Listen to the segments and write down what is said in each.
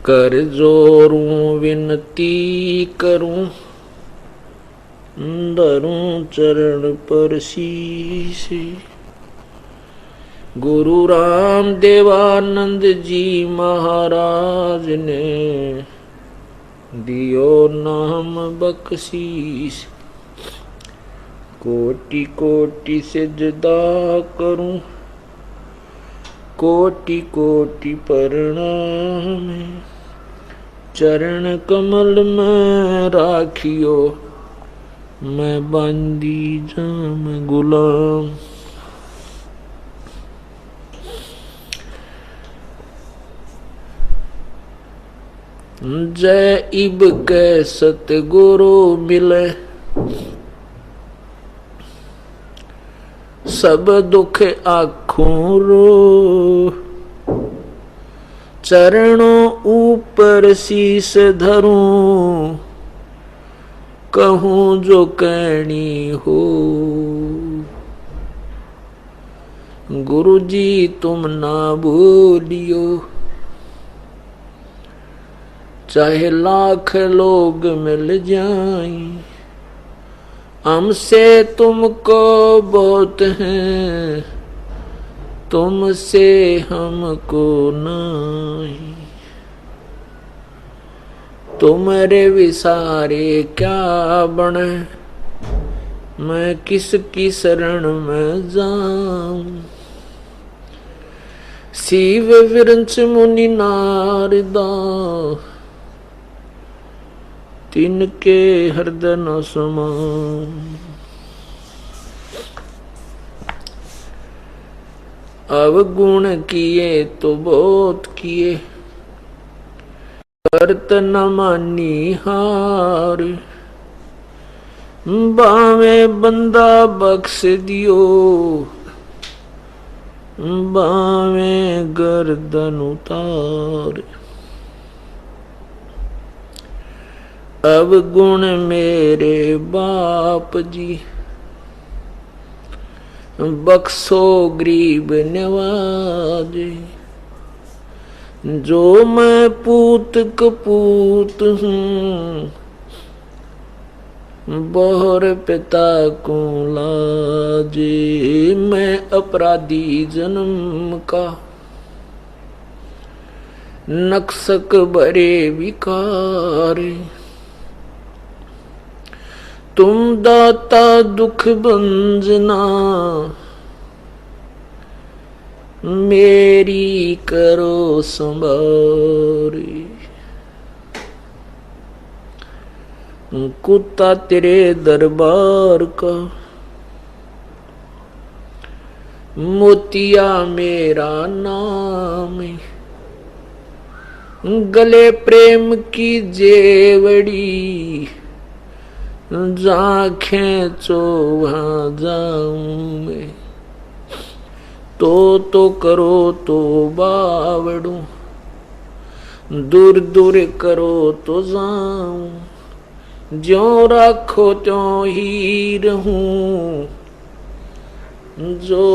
कर जोरूं विनती करूं, धरूं चरण पर शीश। गुरु राम देवानंद जी महाराज ने दियो नाम बख्शीश। कोटि कोटि सिजदा करूं, कोटि कोटि प्रणाम। चरण कमल में राखियो, मैं बंदी जाम गुलाम। जय इब के सतगुरु मिले, सब दुख आँखों रो। चरणों ऊपर शीस धरूं, कहूं जो कहनी हो। गुरु जी तुम ना भूलियो, चाहे लाख लोग मिल जाएं, हमसे तुमको बहुत है, तुमसे हमको नहीं। तुम्हारे विसारे क्या बने, मैं किसकी शरण में जाऊं। शिव विरंच मुनि नारदा, तिनके हृदय न समाऊं। अवगुण किए तो बहुत किए, करत न मानी हार। बावे बंदा बख्श दियो, बावे गर्दन उतार। अवगुण मेरे बाप जी, बख्शो गरीब नवाजे। जो मैं पूत कपूत हूँ, बहुर पिता को लाजे। मैं अपराधी जन्म का, नक्सक भरे विकार। तुम दाता दुख भंजना, मेरी करो संभार। कुत्ता तेरे दरबार का, मोतिया मेरा नाम। गले प्रेम की जेवड़ी, जहाँ खेचो वहाँ जाऊं मैं। तो करो तो बावड़ू, दूर दूर करो तो जाऊं। ज्यों राखो त्यों ही रहूं, जो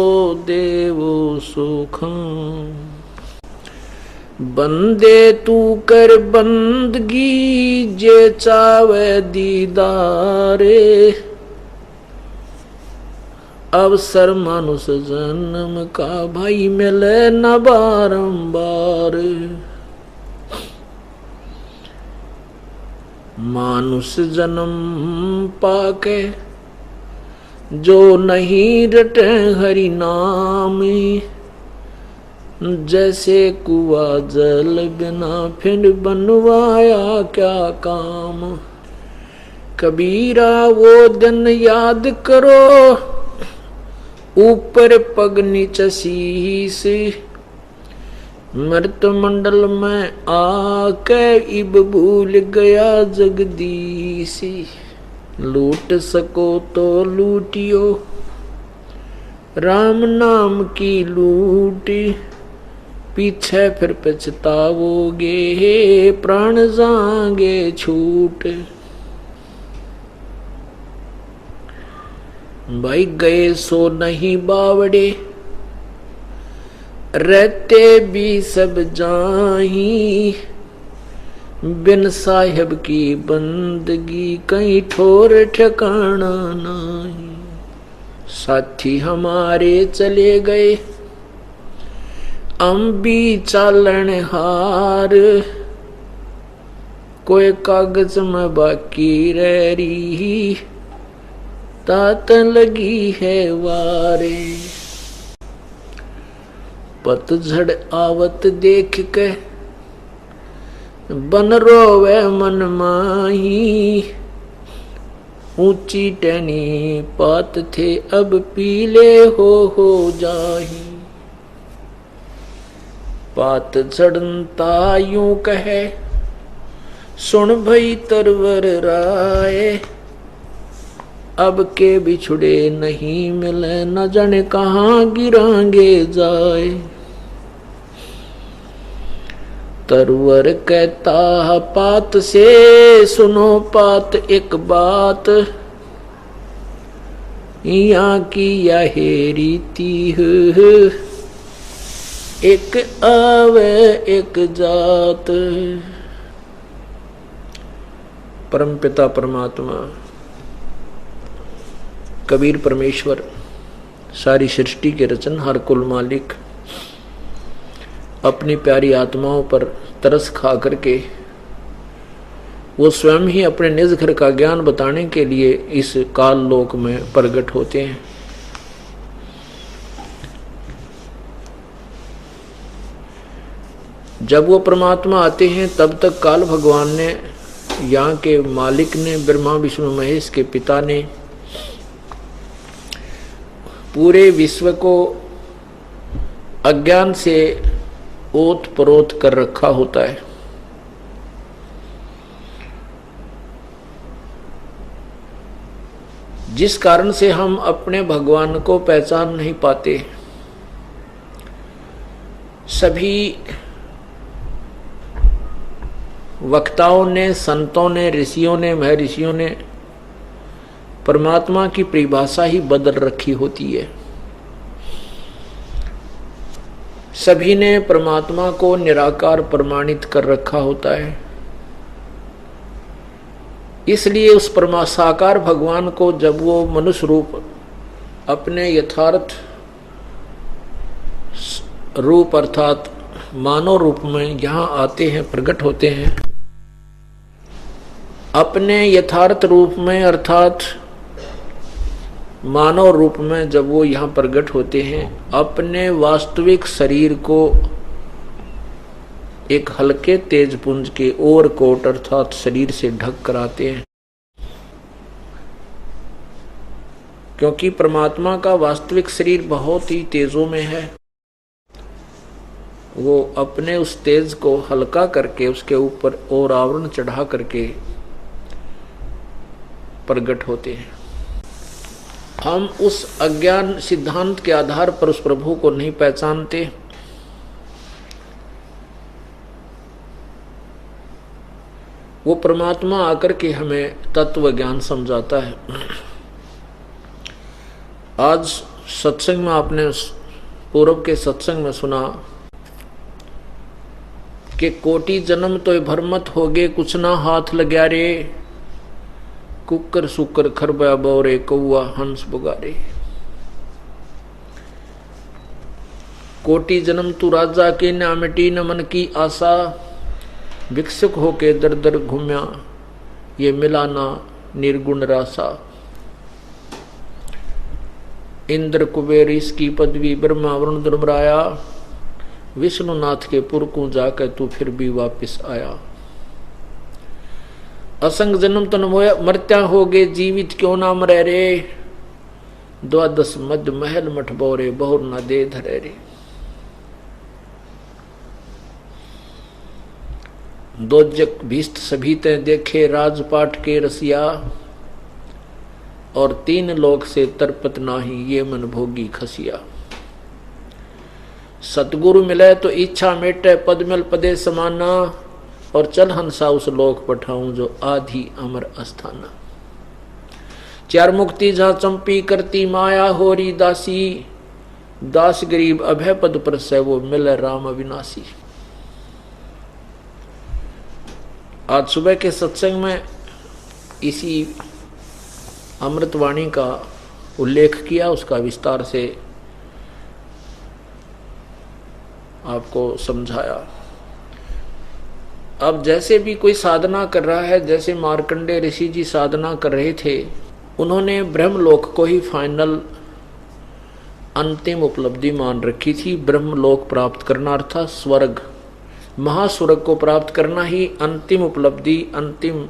देवो सो खाऊं। बंदे तू कर बंदगी, जे चावे दीदारे। अवसर मानुष जन्म का, भाई मिले न बारंबार। मानुष जन्म पाके, जो नहीं रटे हरि नाम। जैसे कुआ जल बिना फिर बनवाया क्या काम। कबीरा वो दिन याद करो, ऊपर पग नीचे शीश। मृत मंडल में आके इब भूल गया जगदीश। लूट सको तो लूटियो, राम नाम की लूट। पीछे फिर पछताओगे, प्राण जाएंगे छूट। भाई गए सो नहीं बावड़े, रहते भी सब जाही। बिन साहिब की बंदगी कहीं ठोर ठिकाना नहीं। साथी हमारे चले गए अम्बी चालन हार, कोई कागज में बाकी रह रही तात लगी है वारे। पतझड़ आवत देख के बन रोवे मन माही, ऊंची टहनी पात थे अब पीले हो जाही। पात झड़ता यूं कहे सुन भई तरवर राय, अब के बिछुड़े नहीं मिले न जाने कहाँ गिरांगे जाए। तरवर कहता पात से सुनो पात एक बात, यहाँ की यह रीति है एक आवे एक जात। परमपिता परमात्मा कबीर परमेश्वर सारी सृष्टि के रचनहार कुल मालिक अपनी प्यारी आत्माओं पर तरस खा करके वो स्वयं ही अपने निज घर का ज्ञान बताने के लिए इस काल लोक में प्रकट होते हैं। जब वो परमात्मा आते हैं तब तक काल भगवान ने, यहाँ के मालिक ने, ब्रह्मा विष्णु महेश के पिता ने पूरे विश्व को अज्ञान से ओत प्रोत कर रखा होता है। जिस कारण से हम अपने भगवान को पहचान नहीं पाते। सभी वक्ताओं ने, संतों ने, ऋषियों ने, महर्षियों ने परमात्मा की परिभाषा ही बदल रखी होती है। सभी ने परमात्मा को निराकार प्रमाणित कर रखा होता है। इसलिए उस साकार भगवान को जब वो मनुष्य रूप अपने यथार्थ रूप अर्थात मानव रूप में यहाँ आते हैं, प्रकट होते हैं, अपने यथार्थ रूप में अर्थात मानव रूप में जब वो यहाँ प्रकट होते हैं, अपने वास्तविक शरीर को एक हल्के तेजपुंज के ओवर कोट अर्थात शरीर से ढक कर आते हैं। क्योंकि परमात्मा का वास्तविक शरीर बहुत ही तेजों में है। वो अपने उस तेज को हल्का करके उसके ऊपर और आवरण चढ़ा करके प्रकट होते हैं। हम उस अज्ञान सिद्धांत के आधार पर उस प्रभु को नहीं पहचानते। वो परमात्मा आकर के हमें तत्व ज्ञान समझाता है। आज सत्संग में आपने पूर्व के सत्संग में सुना कि कोटि जन्म तो भरमत होगे कुछ ना हाथ लग्या रे, कुकर सुकर खरबा बोरे कौआ हंस बुगारे। कोटि जन्म तू राजा के ना मिटी न मन की आशा, भिक्षुक होके दर दर घूम्या ये मिला ना निर्गुण रासा। इंद्र कुबेर इसकी पदवी ब्रह्मा वरुण दुर्मराया, विष्णुनाथ के पुर को जाकर तू फिर भी वापिस आया। असंग जन्म तन मरत्या होगे जीवित क्यों ना मरे रे, द्वादश मध्य महल मठ बोरे बहुर न दे धरे रे। दोजक भीष्ट सभी ते देखे राजपाट के रसिया, और तीन लोक से तरपत नाही ये मन भोगी खसिया। सतगुरु मिले तो इच्छा मेटे पद मिल पदे समाना, और चल हंसा उस लोक पठाऊं जो आधी अमर अस्थाना। चार मुक्ति जहाँ चंपी करती माया होरी दासी, दास गरीब अभय पद पर से वो मिले राम अविनाशी। आज सुबह के सत्संग में इसी अमृतवाणी का उल्लेख किया, उसका विस्तार से आपको समझाया। अब जैसे भी कोई साधना कर रहा है, जैसे मार्कंडेय ऋषि जी साधना कर रहे थे, उन्होंने ब्रह्मलोक को ही फाइनल अंतिम उपलब्धि मान रखी थी। ब्रह्मलोक प्राप्त करना अर्थात स्वर्ग, महास्वर्ग को प्राप्त करना ही अंतिम उपलब्धि, अंतिम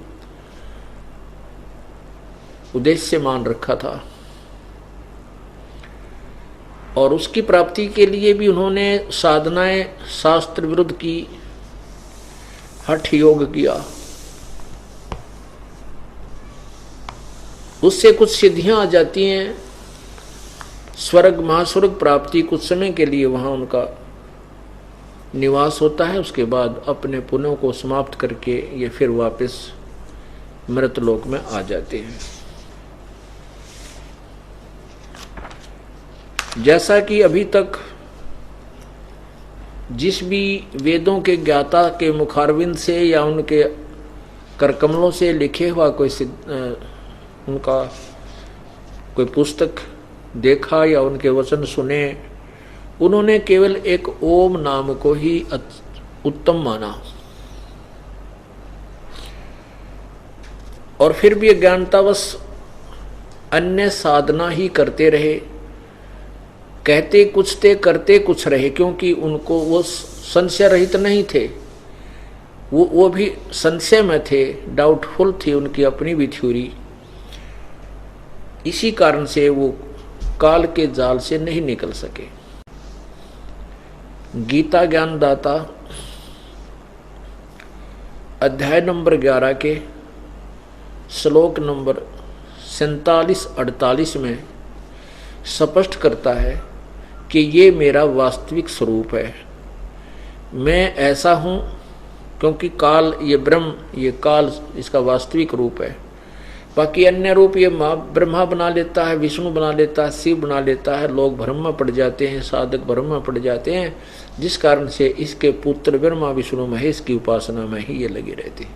उद्देश्य मान रखा था। और उसकी प्राप्ति के लिए भी उन्होंने साधनाएं शास्त्र विरुद्ध की, हठ योग किया। उससे कुछ सिद्धियां आ जाती हैं। स्वर्ग महास्वर्ग प्राप्ति कुछ समय के लिए वहां उनका निवास होता है, उसके बाद अपने पुण्यों को समाप्त करके ये फिर वापस मृतलोक में आ जाते हैं। जैसा कि अभी तक जिस भी वेदों के ज्ञाता के मुखारविंद से या उनके करकमलों से लिखे हुआ कोई उनका कोई पुस्तक देखा या उनके वचन सुने, उन्होंने केवल एक ओम नाम को ही उत्तम माना और फिर भी अज्ञानतावश अन्य साधना ही करते रहे। कहते कुछ थे, करते कुछ रहे, क्योंकि उनको वो संशय रहित नहीं थे, वो भी संशय में थे, डाउटफुल थी उनकी अपनी भी थ्योरी। इसी कारण से वो काल के जाल से नहीं निकल सके। गीता ज्ञानदाता अध्याय नंबर 11 के श्लोक नंबर 47-48 में स्पष्ट करता है कि ये मेरा वास्तविक स्वरूप है, मैं ऐसा हूं क्योंकि काल, ये ब्रह्म, ये काल इसका वास्तविक रूप है। बाकी अन्य रूप ये ब्रह्मा बना लेता है, विष्णु बना लेता है, शिव बना लेता है, लोग भ्रम में पड़ जाते हैं, साधक भ्रम में पड़ जाते हैं, जिस कारण से इसके पुत्र ब्रह्मा विष्णु महेश की उपासना में ही ये लगे रहते हैं।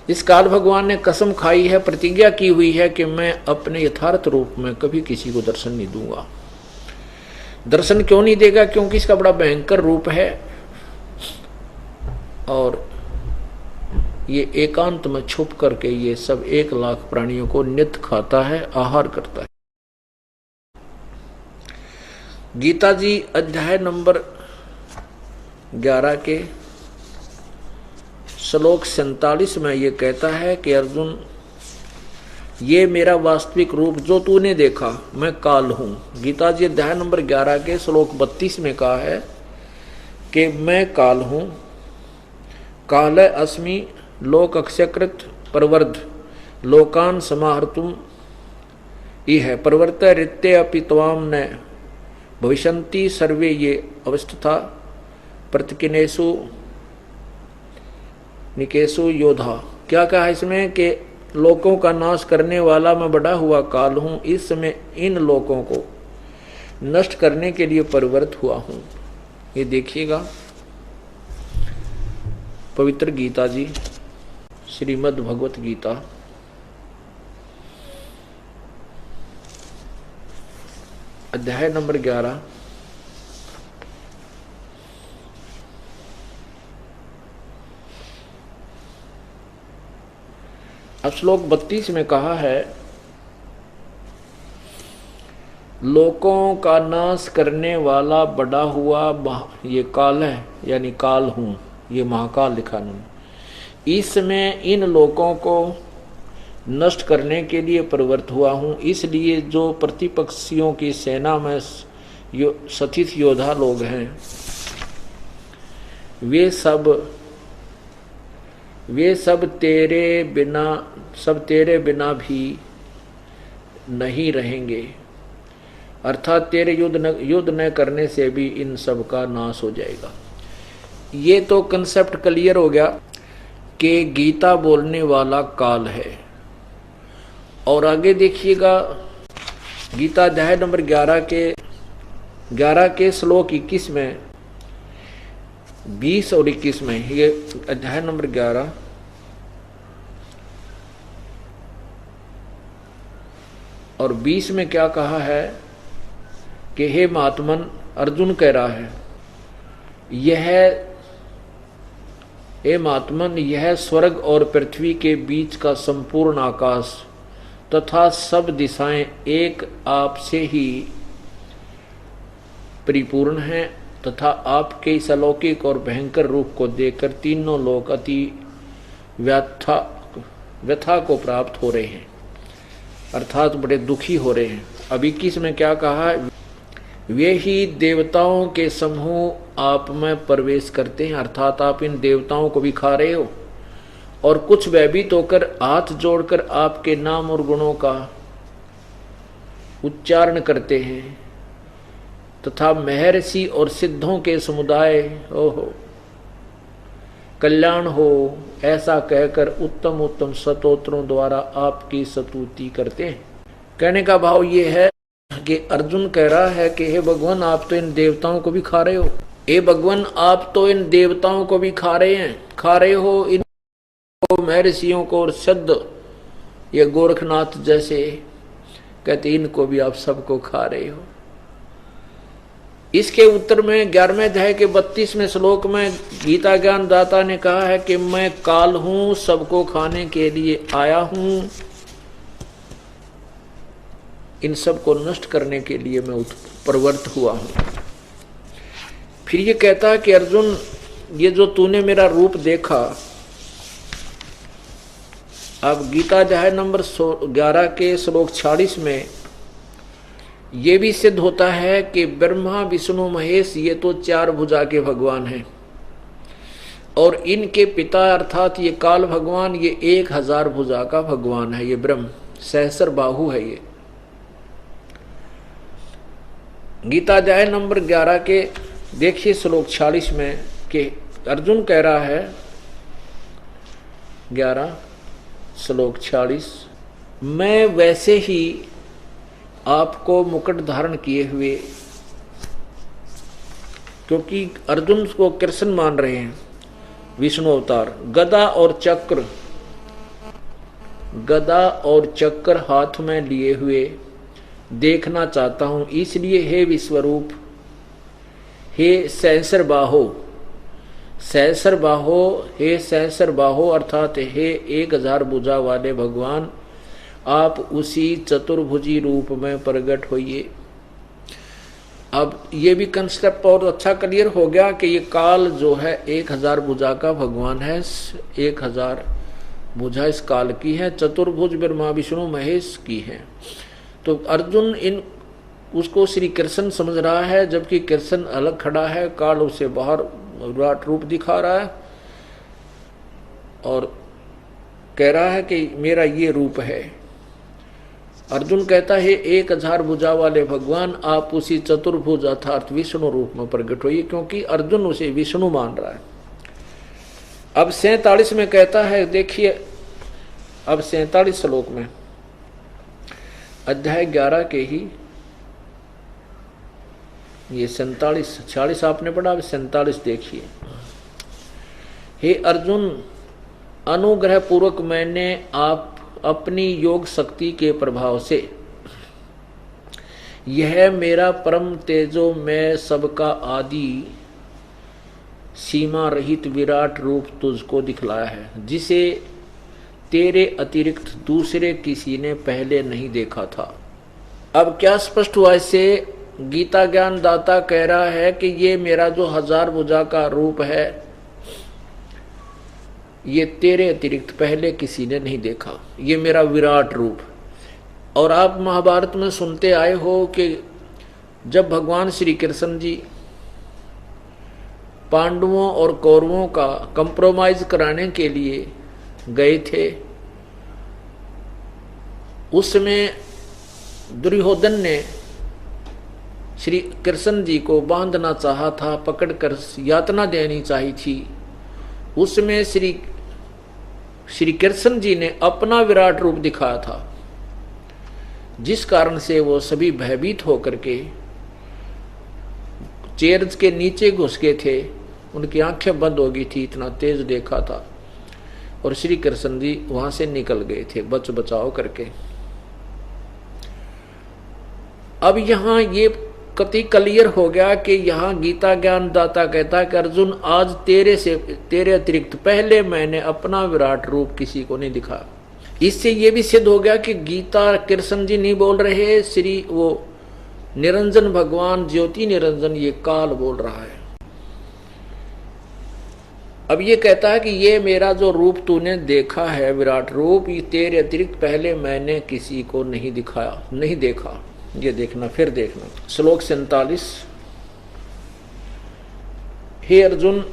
इस काल भगवान ने कसम खाई है, प्रतिज्ञा की हुई है कि मैं अपने यथार्थ रूप में कभी किसी को दर्शन नहीं दूंगा। दर्शन क्यों नहीं देगा? क्योंकि इसका बड़ा भयंकर रूप है और ये एकांत में छुप करके ये सब 1 लाख प्राणियों को नित्य खाता है, आहार करता है। गीता जी अध्याय नंबर 11 के श्लोक 47 में ये कहता है कि अर्जुन, ये मेरा वास्तविक रूप जो तूने देखा, मैं काल हूं। गीता जी अध्याय नंबर 11 के श्लोक 32 में कहा है कि मैं काल हूं, काल अस्मि लोक अक्षकृत प्रवर्ध लोकान समाहर्तुम इह प्रवर्त ऋत्य अपि त्वाम न भविष्यन्ति सर्वे ये अवस्था प्रतिकिनेषु निकेशु योधा। क्या कहा इसमें कि लोकों का नाश करने वाला मैं बड़ा हुआ काल हूं, इस समय इन लोकों को नष्ट करने के लिए परिवर्त हुआ हूं। ये देखिएगा पवित्र गीता जी, श्रीमद् भगवत गीता अध्याय नंबर 11 अब श्लोक 32 में कहा है, लोकों का नाश करने वाला बड़ा हुआ ये काल है, यानी काल हूं, ये महाकाल लिखा उन्होंने। इसमें इन लोकों को नष्ट करने के लिए प्रवृत्त हुआ हूं। इसलिए जो प्रतिपक्षियों की सेना में सथित योद्धा लोग हैं, वे सब तेरे बिना भी नहीं रहेंगे। अर्थात तेरे युद्ध न करने से भी इन सब का नाश हो जाएगा। ये तो कंसेप्ट क्लियर हो गया कि गीता बोलने वाला काल है। और आगे देखिएगा गीता अध्याय नंबर 11 के श्लोक 21 में, 20 और 21 में, ये अध्याय नंबर 11 और 20 में क्या कहा है कि हे महात्मन, अर्जुन कह रहा है हे महात्मन, यह स्वर्ग और पृथ्वी के बीच का संपूर्ण आकाश तथा सब दिशाएं एक आपसे ही परिपूर्ण हैं तथा आपके इस अलौकिक और भयंकर रूप को देखकर तीनों लोग अति व्यथा को प्राप्त हो रहे हैं, अर्थात बड़े दुखी हो रहे हैं। अब 21 में क्या कहा, वे ही देवताओं के समूह आप में प्रवेश करते हैं, अर्थात आप इन देवताओं को भी खा रहे हो, और कुछ भयभीत होकर हाथ जोड़कर आपके नाम और गुणों का उच्चारण करते हैं तथा महर्षि और सिद्धों के समुदाय कल्याण हो ऐसा कहकर उत्तम उत्तम स्तोत्रों द्वारा आपकी स्तुति करते हैं। कहने का भाव ये है कि अर्जुन कह रहा है कि हे भगवान, आप तो इन देवताओं को भी खा रहे हो, हे भगवान आप तो इन देवताओं को भी खा रहे हो, इन महर्षियों को और सिद्ध ये गोरखनाथ जैसे कहते इनको भी आप सबको खा रहे हो। इसके उत्तर में 11वें अध्याय के 32वें श्लोक में गीता ज्ञान दाता ने कहा है कि मैं काल हूं, सबको खाने के लिए आया हूं, इन सबको नष्ट करने के लिए मैं प्रवृत्त हुआ हूं। फिर ये कहता है कि अर्जुन, ये जो तूने मेरा रूप देखा, अब गीता अध्याय नंबर 11 के श्लोक 46 में ये भी सिद्ध होता है कि ब्रह्मा विष्णु महेश ये तो 4 भुजा के भगवान हैं, और इनके पिता अर्थात ये काल भगवान ये 1000 भुजा का भगवान है, ये ब्रह्म सहस्र बाहु है। ये गीता अध्याय नंबर 11 के देखिए श्लोक 46 में कि अर्जुन कह रहा है, 11 श्लोक 46, मैं वैसे ही आपको मुकुट धारण किए हुए, क्योंकि अर्जुन को कृष्ण मान रहे हैं, विष्णु अवतार, गदा और चक्र हाथ में लिए हुए देखना चाहता हूं, इसलिए हे विश्वरूप, हे सहस्र बाहो अर्थात हे 1000 भुजा वाले भगवान, आप उसी चतुर्भुजी रूप में प्रकट होइए। अब ये भी कंसेप्ट और अच्छा क्लियर हो गया कि ये काल जो है 1000 भुजा का भगवान है, 1000 भुजा इस काल की है, चतुर्भुज ब्रह्मा विष्णु महेश की है। तो अर्जुन उसको श्री कृष्ण समझ रहा है, जबकि कृष्ण अलग खड़ा है, काल उसे बाहर विराट रूप दिखा रहा है और कह रहा है कि मेरा ये रूप है। अर्जुन कहता है 1000 भुजा वाले भगवान, आप उसी चतुर्भुज अर्थात विष्णु रूप में प्रकट होइए, क्योंकि अर्जुन उसे विष्णु मान रहा है। अब 47 में कहता है, देखिए अब 47 श्लोक में अध्याय 11 के ही ये 46 आपने पढ़ा, अब 47 देखिए। हे अर्जुन, अनुग्रह पूर्वक मैंने आप अपनी योग शक्ति के प्रभाव से यह मेरा परम तेजो में सबका आदि सीमा रहित विराट रूप तुझको दिखलाया है, जिसे तेरे अतिरिक्त दूसरे किसी ने पहले नहीं देखा था। अब क्या स्पष्ट हुआ इससे? गीता ज्ञान दाता कह रहा है कि ये मेरा जो 1000 भुजा का रूप है, ये तेरे अतिरिक्त पहले किसी ने नहीं देखा, ये मेरा विराट रूप। और आप महाभारत में सुनते आए हो कि जब भगवान श्री कृष्ण जी पांडवों और कौरवों का कंप्रोमाइज कराने के लिए गए थे, उसमें दुर्योधन ने श्री कृष्ण जी को बांधना चाहा था, पकड़कर यातना देनी चाहिए थी। उसमें श्री कृष्ण जी ने अपना विराट रूप दिखाया था, जिस कारण से वो सभी भयभीत होकर के चेयर्स के नीचे घुस गए थे, उनकी आंखें बंद हो गई थी, इतना तेज देखा था। और श्री कृष्ण जी वहां से निकल गए थे बच बचाव करके। अब यहाँ ये कति क्लियर हो गया कि यहाँ गीता ज्ञान दाता कहता है कि अर्जुन आज तेरे अतिरिक्त पहले मैंने अपना विराट रूप किसी को नहीं दिखा। इससे ये भी सिद्ध हो गया कि गीता कृष्ण जी नहीं बोल रहे, श्री वो निरंजन भगवान ज्योति निरंजन ये काल बोल रहा है। अब ये कहता है कि ये मेरा जो रूप तूने देखा है विराट रूप, ये तेरे अतिरिक्त पहले मैंने किसी को नहीं दिखाया, नहीं देखा। ये देखना, फिर देखना। श्लोक 47। हे अर्जुन,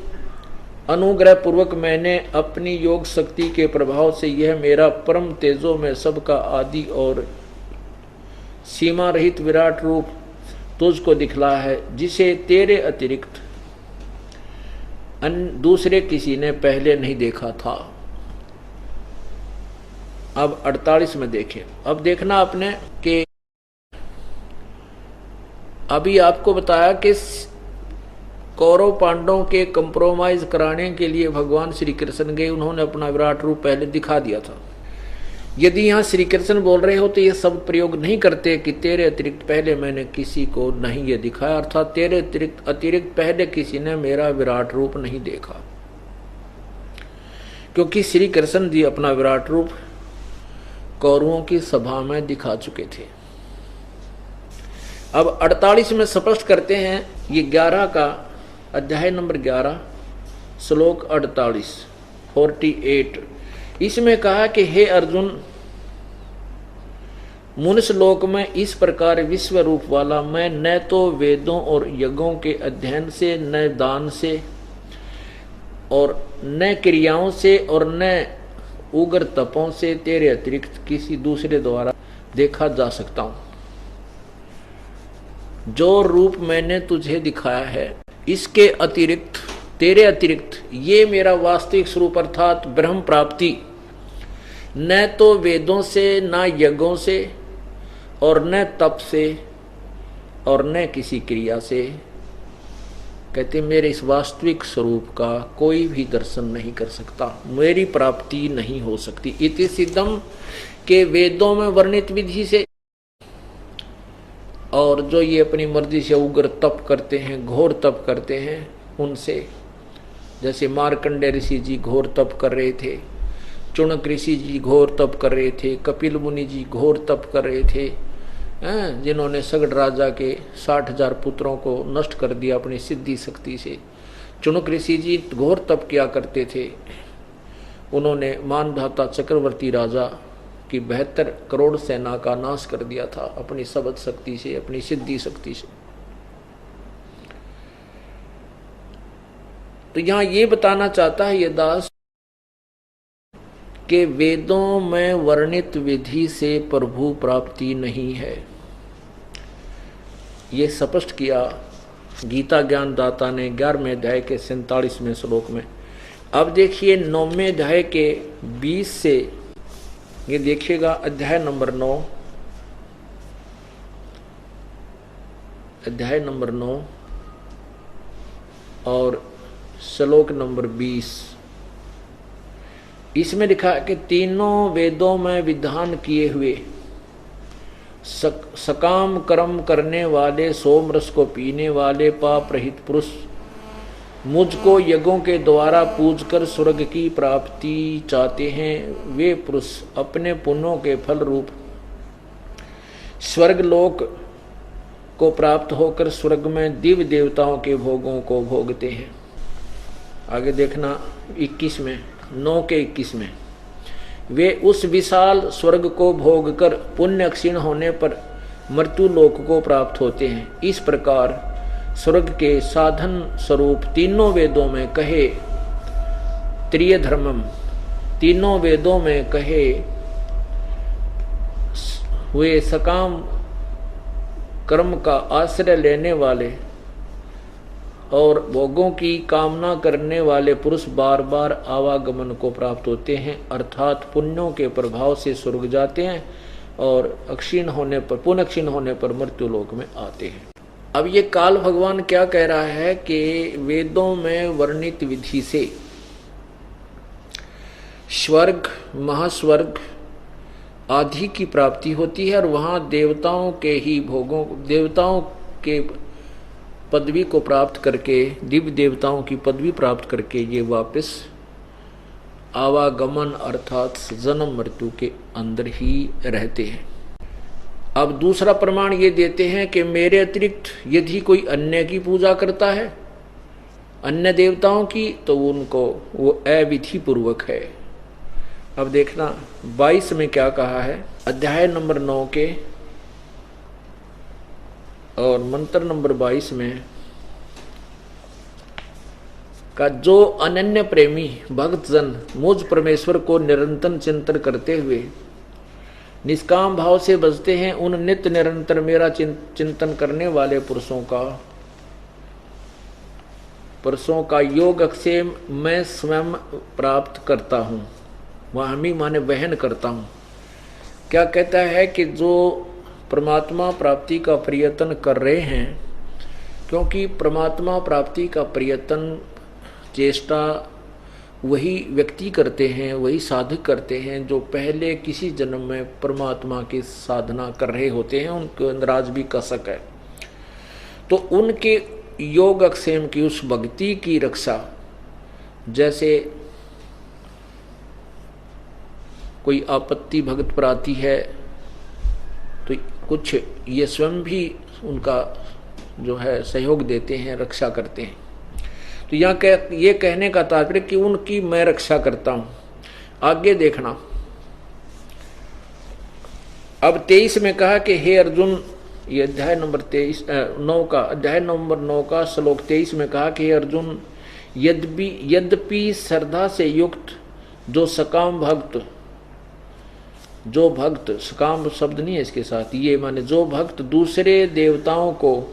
अनुग्रह पूर्वक मैंने अपनी योग शक्ति के प्रभाव से यह मेरा परम तेजो में सबका आदि और सीमा रहित विराट रूप तुझको दिखलाया है, जिसे तेरे अतिरिक्त दूसरे किसी ने पहले नहीं देखा था। अब 48 में देखें। अब देखना आपने कि अभी आपको बताया कि कौरव पांडवों के कंप्रोमाइज कराने के लिए भगवान श्री कृष्ण गए, उन्होंने अपना विराट रूप पहले दिखा दिया था। यदि यहाँ श्री कृष्ण बोल रहे हो तो ये शब्द प्रयोग नहीं करते कि तेरे अतिरिक्त पहले मैंने किसी को नहीं ये दिखाया, अर्थात तेरे अतिरिक्त पहले किसी ने मेरा विराट रूप नहीं देखा, क्योंकि श्री कृष्ण जी अपना विराट रूप कौरवों की सभा में दिखा चुके थे। अब 48 में स्पष्ट करते हैं, ये 11 का अध्याय नंबर 11 श्लोक 48। इसमें कहा कि हे अर्जुन, मनुष्य लोक में इस प्रकार विश्व रूप वाला मैं न तो वेदों और यज्ञों के अध्ययन से, न दान से, और न क्रियाओं से, और न उग्र तपों से तेरे अतिरिक्त किसी दूसरे द्वारा देखा जा सकता हूं। जो रूप मैंने तुझे दिखाया है, इसके अतिरिक्त, तेरे अतिरिक्त ये मेरा वास्तविक स्वरूप अर्थात ब्रह्म प्राप्ति न तो वेदों से, न यज्ञों से, और न तप से, और न किसी क्रिया से, कहते मेरे इस वास्तविक स्वरूप का कोई भी दर्शन नहीं कर सकता, मेरी प्राप्ति नहीं हो सकती। इति सिद्धम के वेदों में वर्णित विधि से, और जो ये अपनी मर्जी से उग्र तप करते हैं, घोर तप करते हैं, उनसे, जैसे मार्कंडेय ऋषि जी घोर तप कर रहे थे, चुनक ऋषि जी घोर तप कर रहे थे, कपिल मुनि जी घोर तप कर रहे थे, जिन्होंने सगड़ राजा के 60,000 पुत्रों को नष्ट कर दिया अपनी सिद्धि शक्ति से। चुनक ऋषि जी घोर तप किया करते थे, उन्होंने मानधाता चक्रवर्ती राजा की 72 करोड़ सेना का नाश कर दिया था अपनी शब्द शक्ति से, अपनी सिद्धि शक्ति से। तो यहां ये बताना चाहता है ये दास कि वेदों में वर्णित विधि से प्रभु प्राप्ति नहीं है, ये स्पष्ट किया गीता ज्ञान दाता ने 11वें अध्याय के 47वें श्लोक में। अब देखिए 9वें अध्याय के 20 से, ये देखिएगा अध्याय नंबर 9, अध्याय नंबर 9 और श्लोक नंबर 20। इसमें लिखा है कि तीनों वेदों में विधान किए हुए सकाम कर्म करने वाले, सोमरस को पीने वाले, पाप रहित पुरुष मुझको यज्ञों के द्वारा पूजकर स्वर्ग की प्राप्ति चाहते हैं। वे पुरुष अपने पुण्यों के फल रूप स्वर्ग लोक को प्राप्त होकर स्वर्ग में दिव्य देवताओं के भोगों को भोगते हैं। आगे देखना 21 में, 9 के 21 में, वे उस विशाल स्वर्ग को भोगकर पुण्य क्षीण होने पर मृत्यु लोक को प्राप्त होते हैं। इस प्रकार स्वर्ग के साधन स्वरूप तीनों वेदों में कहे त्रिय धर्मम, तीनों वेदों में कहे हुए सकाम कर्म का आश्रय लेने वाले और भोगों की कामना करने वाले पुरुष बार बार आवागमन को प्राप्त होते हैं, अर्थात पुण्यों के प्रभाव से स्वर्ग जाते हैं और अक्षीण होने पर, पुण्य क्षीण होने पर मृत्यु लोक में आते हैं। अब ये काल भगवान क्या कह रहा है कि वेदों में वर्णित विधि से स्वर्ग, महास्वर्ग आधि की प्राप्ति होती है और वहां देवताओं के ही भोगों, देवताओं के पदवी को प्राप्त करके, दिव्य देवताओं की पदवी प्राप्त करके ये वापस आवागमन अर्थात जन्म मृत्यु के अंदर ही रहते हैं। अब दूसरा प्रमाण ये देते हैं कि मेरे अतिरिक्त यदि कोई अन्य की पूजा करता है, अन्य देवताओं की, तो उनको वो अविधि पूर्वक है। अब देखना 22 में क्या कहा है, अध्याय नंबर 9 के और मंत्र नंबर 22 में का, जो अनन्य प्रेमी भक्तजन मुझ परमेश्वर को निरंतर चिंतन करते हुए निष्काम भाव से बजते हैं, उन नित्य निरंतर मेरा चिंतन करने वाले पुरुषों का योग अक्षेम मैं स्वयं प्राप्त करता हूँ। वाहमी माने वहन करता हूँ। क्या कहता है कि जो परमात्मा प्राप्ति का प्रयत्न कर रहे हैं, क्योंकि परमात्मा प्राप्ति का प्रयत्न चेष्टा वही व्यक्ति करते हैं, वही साधक करते हैं जो पहले किसी जन्म में परमात्मा की साधना कर रहे होते हैं, उनके अंदर आज भी कसक है। तो उनके योग अक्षेम की उस भक्ति की रक्षा, जैसे कोई आपत्ति भगत पर आती है तो कुछ ये स्वयं भी उनका जो है सहयोग देते हैं, रक्षा करते हैं। तो यहाँ ये कहने का तात्पर्य कि उनकी मैं रक्षा करता हूं। आगे देखना, अब 23 में कहा कि हे अर्जुन, ये अध्याय नंबर 9 का, अध्याय नंबर 9 का श्लोक 23 में कहा कि हे अर्जुन, यद्यपि श्रद्धा से युक्त जो सकाम भक्त, जो भक्त, सकाम शब्द नहीं है इसके साथ, ये माने जो भक्त दूसरे देवताओं को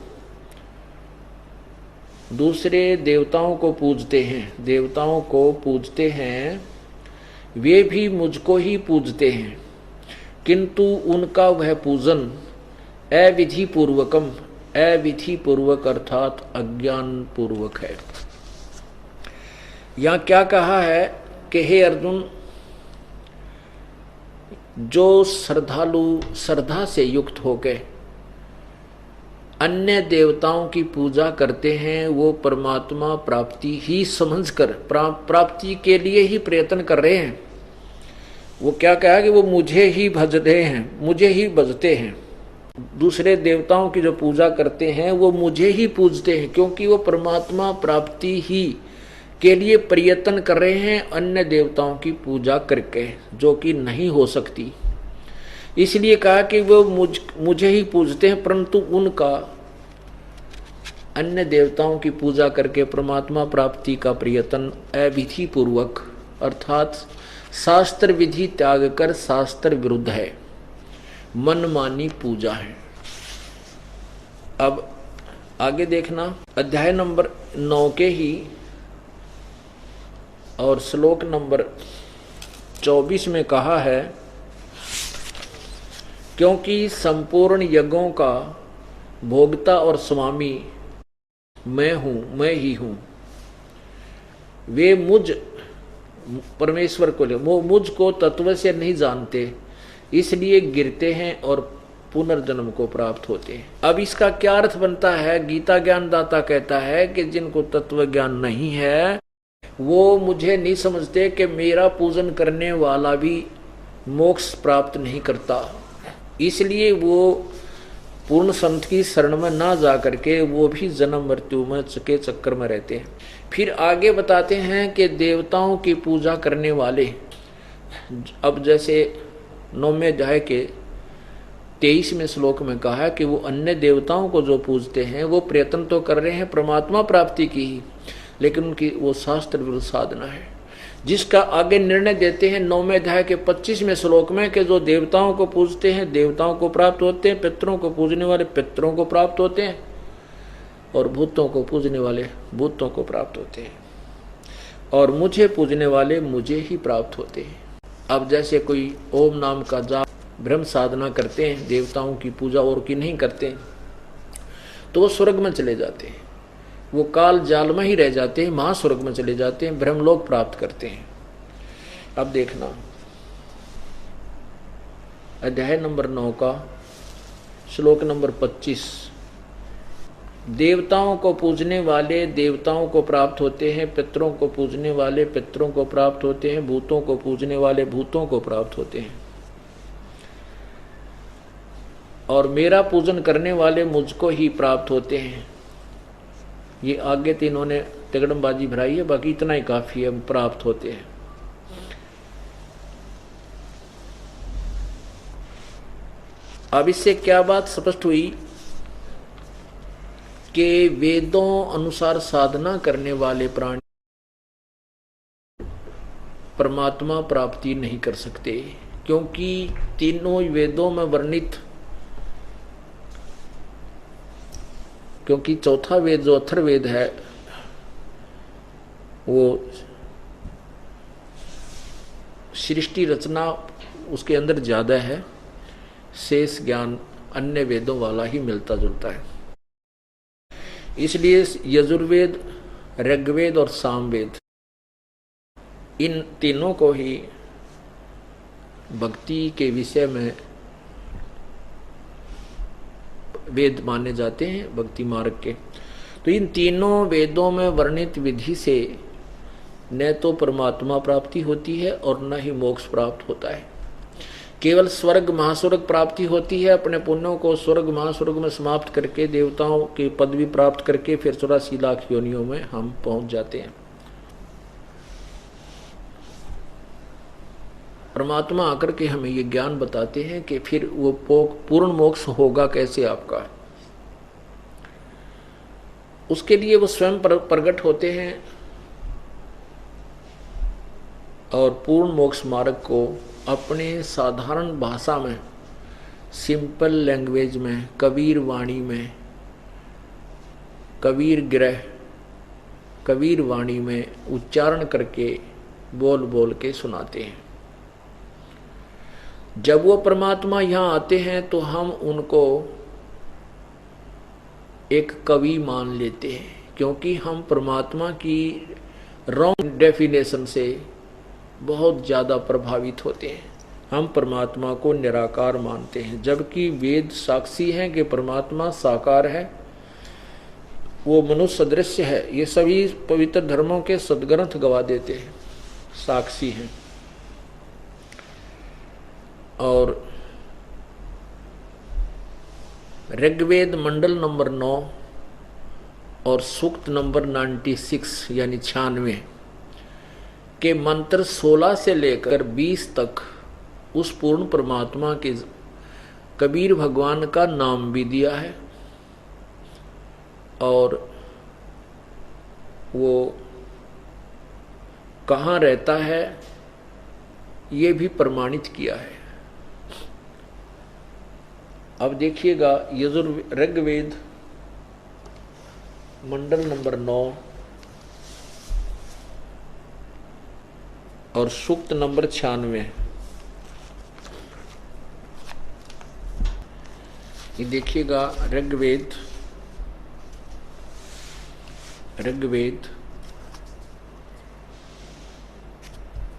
पूजते हैं, देवताओं को पूजते हैं, वे भी मुझको ही पूजते हैं, किंतु उनका वह पूजन अविधि पूर्वकम, अविधि पूर्वक अर्थात अज्ञान पूर्वक है। यहां क्या कहा है कि हे अर्जुन, जो श्रद्धालु श्रद्धा से युक्त होकर अन्य देवताओं की पूजा करते हैं, वो परमात्मा प्राप्ति ही समझकर प्राप्ति के लिए ही प्रयत्न कर रहे हैं। वो क्या कहा कि वो मुझे ही भज रहे हैं, मुझे ही भजते हैं। दूसरे देवताओं की जो पूजा करते हैं वो मुझे ही पूजते हैं, क्योंकि वो परमात्मा प्राप्ति ही के लिए प्रयत्न कर रहे हैं अन्य देवताओं की पूजा करके, जो कि नहीं हो सकती। इसलिए कहा कि वो मुझे ही पूजते हैं, परंतु उनका अन्य देवताओं की पूजा करके परमात्मा प्राप्ति का प्रयत्न अविधि पूर्वक अर्थात शास्त्र विधि त्याग कर शास्त्र विरुद्ध है, मनमानी पूजा है। अब आगे देखना, अध्याय नंबर 9 के ही और श्लोक नंबर 24 में कहा है, क्योंकि संपूर्ण यज्ञों का भोक्ता और स्वामी मैं हूं, मैं ही हूं। वे मुझ परमेश्वर को वो मुझको तत्व से नहीं जानते, इसलिए गिरते हैं और पुनर्जन्म को प्राप्त होते हैं। अब इसका क्या अर्थ बनता है? गीता ज्ञानदाता कहता है कि जिनको तत्व ज्ञान नहीं है वो मुझे नहीं समझते कि मेरा पूजन करने वाला भी मोक्ष प्राप्त नहीं करता, इसलिए वो पूर्ण संत की शरण में ना जा करके वो भी जन्म मृत्यु में के चक्कर में रहते हैं। फिर आगे बताते हैं कि देवताओं की पूजा करने वाले, अब जैसे 9वें अध्याय के 23वें श्लोक में कहा है कि वो अन्य देवताओं को जो पूजते हैं वो प्रयत्न तो कर रहे हैं परमात्मा प्राप्ति की ही, लेकिन उनकी वो शास्त्र विरुद्ध साधना है, जिसका आगे निर्णय देते हैं 9वें अध्याय के 25वें श्लोक में कि जो देवताओं को पूजते हैं देवताओं को प्राप्त होते हैं, पितरों को पूजने वाले पितरों को प्राप्त होते हैं, और भूतों को पूजने वाले भूतों को प्राप्त होते हैं, और मुझे पूजने वाले मुझे ही प्राप्त होते हैं। अब जैसे कोई ओम नाम का जाप ब्रह्म साधना करते हैं, देवताओं की पूजा और की नहीं करते, तो वो स्वर्ग में चले जाते हैं, वो काल जाल में ही रह जाते हैं, महास्वर्ग में चले जाते हैं, ब्रह्मलोक प्राप्त करते हैं। अब देखना अध्याय नंबर 9 का श्लोक नंबर 25। देवताओं को पूजने वाले देवताओं को प्राप्त होते हैं, पितरों को पूजने वाले पितरों को प्राप्त होते हैं, भूतों को पूजने वाले भूतों को प्राप्त होते हैं, और मेरा पूजन करने वाले मुझको ही प्राप्त होते हैं। ये आगे तीनों ने तिगड़मबाजी भराई है, बाकी इतना ही काफी है, प्राप्त होते हैं। अब इससे क्या बात स्पष्ट हुई कि वेदों अनुसार साधना करने वाले प्राणी परमात्मा प्राप्ति नहीं कर सकते, क्योंकि तीनों वेदों में वर्णित, क्योंकि चौथा वेद जो अथर्ववेद है वो सृष्टि रचना उसके अंदर ज्यादा है, शेष ज्ञान अन्य वेदों वाला ही मिलता जुलता है। इसलिए यजुर्वेद, ऋग्वेद और सामवेद, इन तीनों को ही भक्ति के विषय में वेद माने जाते हैं, भक्ति मार्ग के। तो इन तीनों वेदों में वर्णित विधि से न तो परमात्मा प्राप्ति होती है और न ही मोक्ष प्राप्त होता है। केवल स्वर्ग महास्वर्ग प्राप्ति होती है, अपने पुण्यों को स्वर्ग महास्वर्ग में समाप्त करके देवताओं की पदवी प्राप्त करके फिर 84 लाख योनियों में हम पहुंच जाते हैं। परमात्मा आकर के हमें ये ज्ञान बताते हैं कि फिर वो पूर्ण मोक्ष होगा कैसे आपका। उसके लिए वो स्वयं प्रकट होते हैं और पूर्ण मोक्ष मार्ग को अपने साधारण भाषा में, सिंपल लैंग्वेज में, कबीर वाणी में, कबीर ग्रह, कबीर वाणी में उच्चारण करके बोल बोल के सुनाते हैं। जब वो परमात्मा यहाँ आते हैं तो हम उनको एक कवि मान लेते हैं, क्योंकि हम परमात्मा की रॉन्ग डेफिनेशन से बहुत ज़्यादा प्रभावित होते हैं। हम परमात्मा को निराकार मानते हैं, जबकि वेद साक्षी हैं कि परमात्मा साकार है, वो मनुष्य सदृश्य है। ये सभी पवित्र धर्मों के सदग्रंथ गवा देते हैं, साक्षी हैं। और ऋग्वेद मंडल नंबर 9 और सूक्त नंबर 96 यानी 96 के मंत्र 16 से लेकर 20 तक उस पूर्ण परमात्मा के कबीर भगवान का नाम भी दिया है, और वो कहाँ रहता है ये भी प्रमाणित किया है। अब देखिएगा ऋग्वेद मंडल नंबर 9 और सूक्त नंबर 96। ये देखिएगा ऋग्वेद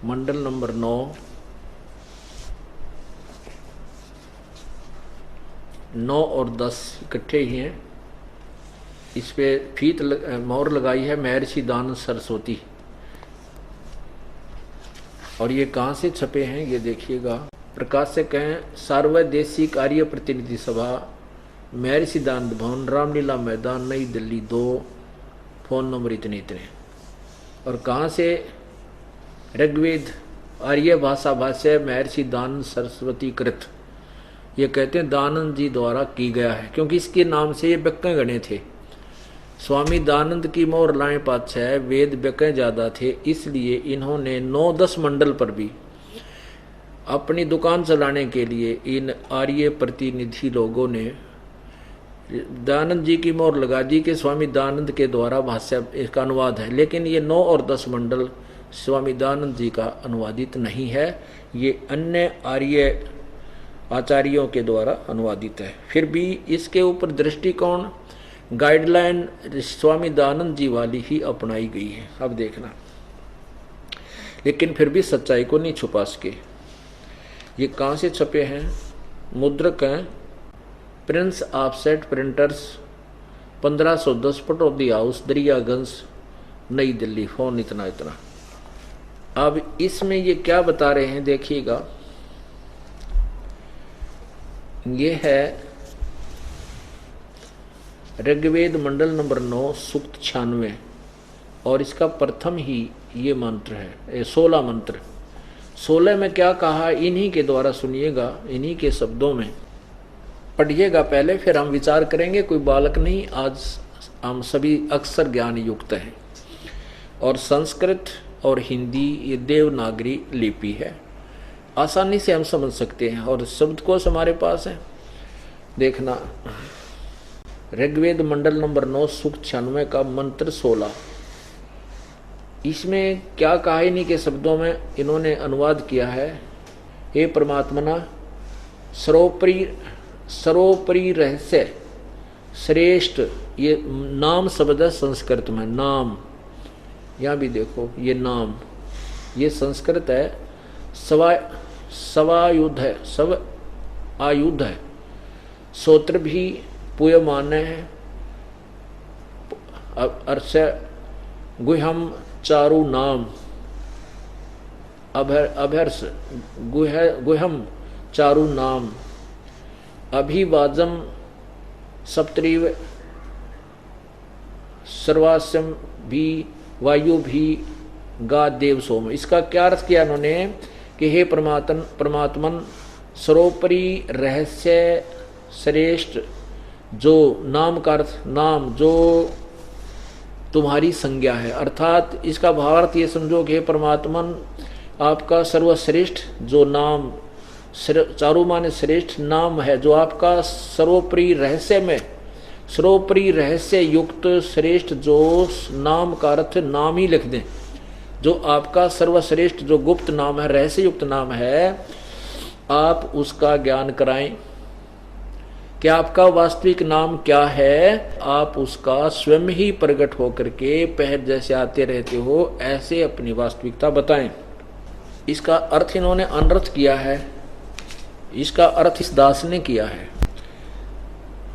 मंडल नंबर 9 और 10 इकट्ठे ही हैं। इस पे मोहर लगाई है महर्षि दानंद सरस्वती। और ये कहाँ से छपे हैं ये देखिएगा। प्रकाशक हैं सार्वदेशिक आर्य प्रतिनिधि सभा, महर्षि दानंद भवन, रामलीला मैदान, नई दिल्ली 2, फोन नंबर इतने इतने। और कहाँ से? ऋग्वेद आर्य भाषा भाष्य महर्षि दानंद सरस्वती कृत। ये कहते हैं दानंद जी द्वारा की गया है, क्योंकि इसके नाम से ये व्यक्य गणे थे। स्वामी दानंद की मोर लाए पातशाह वेद व्यक्य ज्यादा थे, इसलिए इन्होंने 9-10 मंडल पर भी अपनी दुकान चलाने के लिए इन आर्य प्रतिनिधि लोगों ने दानंद जी की मोहर लगा दी कि स्वामी दानंद के द्वारा भाष्य इसका अनुवाद है। लेकिन ये 9 और 10 मंडल स्वामी दानंद जी का अनुवादित नहीं है, ये अन्य आर्य आचार्यों के द्वारा अनुवादित है। फिर भी इसके ऊपर दृष्टिकोण गाइडलाइन स्वामी दानंद जी वाली ही अपनाई गई है। अब देखना, लेकिन फिर भी सच्चाई को नहीं छुपा सके। ये कहाँ से छपे हैं? मुद्रक हैं Prince offset printers, 1510 Pataudi house, Daryaganj, नई दिल्ली। फोन इतना इतना। अब इसमें ये क्या बता रहे हैं देखिएगा, ये है ऋग्वेद मंडल नंबर 9 सूक्त 96 और इसका प्रथम ही ये मंत्र है, 16 मंत्र। 16 में क्या कहा इन्हीं के द्वारा सुनिएगा, इन्हीं के शब्दों में पढ़िएगा पहले, फिर हम विचार करेंगे। कोई बालक नहीं, आज हम सभी अक्सर ज्ञान युक्त हैं। और संस्कृत और हिंदी ये देवनागरी लिपि है, आसानी से हम समझ सकते हैं और शब्दकोश हमारे पास है। देखना ऋग्वेद मंडल नंबर 9 सूक्त 96 का मंत्र 16, इसमें क्या कहा इन्हीं के शब्दों में इन्होंने अनुवाद किया है। हे परमात्मना, सर्वोपरि रहस्य श्रेष्ठ, ये नाम शब्द है संस्कृत में, नाम, यहाँ भी देखो ये नाम, ये संस्कृत है, सवायुध है, सब आयुध है, सूत्र भी पूयमान है, अर्थ गुह्यम चारु नाम, अभर्ष गुह्यम चारु नाम, अभिवाजम सप्तरीव सर्वास्यम भी वायु भी गा देव सोम। इसका क्या अर्थ किया इन्होंने कि हे परमात्मन, सर्वोपरि रहस्य श्रेष्ठ, जो नाम का अर्थ नाम, जो तुम्हारी संज्ञा है, अर्थात इसका भावार्थ ये समझो कि हे परमात्मन, आपका सर्वश्रेष्ठ जो नाम, चारों माने श्रेष्ठ नाम है, जो आपका सर्वोपरि रहस्य में, सर्वोपरि रहस्य युक्त श्रेष्ठ जो नाम का अर्थ नाम ही लिख दें, जो आपका सर्वश्रेष्ठ जो गुप्त नाम है, रहस्य युक्त नाम है, आप उसका ज्ञान कराएं। कि आपका वास्तविक नाम क्या है, आप उसका स्वयं ही प्रकट होकर के पहले जैसे आते रहते हो ऐसे अपनी वास्तविकता बताएं। इसका अर्थ इन्होंने अनर्थ किया है, इसका अर्थ इस दास ने किया है।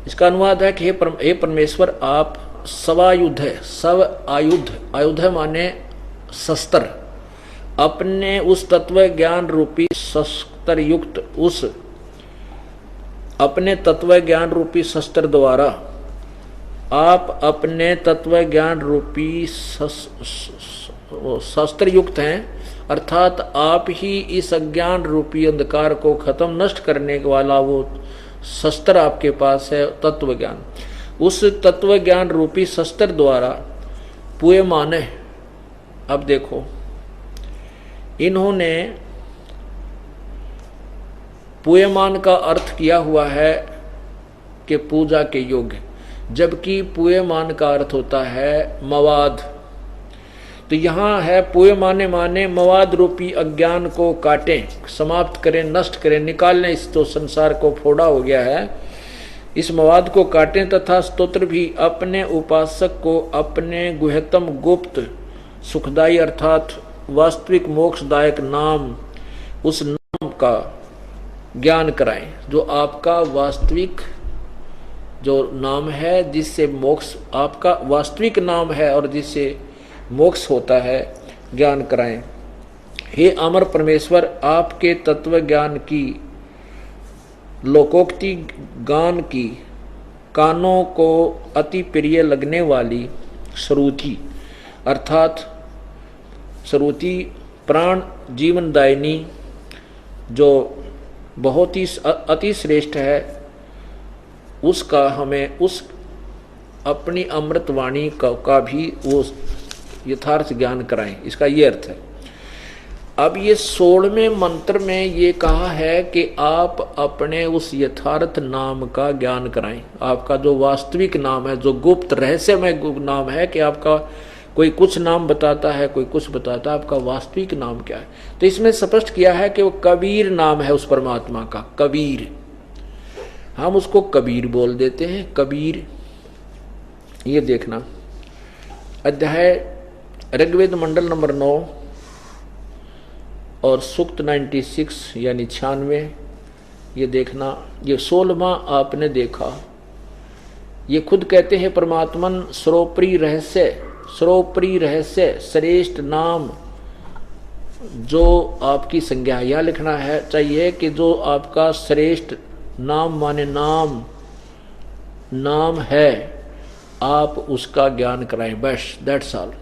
इसका अनुवाद है कि हे परमेश्वर, आप सवायुध है, सब आयुध, आयुध है माने शस्त्र, अपने उस तत्व ज्ञान रूपी शस्त्र युक्त, उस अपने तत्व ज्ञान रूपी शस्त्र द्वारा आप अपने तत्व ज्ञान रूपी शस्त्र युक्त हैं, अर्थात आप ही इस अज्ञान रूपी अंधकार को खत्म नष्ट करने वाला वो शस्त्र आपके पास है, तत्व ज्ञान। उस तत्व ज्ञान रूपी शस्त्र द्वारा पूयमान है। अब देखो इन्होंने पूयमान का अर्थ किया हुआ है कि पूजा के योग्य, जबकि पूयमान का अर्थ होता है मवाद। तो यहाँ है पूयमाने माने मवाद रूपी अज्ञान को काटें, समाप्त करें, नष्ट करें, निकाल लें, इस तो संसार को फोड़ा हो गया है, इस मवाद को काटें। तथा स्तोत्र भी अपने उपासक को अपने गुह्यतम गुप्त सुखदायी अर्थात वास्तविक मोक्षदायक नाम, उस नाम का ज्ञान कराएं, जो आपका वास्तविक जो नाम है, जिससे मोक्ष, आपका वास्तविक नाम है और जिससे मोक्ष होता है, ज्ञान कराएं। हे अमर परमेश्वर, आपके तत्व ज्ञान की लोकोक्ति गान की कानों को अति प्रिय लगने वाली श्रुति, अर्थात श्रुति प्राण जीवनदायिनी, जो बहुत ही अति श्रेष्ठ है, उसका हमें उस अपनी अमृतवाणी का भी वो यथार्थ ज्ञान कराएं। इसका ये अर्थ है। अब ये 16वें मंत्र में ये कहा है कि आप अपने उस यथार्थ नाम का ज्ञान कराएं। आपका जो वास्तविक नाम है, जो गुप्त रहस्यमय नाम है, कि आपका कोई कुछ नाम बताता है, कोई कुछ बताता है, आपका वास्तविक नाम क्या है। तो इसमें स्पष्ट किया है कि वो कबीर नाम है उस परमात्मा का, कबीर। हम उसको कबीर बोल देते हैं, कबीर। ये देखना अध्याय ऋग्वेद मंडल नंबर 9 और सूक्त 96 यानी 96 ये देखना, ये 16वां आपने देखा। ये खुद कहते हैं परमात्मन सर्वोपरि रहस्य, सर्वोपरि रहस्य श्रेष्ठ नाम जो आपकी संज्ञा। यह लिखना है चाहिए कि जो आपका श्रेष्ठ नाम माने नाम, नाम है, आप उसका ज्ञान कराएं, बस दैट्स ऑल।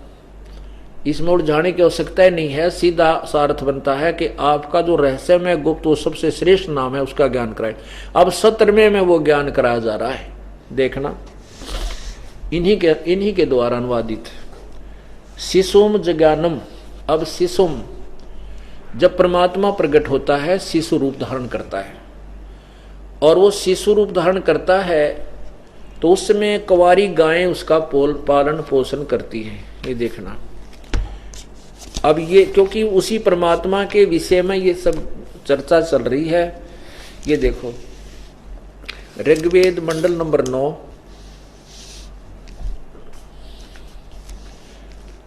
इसमें उलझाने की आवश्यकता ही नहीं है, सीधा सार्थ बनता है कि आपका जो रहस्यमय गुप्त वो सबसे श्रेष्ठ नाम है उसका ज्ञान कराएं। अब 17वें में वो ज्ञान कराया जा रहा है, देखना इन्हीं के द्वारा अनुवादित। शिशुम जज्ञानम। अब शिशुम, जब परमात्मा प्रकट होता है शिशु रूप धारण करता है, और वो शिशु रूप धारण करता है तो उसमें कुंवारी गायें उसका पालन पोषण करती हैं। ये देखना, अब ये क्योंकि उसी परमात्मा के विषय में ये सब चर्चा चल रही है। ये देखो ऋग्वेद मंडल नंबर 9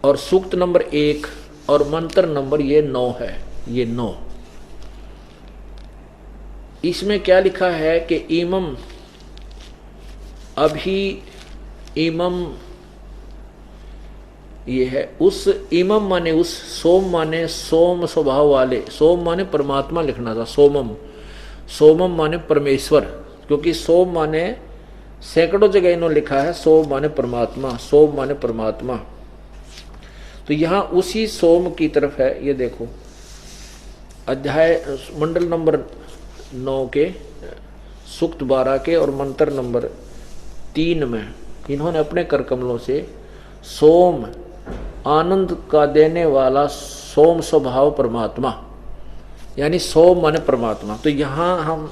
और सूक्त नंबर 1 और मंत्र नंबर ये 9 है, ये 9। इसमें क्या लिखा है कि इमम, अभी इमम, ये है उस, इमम माने उस, सोम माने सोम स्वभाव वाले, सोम माने परमात्मा लिखना था, सोमम, सोमम माने परमेश्वर, क्योंकि सोम माने सैकड़ों जगह इन्होंने लिखा है सोम माने परमात्मा, सोम माने परमात्मा। तो यहां उसी सोम की तरफ है। ये देखो अध्याय मंडल नंबर 9 के सूक्त 12 के और मंत्र नंबर 3 में इन्होंने अपने कर कमलों से सोम, आनंद का देने वाला सोम स्वभाव परमात्मा, यानी सोम माने परमात्मा। तो यहां हम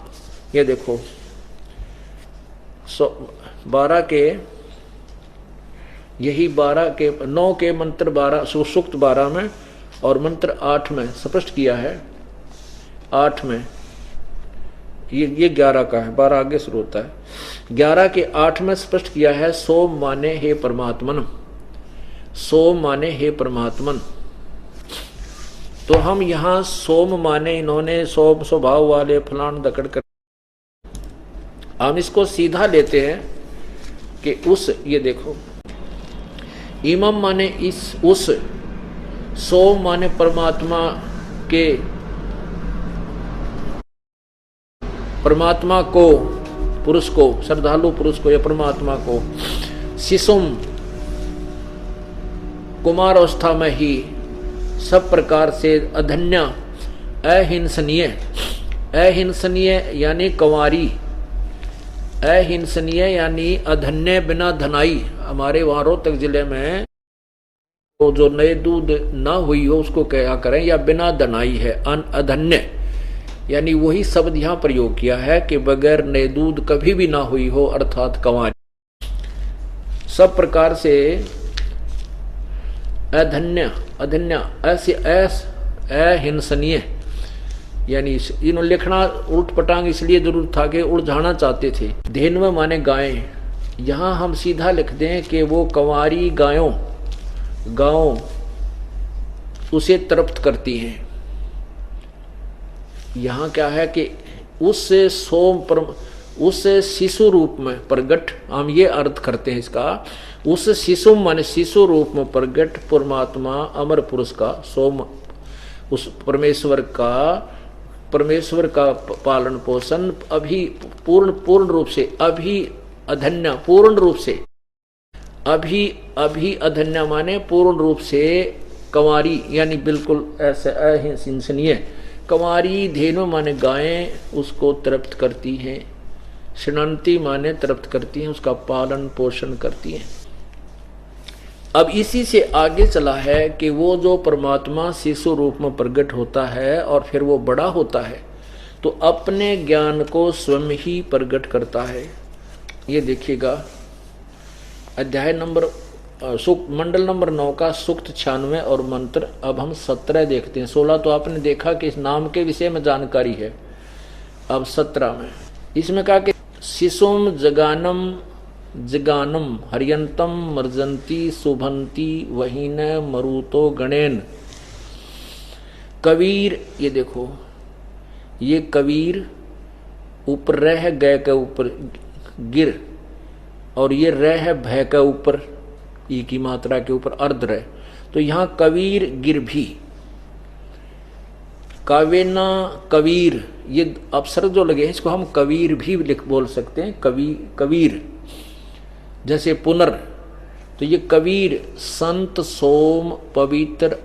ये देखो 12 के, यही 12 के 9 के मंत्र 12 सूक्त 12 में और मंत्र 8 में स्पष्ट किया है। 8 में ये 11 का है, 12 आगे शुरू होता है। 11 के 8 में स्पष्ट किया है सोम माने हे परमात्मन, सोम माने हे परमात्मन। तो हम यहां सोम माने इन्होंने सोम स्वभाव वाले फलान दकड़ कर, हम इसको सीधा लेते हैं कि उस, ये देखो इमम माने इस, उस, सोम माने परमात्मा के, परमात्मा को, पुरुष को, श्रद्धालु पुरुष को या परमात्मा को। शिशुम, कुमार अवस्था में ही सब प्रकार से अधन्य, अहिंसनीय, अहिंसनीय यानी कंवारी, अहिंसनीय यानी अधन्य बिना धनाई। हमारे वहां रोहतक जिले में तो जो नए दूध ना हुई हो उसको क्या करें, या बिना धनाई है, अधन्य, यानी वही शब्द यहां प्रयोग किया है कि बगैर नए दूध कभी भी ना हुई हो, अर्थात कंवारी। सब प्रकार से अधन्य, अधन्य ऐसे अहिंसनीय, यानी इन्होंने लिखना उल्ट पटांग इसलिए जरूर था कि उलझाना चाहते थे। धेन्व माने गायें, यहां हम सीधा लिख दें कि वो कंवारी गायों, गायों उसे तृप्त करती हैं। यहां क्या है कि उससे सोम पर, उससे शिशु रूप में प्रगट, हम ये अर्थ करते हैं इसका, उस शिशु माने शिशु रूप में प्रगट परमात्मा अमर पुरुष का, सोम उस परमेश्वर का पालन पोषण अभी पूर्ण रूप से, अभी अधन्य पूर्ण रूप से, अभी अधन्य माने पूर्ण रूप से कंवारी, यानी बिल्कुल ऐसे अहिंसनीय कंवारी। धेनु माने गायें उसको तृप्त करती हैं, शनंती माने तृप्त करती हैं, उसका पालन पोषण करती हैं। अब इसी से आगे चला है कि वो जो परमात्मा शिशु रूप में प्रकट होता है और फिर वो बड़ा होता है तो अपने ज्ञान को स्वयं ही प्रकट करता है। ये देखिएगा अध्याय नंबर मंडल नंबर 9 का सूक्त 96 और मंत्र। अब हम 17 देखते हैं। 16 तो आपने देखा कि इस नाम के विषय में जानकारी है। अब 17 में इसमें कहा कि शिशुम जगानम जगानम हरियंतम मर्जंती शुभंती वहीन मरुतो गणेन। कबीर, ये देखो ये कबीर ऊपर रह है गय के ऊपर गिर, और ये रह है भय के ऊपर ई की मात्रा के ऊपर अर्ध रह। तो यहां कबीर गिर भी, कावेना कबीर, ये अपसर्ग जो लगे हैं इसको हम कबीर भी बोल सकते हैं। कबीर जैसे पुनर, तो ये कबीर संत सोम पवित्र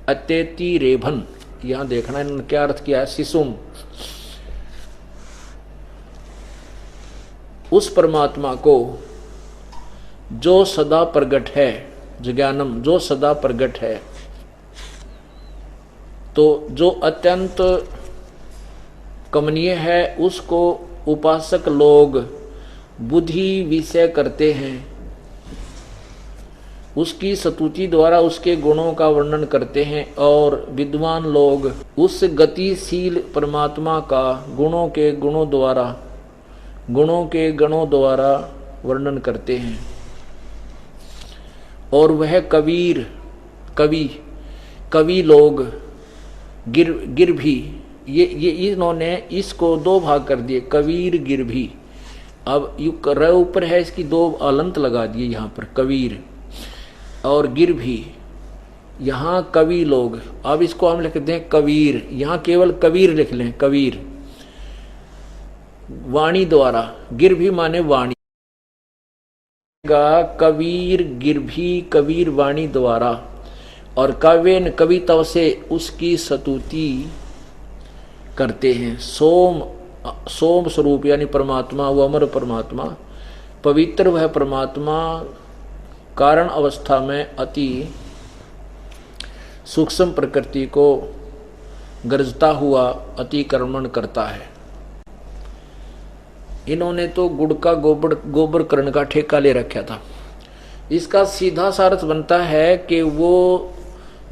अत्यति रेभन, यहां देखना है क्या अर्थ किया है। शिशुम, उस परमात्मा को जो सदा प्रगट है, ज्ञानम जो सदा प्रगट है, तो जो अत्यंत कमनीय है उसको उपासक लोग बुद्धि विषय करते हैं, उसकी स्तुति द्वारा उसके गुणों का वर्णन करते हैं, और विद्वान लोग उस गतिशील परमात्मा का गुणों के गणों द्वारा वर्णन करते हैं। और वह कवि लोग गिर भी, ये इन्होंने इसको दो भाग कर दिए, कबीर गिर भी। अब यू र ऊपर है, इसकी दो अलंत लगा दिए यहाँ पर, कबीर और गिर भी। यहाँ कवि लोग, अब इसको हम लिखते हैं कबीर, यहाँ केवल कबीर लिख लें, कबीर वाणी द्वारा, गिर भी माने वाणी, कबीर गिर भी कबीर वाणी द्वारा, और काव्यन कविता से उसकी स्तुति करते हैं। सोम स्वरूप यानी परमात्मा, वो अमर परमात्मा, पवित्र वह परमात्मा कारण अवस्था में अति सूक्ष्म प्रकृति को गरजता हुआ अतिक्रमण करता है। इन्होंने तो गुड़ का गोबर करण का ठेका ले रखा था। इसका सीधा सार्थ बनता है कि वो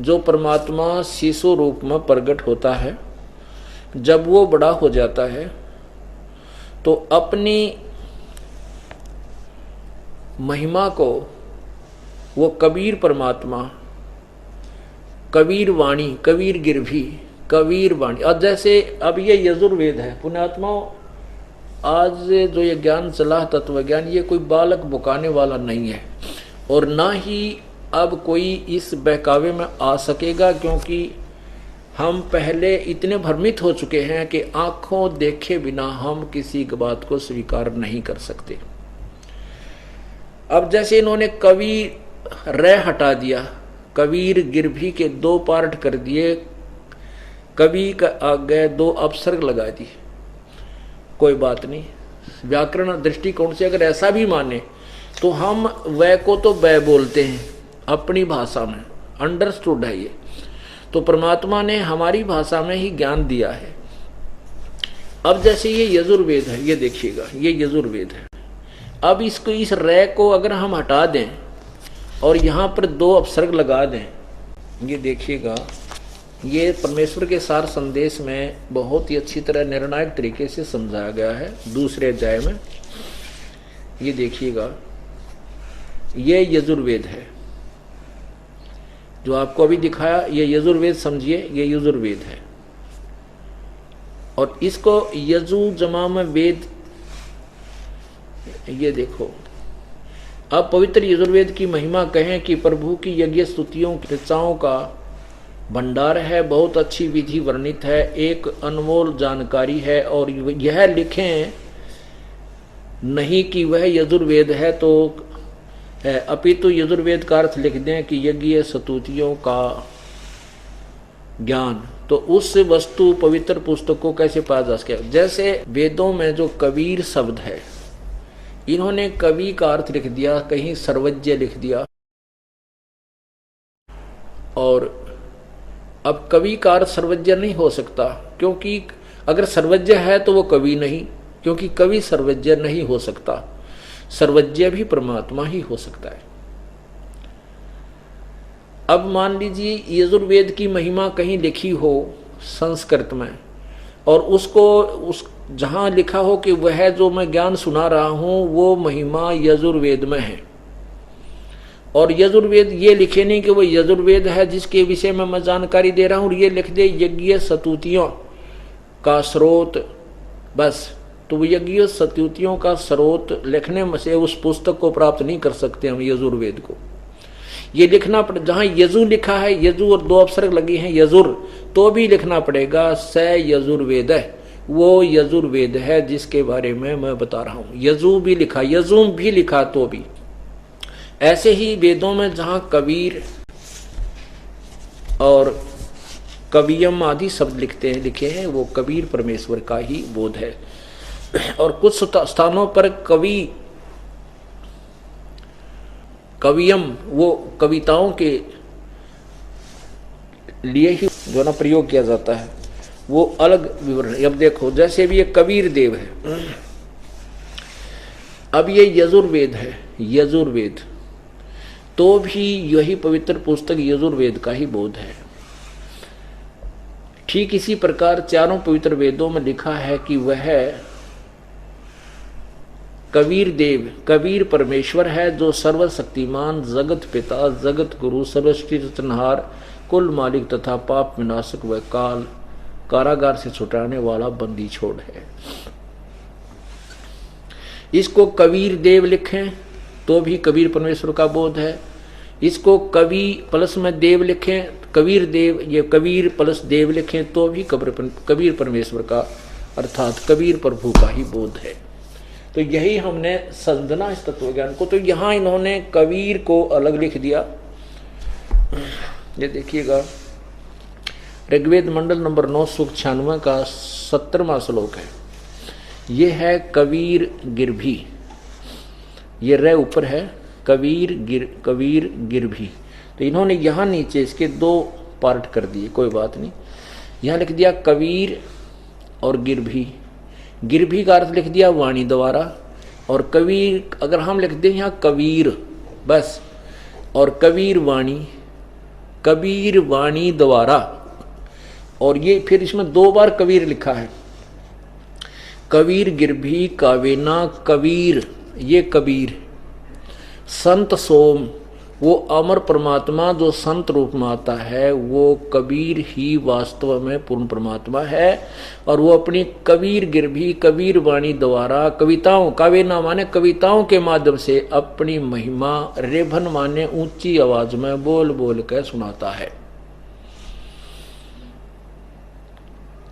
जो परमात्मा शिशु रूप में प्रकट होता है, जब वो बड़ा हो जाता है तो अपनी महिमा को वो कबीर परमात्मा, कबीर वाणी, कबीर गिरभी, कबीर वाणी। और जैसे अब ये यजुर्वेद है, पुण्यात्माओं, आज जो ये ज्ञान चला तत्व ज्ञान, ये कोई बालक बुकाने वाला नहीं है, और ना ही अब कोई इस बहकावे में आ सकेगा, क्योंकि हम पहले इतने भ्रमित हो चुके हैं कि आंखों देखे बिना हम किसी बात को स्वीकार नहीं कर सकते। अब जैसे इन्होंने कवि रे हटा दिया, कबीर गिरभी के दो पार्ट कर दिए, कवि का आगे दो अपसर्ग लगा दिए, कोई बात नहीं। व्याकरण दृष्टिकोण से अगर ऐसा भी माने तो हम वह को तो वह बोलते हैं अपनी भाषा में, अंडरस्टूड है ये। तो परमात्मा ने हमारी भाषा में ही ज्ञान दिया है। अब जैसे ये यजुर्वेद है, ये देखिएगा, ये यजुर्वेद है। अब इसको, इस रे को अगर हम हटा दें और यहाँ पर दो अपसर्ग लगा दें, ये देखिएगा, ये परमेश्वर के सार संदेश में बहुत ही अच्छी तरह निर्णायक तरीके से समझाया गया है दूसरे अध्याय में। ये देखिएगा, ये यजुर्वेद है जो आपको अभी दिखाया, ये यजुर्वेद समझिए, ये यजुर्वेद है। और इसको यजु जमा में वेद, ये देखो। अब पवित्र यजुर्वेद की महिमा कहें कि प्रभु की यज्ञ स्तुतियों की ऋचाओं का भंडार है, बहुत अच्छी विधि वर्णित है, एक अनमोल जानकारी है। और यह लिखें नहीं कि वह यजुर्वेद है तो अपितु यजुर्वेद का अर्थ लिख दें कि यज्ञ स्तुतियों का ज्ञान, तो उस वस्तु पवित्र पुस्तक को कैसे पाया जा सके। जैसे वेदों में जो कबीर शब्द है, इन्होंने कवि का अर्थ लिख दिया, कहीं सर्वज्ञ लिख दिया। और अब कवि का अर्थ सर्वज्ञ नहीं हो सकता, क्योंकि अगर सर्वज्ञ है तो वो कवि नहीं, क्योंकि कवि सर्वज्ञ नहीं हो सकता। सर्वज्ञ भी परमात्मा ही हो सकता है। अब मान लीजिए यजुर्वेद की महिमा कहीं लिखी हो संस्कृत में, और उसको जहां लिखा हो कि वह जो मैं ज्ञान सुना रहा हूं वो महिमा यजुर्वेद में है, और यजुर्वेद ये लिखे नहीं कि वो यजुर्वेद है जिसके विषय में मैं जानकारी दे रहा हूं, और ये लिख दे यज्ञ स्तुतियों का स्रोत, बस, तो वो यज्ञ सतयुतियों का स्रोत लिखने में से उस पुस्तक को प्राप्त नहीं कर सकते हम यजुर्वेद को। ये लिखना पड़े, जहां यजु लिखा है, यजु और 2 अपसर्ग लगी हैं यजुर, तो भी लिखना पड़ेगा स यजुर्वेद है। वो यजुर्वेद है जिसके बारे में मैं बता रहा हूं। यजु भी लिखा, यजुम भी लिखा तो भी। ऐसे ही वेदों में जहां कबीर और कवियम आदि शब्द लिखे हैं, वो कबीर परमेश्वर का ही बोध है। और कुछ स्थानों पर कवियम वो कविताओं के लिए ही जो ना प्रयोग किया जाता है, वो अलग विवरण। अब देखो, जैसे भी ये कबीर देव है, अब ये यजुर्वेद है, यजुर्वेद तो भी यही पवित्र पुस्तक यजुर्वेद का ही बोध है। ठीक इसी प्रकार चारों पवित्र वेदों में लिखा है कि वह कबीर देव, कबीर परमेश्वर है जो सर्वशक्तिमान, जगत पिता, जगत गुरु, सर्वसृष्टि रचनहार, कुल मालिक तथा पाप विनाशक व कारागार से छुटाने वाला बंदी छोड़ है। इसको कबीर देव लिखें तो भी कबीर परमेश्वर का बोध है। इसको कवि प्लस में देव लिखें, कबीर देव, ये कबीर प्लस देव लिखें तो भी कबीर परमेश्वर का अर्थात कबीर प्रभु का ही बोध है। तो यही हमने समझना इस तत्व ज्ञान को। तो यहां इन्होंने कबीर को अलग लिख दिया। ये देखिएगा, ऋग्वेद मंडल नंबर 9 सूक्त 96 का 70वां श्लोक है। ये है कबीर गिरभी, ये रे ऊपर है, कबीर गिरभी। तो इन्होंने यहाँ नीचे इसके 2 पार्ट कर दिए, कोई बात नहीं। यहाँ लिख दिया कबीर और गिरभी, गिरभी का अर्थ लिख दिया वाणी द्वारा, और कबीर अगर हम लिख दें यहाँ कबीर बस, और कबीर वाणी द्वारा। और ये फिर इसमें 2 बार कबीर लिखा है, कबीर गिरभी कावेना कबीर, ये कबीर। संत सोम, वो अमर परमात्मा जो संत रूप में आता है, वो कबीर ही वास्तव में पूर्ण परमात्मा है। और वो अपनी कबीर गिरभी कबीर वाणी द्वारा कविताओं, कावेना माने कविताओं के माध्यम से अपनी महिमा, रेभन माने ऊंची आवाज में बोल बोल कर सुनाता है।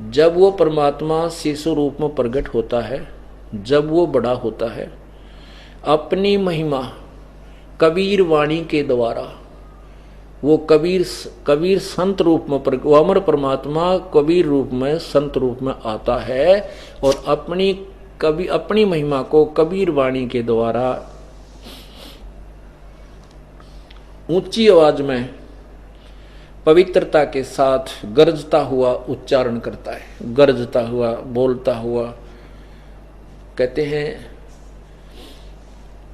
जब वो परमात्मा शिशु रूप में प्रकट होता है, जब वो बड़ा होता है, अपनी महिमा कबीर वाणी के द्वारा, वो कबीर संत रूप में, वो अमर परमात्मा कबीर रूप में, संत रूप में आता है और अपनी महिमा को कबीर वाणी के द्वारा ऊंची आवाज में पवित्रता के साथ गरजता हुआ उच्चारण करता है। गरजता हुआ, बोलता हुआ, कहते हैं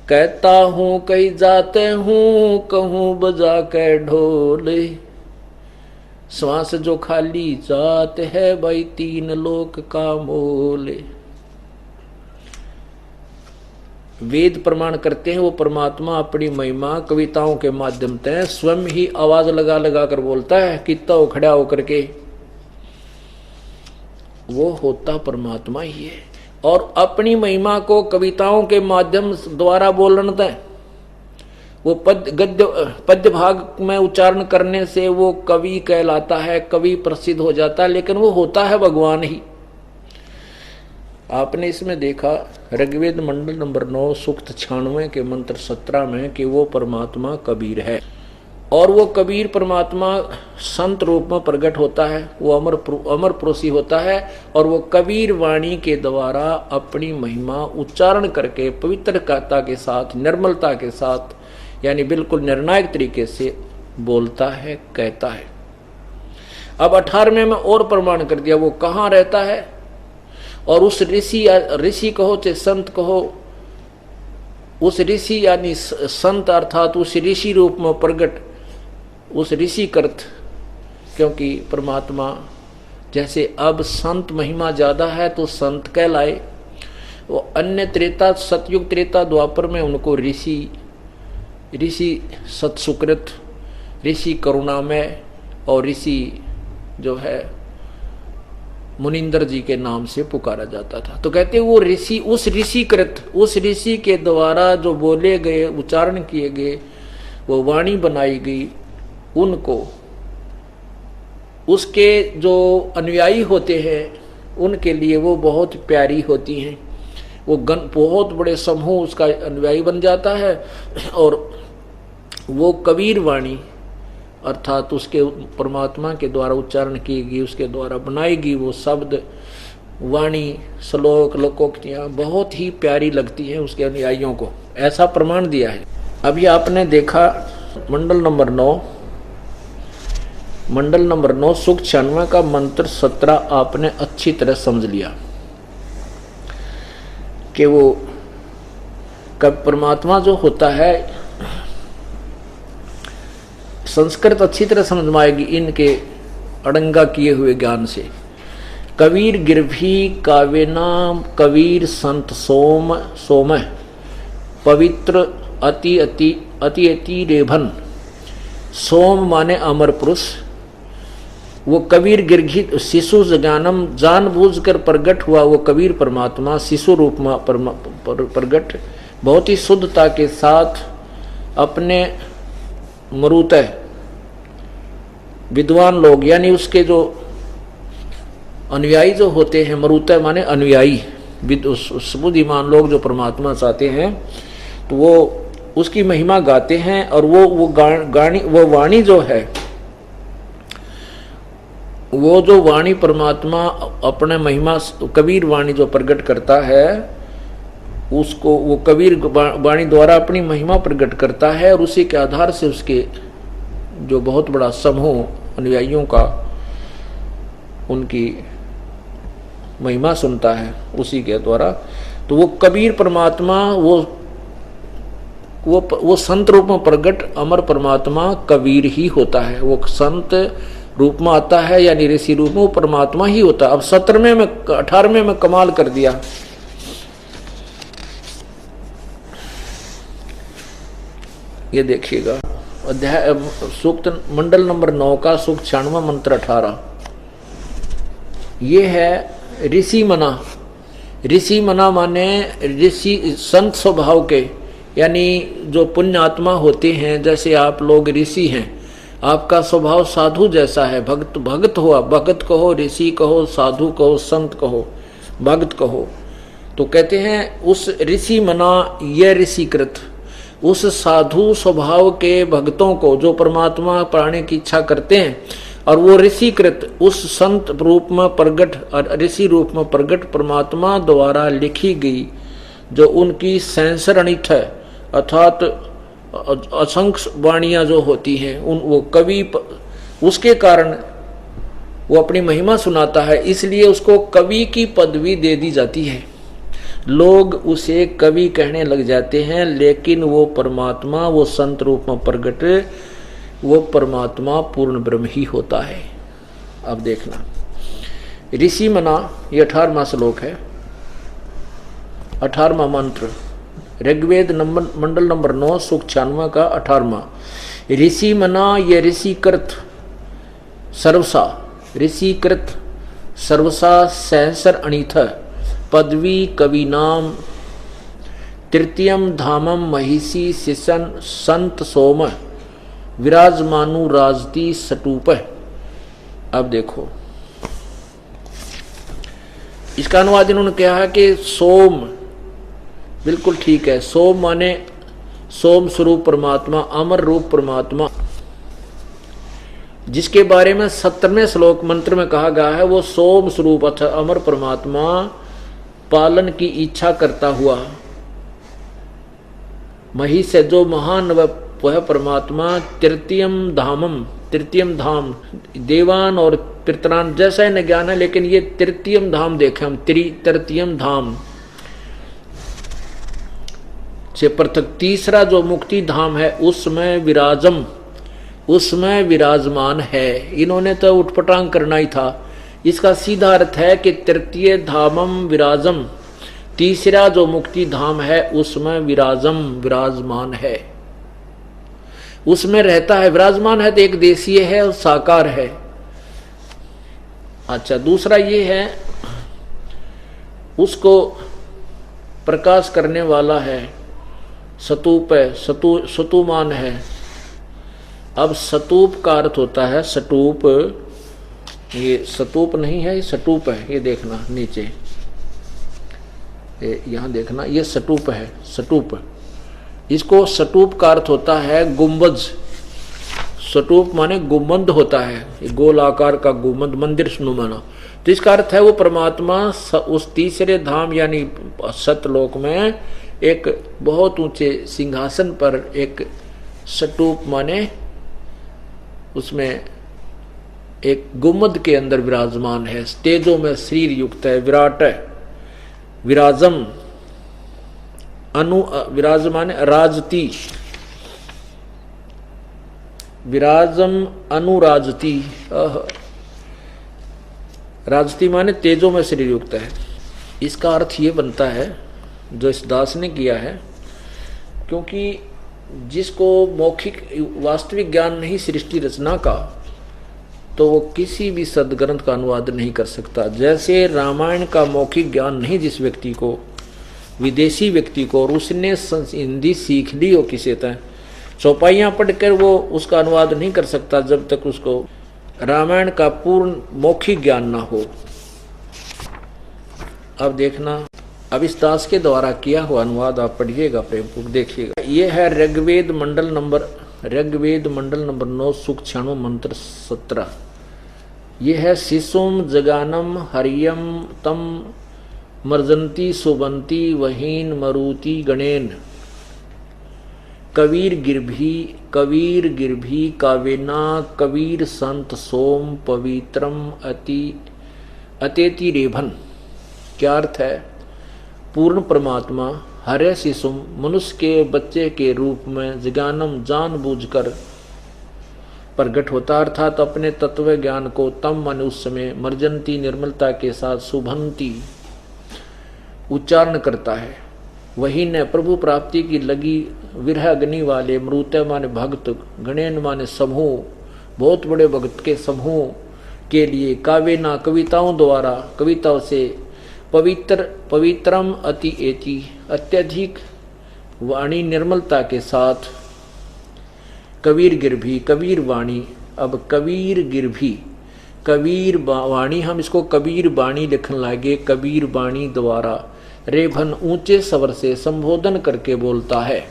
कहता हूं कहीं जाते हूं, कहूं बजा के ढोल, श्वास जो खाली जात है भाई 3 लोक का मोल। वेद प्रमाण करते हैं वो परमात्मा अपनी महिमा कविताओं के माध्यम से स्वयं ही आवाज लगा लगा कर बोलता है, कितना हो खड़ा होकर के, वो होता परमात्मा ही है। और अपनी महिमा को कविताओं के माध्यम द्वारा बोलना है, वो पद्य भाग में उच्चारण करने से वो कवि कहलाता है, कवि प्रसिद्ध हो जाता है, लेकिन वो होता है भगवान ही। आपने इसमें देखा ऋग्वेद मंडल नंबर 9 सूक्त 96 के मंत्र 17 में कि वो परमात्मा कबीर है। और वो कबीर परमात्मा संत रूप में प्रकट होता है, वो अमर पुरुषी होता है, और वो कबीर वाणी के द्वारा अपनी महिमा उच्चारण करके पवित्रता के साथ, निर्मलता के साथ, यानी बिल्कुल निर्णायक तरीके से बोलता है, कहता है। अब 18वें में और प्रमाण कर दिया वो कहाँ रहता है, और उस ऋषि कहो चाहे संत कहो, उस ऋषि यानी संत अर्थात उस ऋषि रूप में प्रकट, उस ऋषि कर्त, क्योंकि परमात्मा जैसे अब संत महिमा ज्यादा है तो संत कहलाए, वो अन्य त्रेता, सतयुग त्रेता द्वापर में उनको ऋषि सत्सुकृत, ऋषि करुणामय और ऋषि जो है मुनिंदर जी के नाम से पुकारा जाता था। तो कहते वो ऋषि, उस ऋषिकृत, उस ऋषि के द्वारा जो बोले गए, उच्चारण किए गए, वो वाणी बनाई गई, उनको उसके जो अनुयायी होते हैं उनके लिए वो बहुत प्यारी होती हैं। वो बहुत बड़े समूह उसका अनुयायी बन जाता है और वो कबीर वाणी अर्थात उसके परमात्मा के द्वारा उच्चारण की गई, उसके द्वारा बनाएगी वो शब्द, वाणी, श्लोक, लोकोक्तियाँ बहुत ही प्यारी लगती हैं उसके अनुयायियों को, ऐसा प्रमाण दिया है। अभी आपने देखा मंडल नंबर 9 सुख 96 का मंत्र 17 आपने अच्छी तरह समझ लिया कि वो कब परमात्मा जो होता है, संस्कृत अच्छी तरह समझ में आएगी इनके अड़ंगा किए हुए ज्ञान से। कबीर गिरभी कावेना कबीर संत सोम पवित्र अति अति अति अति रेभन। सोम माने अमर पुरुष। वो कबीर गिरघित शिशु ज्ञानम जानबूझकर प्रगट हुआ वो कबीर परमात्मा शिशु रूप में प्रगट, बहुत ही शुद्धता के साथ अपने मरुतः विद्वान लोग यानी उसके जो अनुयायी जो होते हैं, मरुतः माने अनुयायी, बुद्धिमान लोग जो परमात्मा चाहते हैं तो वो उसकी महिमा गाते हैं। और वो वाणी जो है, वो जो वाणी परमात्मा अपने महिमा कबीर वाणी जो प्रकट करता है उसको वो कबीर वाणी द्वारा अपनी महिमा प्रकट करता है और उसी के आधार से उसके जो बहुत बड़ा समूह अनुयायियों का उनकी महिमा सुनता है उसी के द्वारा। तो वो कबीर परमात्मा वो संत रूप में प्रकट अमर परमात्मा कबीर ही होता है। वो संत रूप में आता है यानी ऋषि रूप में वो परमात्मा ही होता है। अब 18वें में कमाल कर दिया। ये देखिएगा अध्याय सूक्त मंडल नंबर 9 का सूक्त 96 मंत्र 18। ये है ऋषि मना। ऋषि मना माने ऋषि संत स्वभाव के, यानी जो पुण्य आत्मा होते हैं, जैसे आप लोग ऋषि हैं, आपका स्वभाव साधु जैसा है। भगत हुआ, भगत कहो, ऋषि कहो, साधु कहो, संत कहो, भगत कहो। तो कहते हैं उस ऋषि मना ये ऋषिकृत, उस साधु स्वभाव के भक्तों को जो परमात्मा पाने की इच्छा करते हैं, और वो ऋषिकृत उस संत रूप में प्रगट और ऋषि रूप में प्रगट परमात्मा द्वारा लिखी गई जो उनकी सैंसरणित है, अर्थात असंख्य वाणियां जो होती हैं उन वो कवि उसके कारण वो अपनी महिमा सुनाता है, इसलिए उसको कवि की पदवी दे दी जाती है। लोग उसे कवि कहने लग जाते हैं, लेकिन वो परमात्मा वो संत रूप में प्रगट वो परमात्मा पूर्ण ब्रह्म ही होता है। अब देखना ऋषि मना ये 18वां श्लोक है, 18वां मंत्र ऋग्वेद मंडल नंबर 9 सूक्त 96 का 18वां। ऋषि मना ये ऋषिकृत सर्वसा, ऋषिकृत सर्वसा सहसर अणिथ पदवी कवि नाम तृतीयम धामम महिषी शिशन संत सोम विराजमानु राजती सटूप। अब देखो इसका अनुवाद इन्होंने कहा है कि सोम, बिल्कुल ठीक है। सोम माने सोम स्वरूप परमात्मा, अमर रूप परमात्मा, जिसके बारे में 17वें श्लोक मंत्र में कहा गया है वो सोम स्वरूप अर्थात अमर परमात्मा पालन की इच्छा करता हुआ महिष से जो महान वह परमात्मा तृतीयम धाम देवान और पितरान जैसा ही न ज्ञान है, लेकिन ये तृतीयम धाम देखें हम, तृतीयम धाम से पृथक तीसरा जो मुक्ति धाम है उसमें विराजमान है। इन्होंने तो उठपटांग करना ही था। इसका सीधा अर्थ है कि तृतीय धामम विराजम, तीसरा जो मुक्ति धाम है उसमें विराजमान है, उसमें रहता है। विराजमान है तो एक देशीय है और साकार है। अच्छा, दूसरा ये है, उसको प्रकाश करने वाला है, स्तूप है, सतुमान है। अब स्तूप का अर्थ होता है सटूप, ये स्तूप नहीं है, ये सटूप है। ये देखना नीचे, यहां देखना, ये सटूप है, सटूप। इसको सटूप का अर्थ होता है गुंबज। सटूप माने गुंबद होता है, ये गोल आकार का गुंबद, मंदिर नुमाना। तो इसका अर्थ है वो परमात्मा उस तीसरे धाम यानी सतलोक में एक बहुत ऊंचे सिंहासन पर एक सटूप माने उसमें एक गुंबद के अंदर विराजमान है, तेजो में शरीर युक्त है, विराट है। विराजम विराजमान राजती, विराजम अनुराजती, राजती माने तेजो में शरीर युक्त है। इसका अर्थ ये बनता है जो इस दास ने किया है, क्योंकि जिसको मौखिक वास्तविक ज्ञान नहीं सृष्टि रचना का, तो वो किसी भी सदग्रंथ का अनुवाद नहीं कर सकता। जैसे रामायण का मौखिक ज्ञान नहीं जिस व्यक्ति को, विदेशी व्यक्ति को, और उसने हिंदी सीख ली हो किसी तरह, चौपाइयाँ पढ़कर वो उसका अनुवाद नहीं कर सकता जब तक उसको रामायण का पूर्ण मौखिक ज्ञान ना हो। अब देखना, अब इस दास के द्वारा किया हुआ अनुवाद आप पढ़िएगा, प्रेमपूर्वक देखिएगा। ये है ऋग्वेद मंडल नंबर 9 सूक्त 96 मंत्र 17। ये है शिशुम जगानम हरियम तम मर्जंती सुबंती वहीन मरुति गणेन कबीर गिरभी कावेना कबीर संत सोम पवित्रम अतेति रेभन। क्या अर्थ है? पूर्ण परमात्मा हरे शिशुम मनुष्य के बच्चे के रूप में जगानम जानबूझकर प्रकट होता, अर्थात अपने तत्व ज्ञान को तम मन उस समय मर्जंती निर्मलता के साथ सुभंती उच्चारण करता है। वही ने प्रभु प्राप्ति की लगी विरह अग्नि वाले मृत्य माने भक्त, गणेन माने समूह, बहुत बड़े भक्त के समूह के लिए काव्यना कविताओं द्वारा, कविताओं से पवित्रम अति एति अत्यधिक वाणी निर्मलता के साथ कबीर गिरभी, कबीर वाणी। अब कबीर गिरभी, कबीर वाणी, हम इसको कबीर वाणी लिखने लगे। कबीर वाणी द्वारा रेभन ऊंचे स्वर से संबोधन करके बोलता है।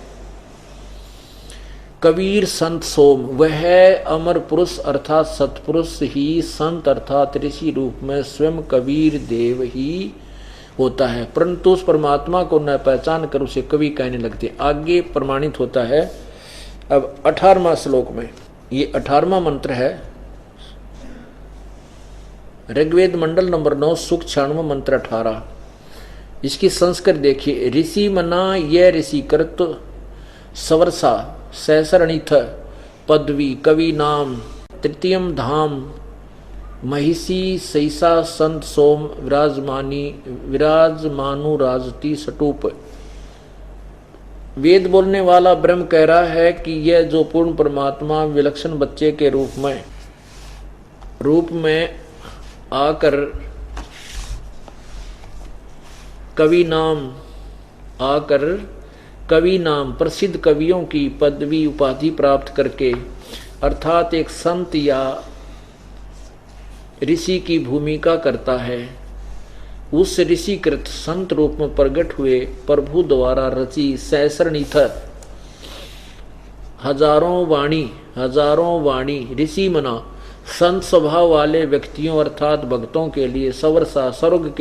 कबीर संत सोम, वह अमर पुरुष अर्थात सतपुरुष ही संत अर्थात ऋषि रूप में स्वयं कबीर देव ही होता है, परंतु उस परमात्मा को न पहचान कर उसे कवि कहने लगते। आगे प्रमाणित होता है। अब 18वां श्लोक में, ये 18वां मंत्र है, ऋग्वेद मंडल नंबर 9 सूक्त 96 मंत्र 18। इसकी संस्कृत देखिए। ऋषि मना ये ऋषि कृत सवरसा सहसरणिथ पदवी कवि नाम तृतीयम धाम महिषी सैसा संत सोम विराजमानु राजती सटूप। वेद बोलने वाला ब्रह्म कह रहा है कि यह जो पूर्ण परमात्मा विलक्षण बच्चे के रूप में आकर कवि नाम प्रसिद्ध कवियों की पदवी उपाधि प्राप्त करके, अर्थात एक संत या ऋषि की भूमिका करता है, उस ऋषिकृत संत रूप में प्रकट हुए प्रभु द्वारा रची सहस्रनिथ हजारों वाणी ऋषि मना संत स्वभाव वाले व्यक्तियों अर्थात भक्तों के लिए सवरसा स्वर्ग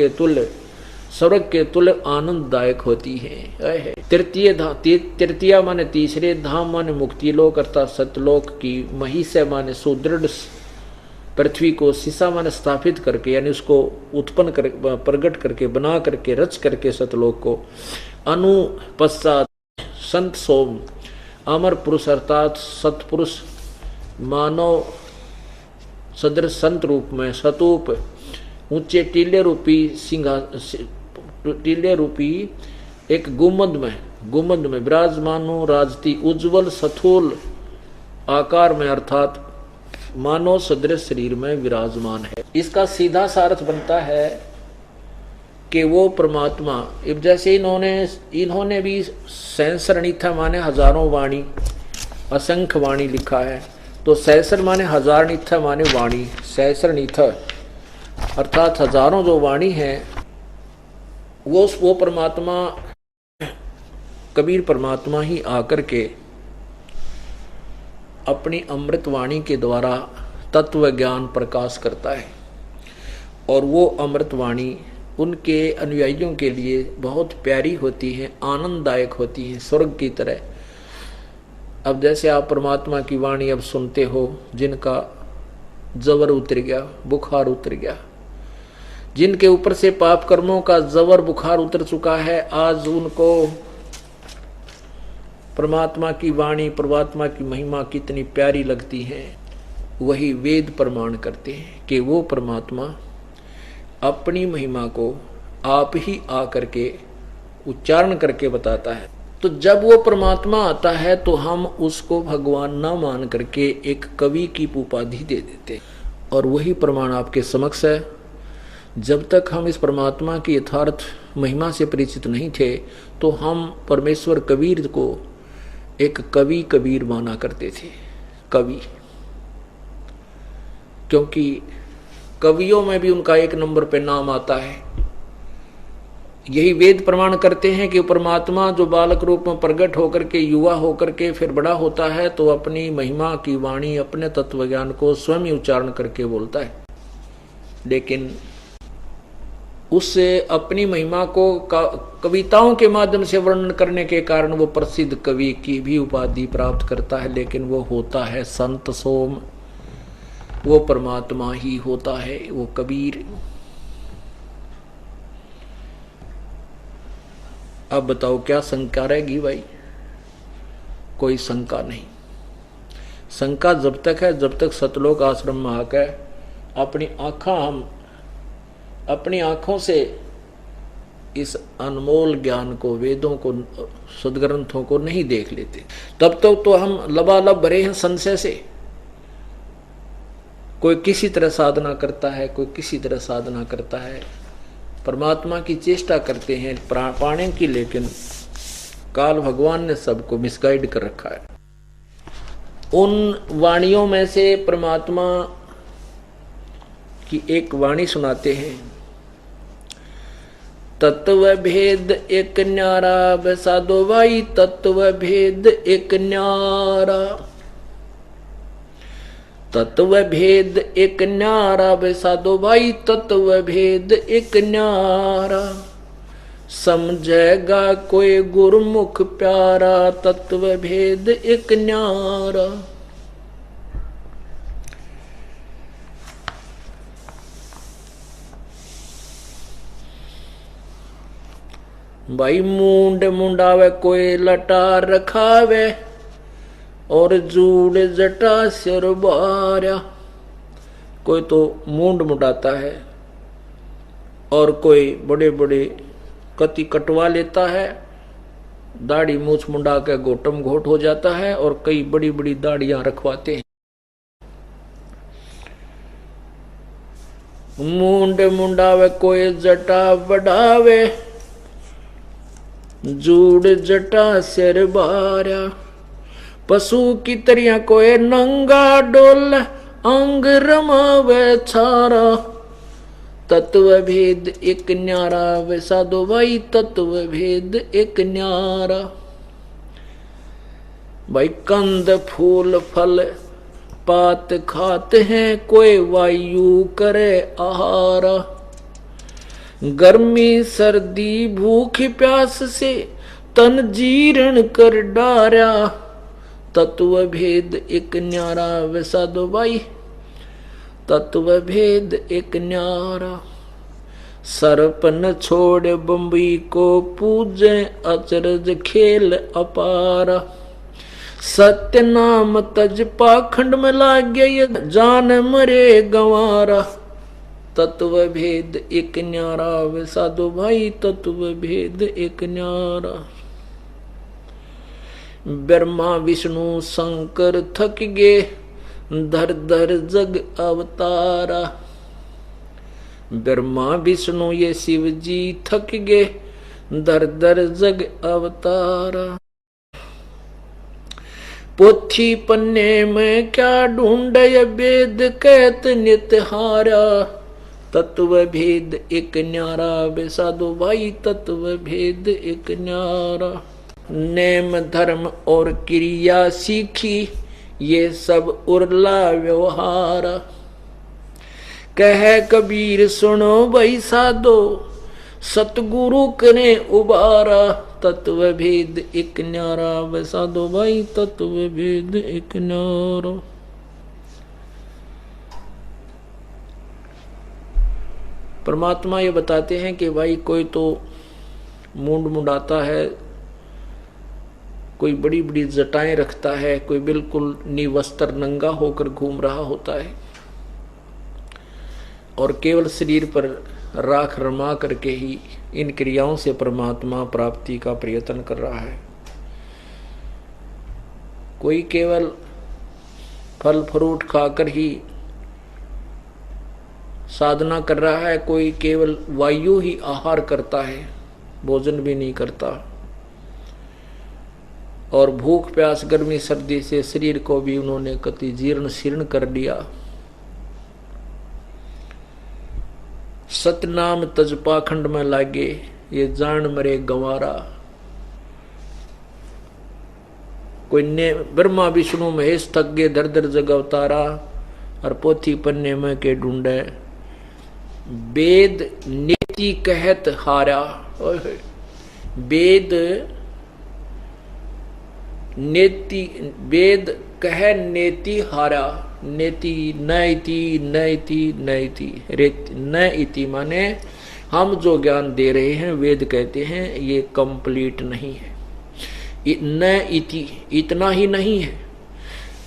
के तुल्य आनंददायक होती है। तृतीय माने तीसरे, धाम माने मुक्तिलोक अर्थात सतलोक की, महिषा माने सुदृढ़ पृथ्वी को, सीसा माने स्थापित करके यानी उसको उत्पन्न कर प्रकट करके बना करके रच करके सतलोक को, अनु पश्चात संत सोम अमर पुरुष अर्थात सतपुरुष मानव सदृश संत रूप में सतूप ऊंचे टीले रूपी एक गुम्बद में विराजमानो राजती उज्जवल सथूल आकार में अर्थात मानव सदृश शरीर में विराजमान है। इसका सीधा सा अर्थ बनता है कि वो परमात्मा, अब जैसे इन्होंने भी सहस्रनिथ माने हजारों वाणी, असंख्य वाणी लिखा है, तो सहस्र माने हजार, निथ माने वाणी, सहस्रनिथ अर्थात हजारों जो वाणी है वो परमात्मा, कबीर परमात्मा ही आकर के अपनी अमृत वाणी के द्वारा तत्व ज्ञान प्रकाश करता है। और वो अमृत वाणी उनके अनुयायियों के लिए बहुत प्यारी होती है, आनंददायक होती है, स्वर्ग की तरह। अब जैसे आप परमात्मा की वाणी अब सुनते हो, जिनका जबर उतर गया, बुखार उतर गया, जिनके ऊपर से पाप कर्मों का जबर बुखार उतर चुका है, आज उनको परमात्मा की वाणी, परमात्मा की महिमा कितनी प्यारी लगती है। वही वेद प्रमाण करते हैं कि वो परमात्मा अपनी महिमा को आप ही आकर के उच्चारण करके बताता है। तो जब वो परमात्मा आता है तो हम उसको भगवान ना मान करके एक कवि की उपाधि दे देते, और वही प्रमाण आपके समक्ष है। जब तक हम इस परमात्मा की यथार्थ महिमा से परिचित नहीं थे तो हम परमेश्वर कबीर को एक कवि कबीर माना करते थे, कवि, क्योंकि कवियों में भी उनका एक नंबर पे नाम आता है। यही वेद प्रमाण करते हैं कि परमात्मा जो बालक रूप में प्रकट होकर के, युवा होकर के फिर बड़ा होता है, तो अपनी महिमा की वाणी, अपने तत्व ज्ञान को स्वयं ही उच्चारण करके बोलता है। लेकिन उससे अपनी महिमा को कविताओं के माध्यम से वर्णन करने के कारण वो प्रसिद्ध कवि की भी उपाधि प्राप्त करता है। लेकिन वो होता है संत सोम, वो परमात्मा ही होता है, वो कबीर। अब बताओ क्या शंका रहेगी भाई? कोई शंका नहीं। शंका जब तक है जब तक सतलोक आश्रम में आकर अपनी आंखों से इस अनमोल ज्ञान को, वेदों को, सदग्रंथों को नहीं देख लेते, तब तक तो हम लबालब भरे हैं संशय से। कोई किसी तरह साधना करता है, कोई किसी तरह साधना करता है, परमात्मा की चेष्टा करते हैं पाने की, लेकिन काल भगवान ने सबको मिसगाइड कर रखा है। उन वाणियों में से परमात्मा की एक वाणी सुनाते हैं, तत्व भेद एक न्यारा बसादो भाई, तत्व भेद एक न्यारा, तत्व भेद एक न्यारा बसादो भाई, तत्व भेद एक न्यारा, समझेगा कोई गुरुमुख प्यारा, तत्व भेद एक न्यारा। भाई मूंड मुंडावे कोई लटार रखावे, और जूड़ जटा सिर बार्या। कोई तो मूंड मुंडाता है, और कोई बड़े बड़े कति कटवा लेता है, दाढ़ी मूछ मुंडा के गोटम घोट हो जाता है, और कई बड़ी बड़ी दाढ़ियां रखवाते हैं। मूंड मुंडावे कोई जटा बढ़ावे, जूड़ जटा सिर बार्या। पशु की तरिया कोई नंगा डोल, अंग रमावे छारा, तत्व भेद एक न्यारा वैसा दो भाई, तत्व भेद एक न्यारा। भाई कंद फूल फल पात खाते हैं, कोई वायु करे आहारा, गर्मी सर्दी भूख प्यास से तन जीर्ण कर डारा, तत्व भेद एक न्यारा वैसा दो भाई, तत्व भेद एक न्यारा। सरपन छोड़ बम्बई को पूजे, अचरज खेल अपारा, सत्य नाम तज पाखंड में लागे, जान मरे गंवारा, तत्व भेद एक न्यारा वैसा दो भाई, तत्व भेद एक न्यारा। ब्रह्मा विष्णु शंकर थक गे, धर धर जग अवतारा। ब्रह्मा विष्णु ये शिव जी थक गए, दर दर जग अवतारा। पोथी पन्ने में क्या ढूंढे वेद कहत नित हारा। तत्व भेद एक न्यारा, बे साधु भाई तत्व भेद एक न्यारा। नेम धर्म और क्रिया सीखी, ये सब उर्ला व्यवहार। कह कबीर सुनो भाई साधो, सतगुरु करे उबारा। तत्व भेद एक न्यारा, वैसा दो भाई तत्व भेद एक न्यारा। परमात्मा ये बताते हैं कि भाई कोई तो मूंड मुंडाता है, कोई बड़ी बड़ी जटाएं रखता है, कोई बिल्कुल निवस्त्र नंगा होकर घूम रहा होता है और केवल शरीर पर राख रमा करके ही इन क्रियाओं से परमात्मा प्राप्ति का प्रयत्न कर रहा है। कोई केवल फल फ्रूट खाकर ही साधना कर रहा है, कोई केवल वायु ही आहार करता है, भोजन भी नहीं करता और भूख प्यास गर्मी सर्दी से शरीर को भी उन्होंने कति जीर्ण शीर्ण कर दिया। सतनाम तज पाखंड में लागे, ये जान मरे गंवारा। कोई ने ब्रह्मा विष्णु महेश थक गए, दर दर जग अवतारा। और पोथी पन्ने में के ढूंढे वेद नीति कहत हारा। वेद नेति, वेद कह नेति हारा। नेति न इति न इति न इति, न इति माने हम जो ज्ञान दे रहे हैं वेद कहते हैं ये कंप्लीट नहीं है। न इति इतना ही नहीं है।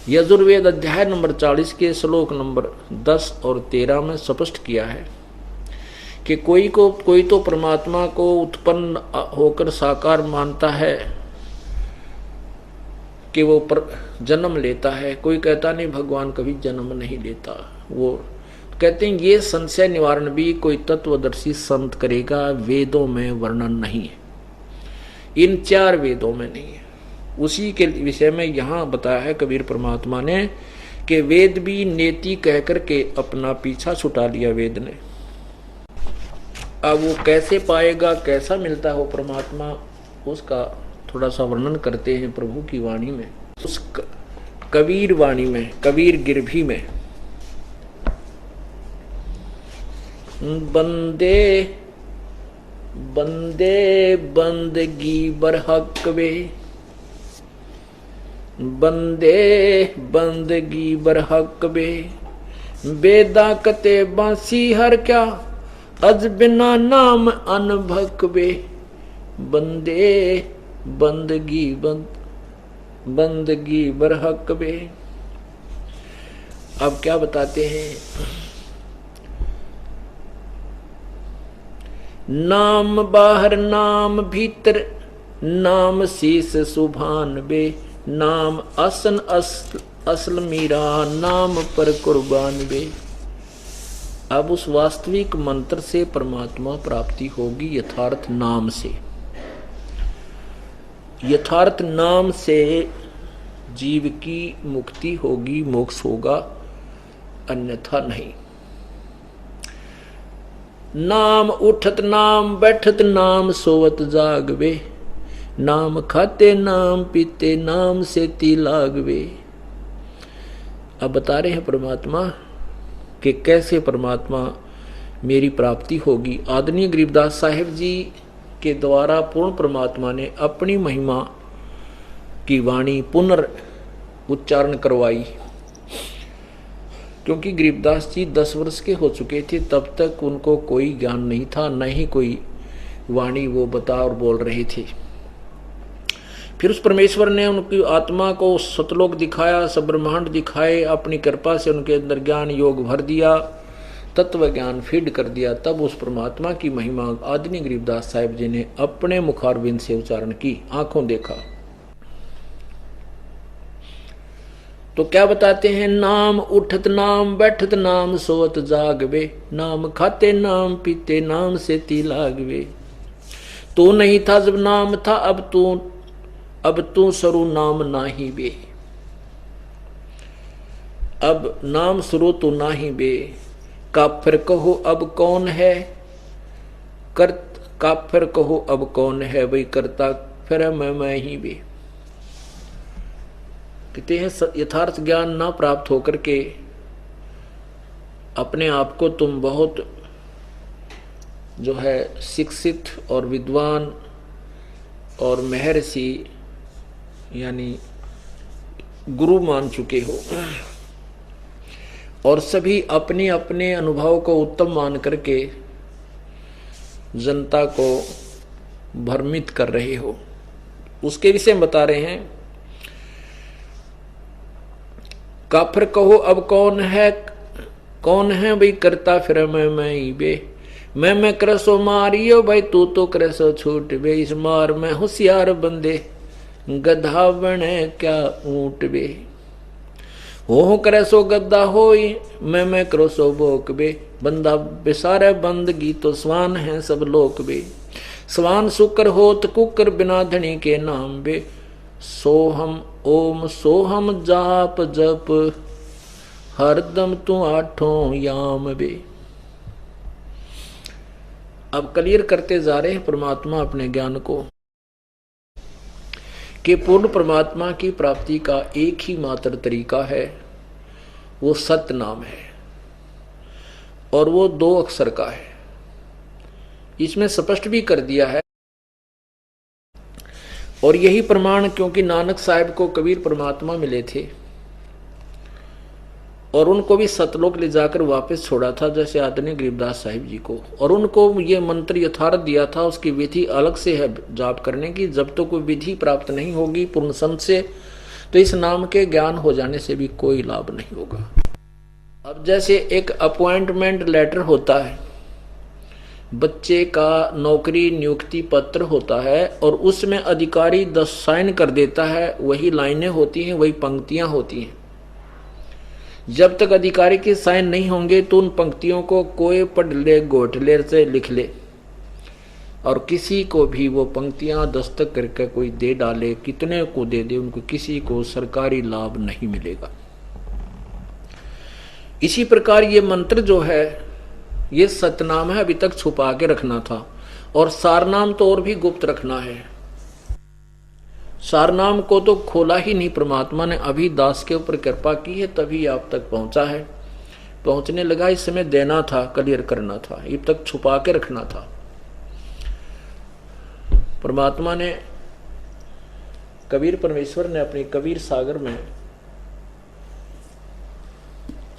यजुर्वेद अध्याय नंबर 40 के श्लोक नंबर 10 और 13 में स्पष्ट किया है कि कोई तो परमात्मा को उत्पन्न होकर साकार मानता है कि वो पर जन्म लेता है, कोई कहता नहीं भगवान कभी जन्म नहीं लेता। वो कहते हैं ये संशय निवारण भी कोई तत्वदर्शी संत करेगा, वेदों में वर्णन नहीं है, इन 4 वेदों में नहीं है। उसी के विषय में यहाँ बताया है कबीर परमात्मा ने कि वेद भी नेति कह करके अपना पीछा छुटा लिया वेद ने। अब वो कैसे पाएगा, कैसा मिलता है वो परमात्मा, उसका थोड़ा सा वर्णन करते हैं प्रभु की वाणी में, उस कबीर वाणी में, कबीर गिरभी में। बंदे बंदे बंदगी बरहक वे, बंदे बंदगी बरहक वे। बेदा कते बांसी हर क्या, अज बिना नाम अनभक वे। बंदे बंदगी बंदगी बरहक वे। अब क्या बताते हैं, नाम बाहर नाम भीतर, नाम शीस सुभान बे। नाम असन असल मीरा, नाम पर कुर्बान बे। अब उस वास्तविक मंत्र से परमात्मा प्राप्ति होगी यथार्थ नाम से। यथार्थ नाम से जीव की मुक्ति होगी, मोक्ष होगा, अन्यथा नहीं। नाम उठत नाम बैठत नाम सोवत जागवे। नाम खाते नाम पीते नाम से ती लागवे। अब बता रहे हैं परमात्मा कि कैसे परमात्मा मेरी प्राप्ति होगी। आदरणीय गरीबदास साहिब जी के द्वारा पूर्ण परमात्मा ने अपनी महिमा की वाणी पुनर् उच्चारण करवाई, क्योंकि गरीबदास जी 10 वर्ष के हो चुके थे, तब तक उनको कोई ज्ञान नहीं था, न ही कोई वाणी वो बता और बोल रहे थे। फिर उस परमेश्वर ने उनकी आत्मा को सतलोक दिखाया, सब ब्रह्मांड दिखाए, अपनी कृपा से उनके अंदर ज्ञान योग भर दिया, तत्व ज्ञान फीड कर दिया। तब उस परमात्मा की महिमा आदरणीय गरीबदास साहिब जी ने अपने मुखारबिंद से उच्चारण की, आंखों देखा। तो क्या बताते हैं, नाम उठत नाम बैठत नाम सोत जागवे, नाम खाते नाम पीते नाम से ती लागवे। तू नहीं था जब नाम था, अब तू सरू नाम नाही बे। अब नाम शुरू तो नाही बे। काफिर कहो अब कौन है, काफिर कहो अब कौन है, वही करता फिर मैं ही बे। कहते हैं यथार्थ ज्ञान ना प्राप्त होकर के अपने आप को तुम बहुत जो है शिक्षित और विद्वान और महर्षि यानी गुरु मान चुके हो, और सभी अपने अपने अनुभव को उत्तम मान करके जनता को भ्रमित कर रहे हो। उसके विषय में बता रहे हैं, काफिर कहो अब कौन है भाई करता फिर मैं ही बे। मैं करसो मारियो भाई तू तो करसो छूट बे। इस मार में होशियार बंदे गधा बने क्या ऊंट बे। हो करसो गद्दा होई मैं करसो बोक बे। बंदा बेसारे बंदगी तो स्वान है सब लोक बे। स्वान शुक्र होत कुकर बिना धनी के नाम बे। सोहम ओम सोहम जाप जप हरदम तू आठों याम बे। अब क्लियर करते जा रहे हैं परमात्मा अपने ज्ञान को कि पूर्ण परमात्मा की प्राप्ति का एक ही मात्र तरीका है, वो सत्य नाम है और वो 2 अक्षर का है। इसमें स्पष्ट भी कर दिया है। और यही प्रमाण, क्योंकि नानक साहब को कबीर परमात्मा मिले थे और उनको भी सतलोक ले जाकर वापस छोड़ा था, जैसे आदरणीय गरीबदास साहिब जी को। और उनको ये मंत्र यथार्थ दिया था, उसकी विधि अलग से है जाप करने की। जब तक कोई विधि प्राप्त नहीं होगी पूर्ण संत से, तो इस नाम के ज्ञान हो जाने से भी कोई लाभ नहीं होगा। अब जैसे एक अपॉइंटमेंट लेटर होता है, बच्चे का नौकरी नियुक्ति पत्र होता है और उसमें अधिकारी 10 साइन कर देता है, वही लाइनें होती हैं, वही पंक्तियां होती हैं। जब तक अधिकारी के साइन नहीं होंगे तो उन पंक्तियों को कोई पढ़ ले गोठलेर से लिख ले और किसी को भी वो पंक्तियां दस्तक करके कोई दे डाले, कितने को दे दे, उनको किसी को सरकारी लाभ नहीं मिलेगा। इसी प्रकार ये मंत्र जो है ये सतनाम है, अभी तक छुपा के रखना था, और सारनाम तो और भी गुप्त रखना है। सारनाम को तो खोला ही नहीं, परमात्मा ने अभी दास के ऊपर कृपा की है तभी आप तक पहुंचा है। पहुंचने लगा, इस समय देना था, क्लियर करना था, अब तक छुपा के रखना था। परमात्मा ने, कबीर परमेश्वर ने अपनी कबीर सागर में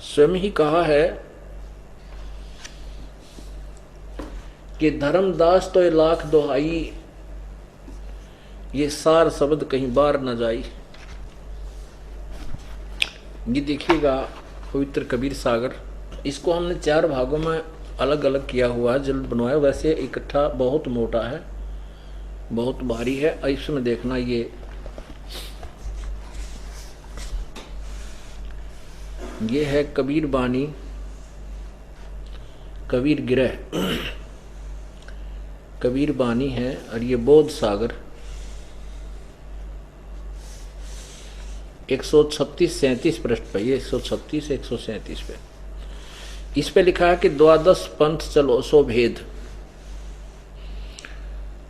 स्वयं ही कहा है कि धर्मदास तो 1,00,000 दोहाई, ये सार शब्द कहीं बार न जाई। ये देखिएगा पवित्र कबीर सागर, इसको हमने 4 भागों में अलग अलग किया हुआ है, जल्द बनवाया। वैसे इकट्ठा बहुत मोटा है, बहुत भारी है। इसमें देखना, ये है कबीर बानी, कबीर गिरह, कबीर बानी है, और ये बोध सागर 136-37 पृष्ठ पे, ये 136-137 पे। इस पे लिखा है कि 12 पंथ चलो सो भेद।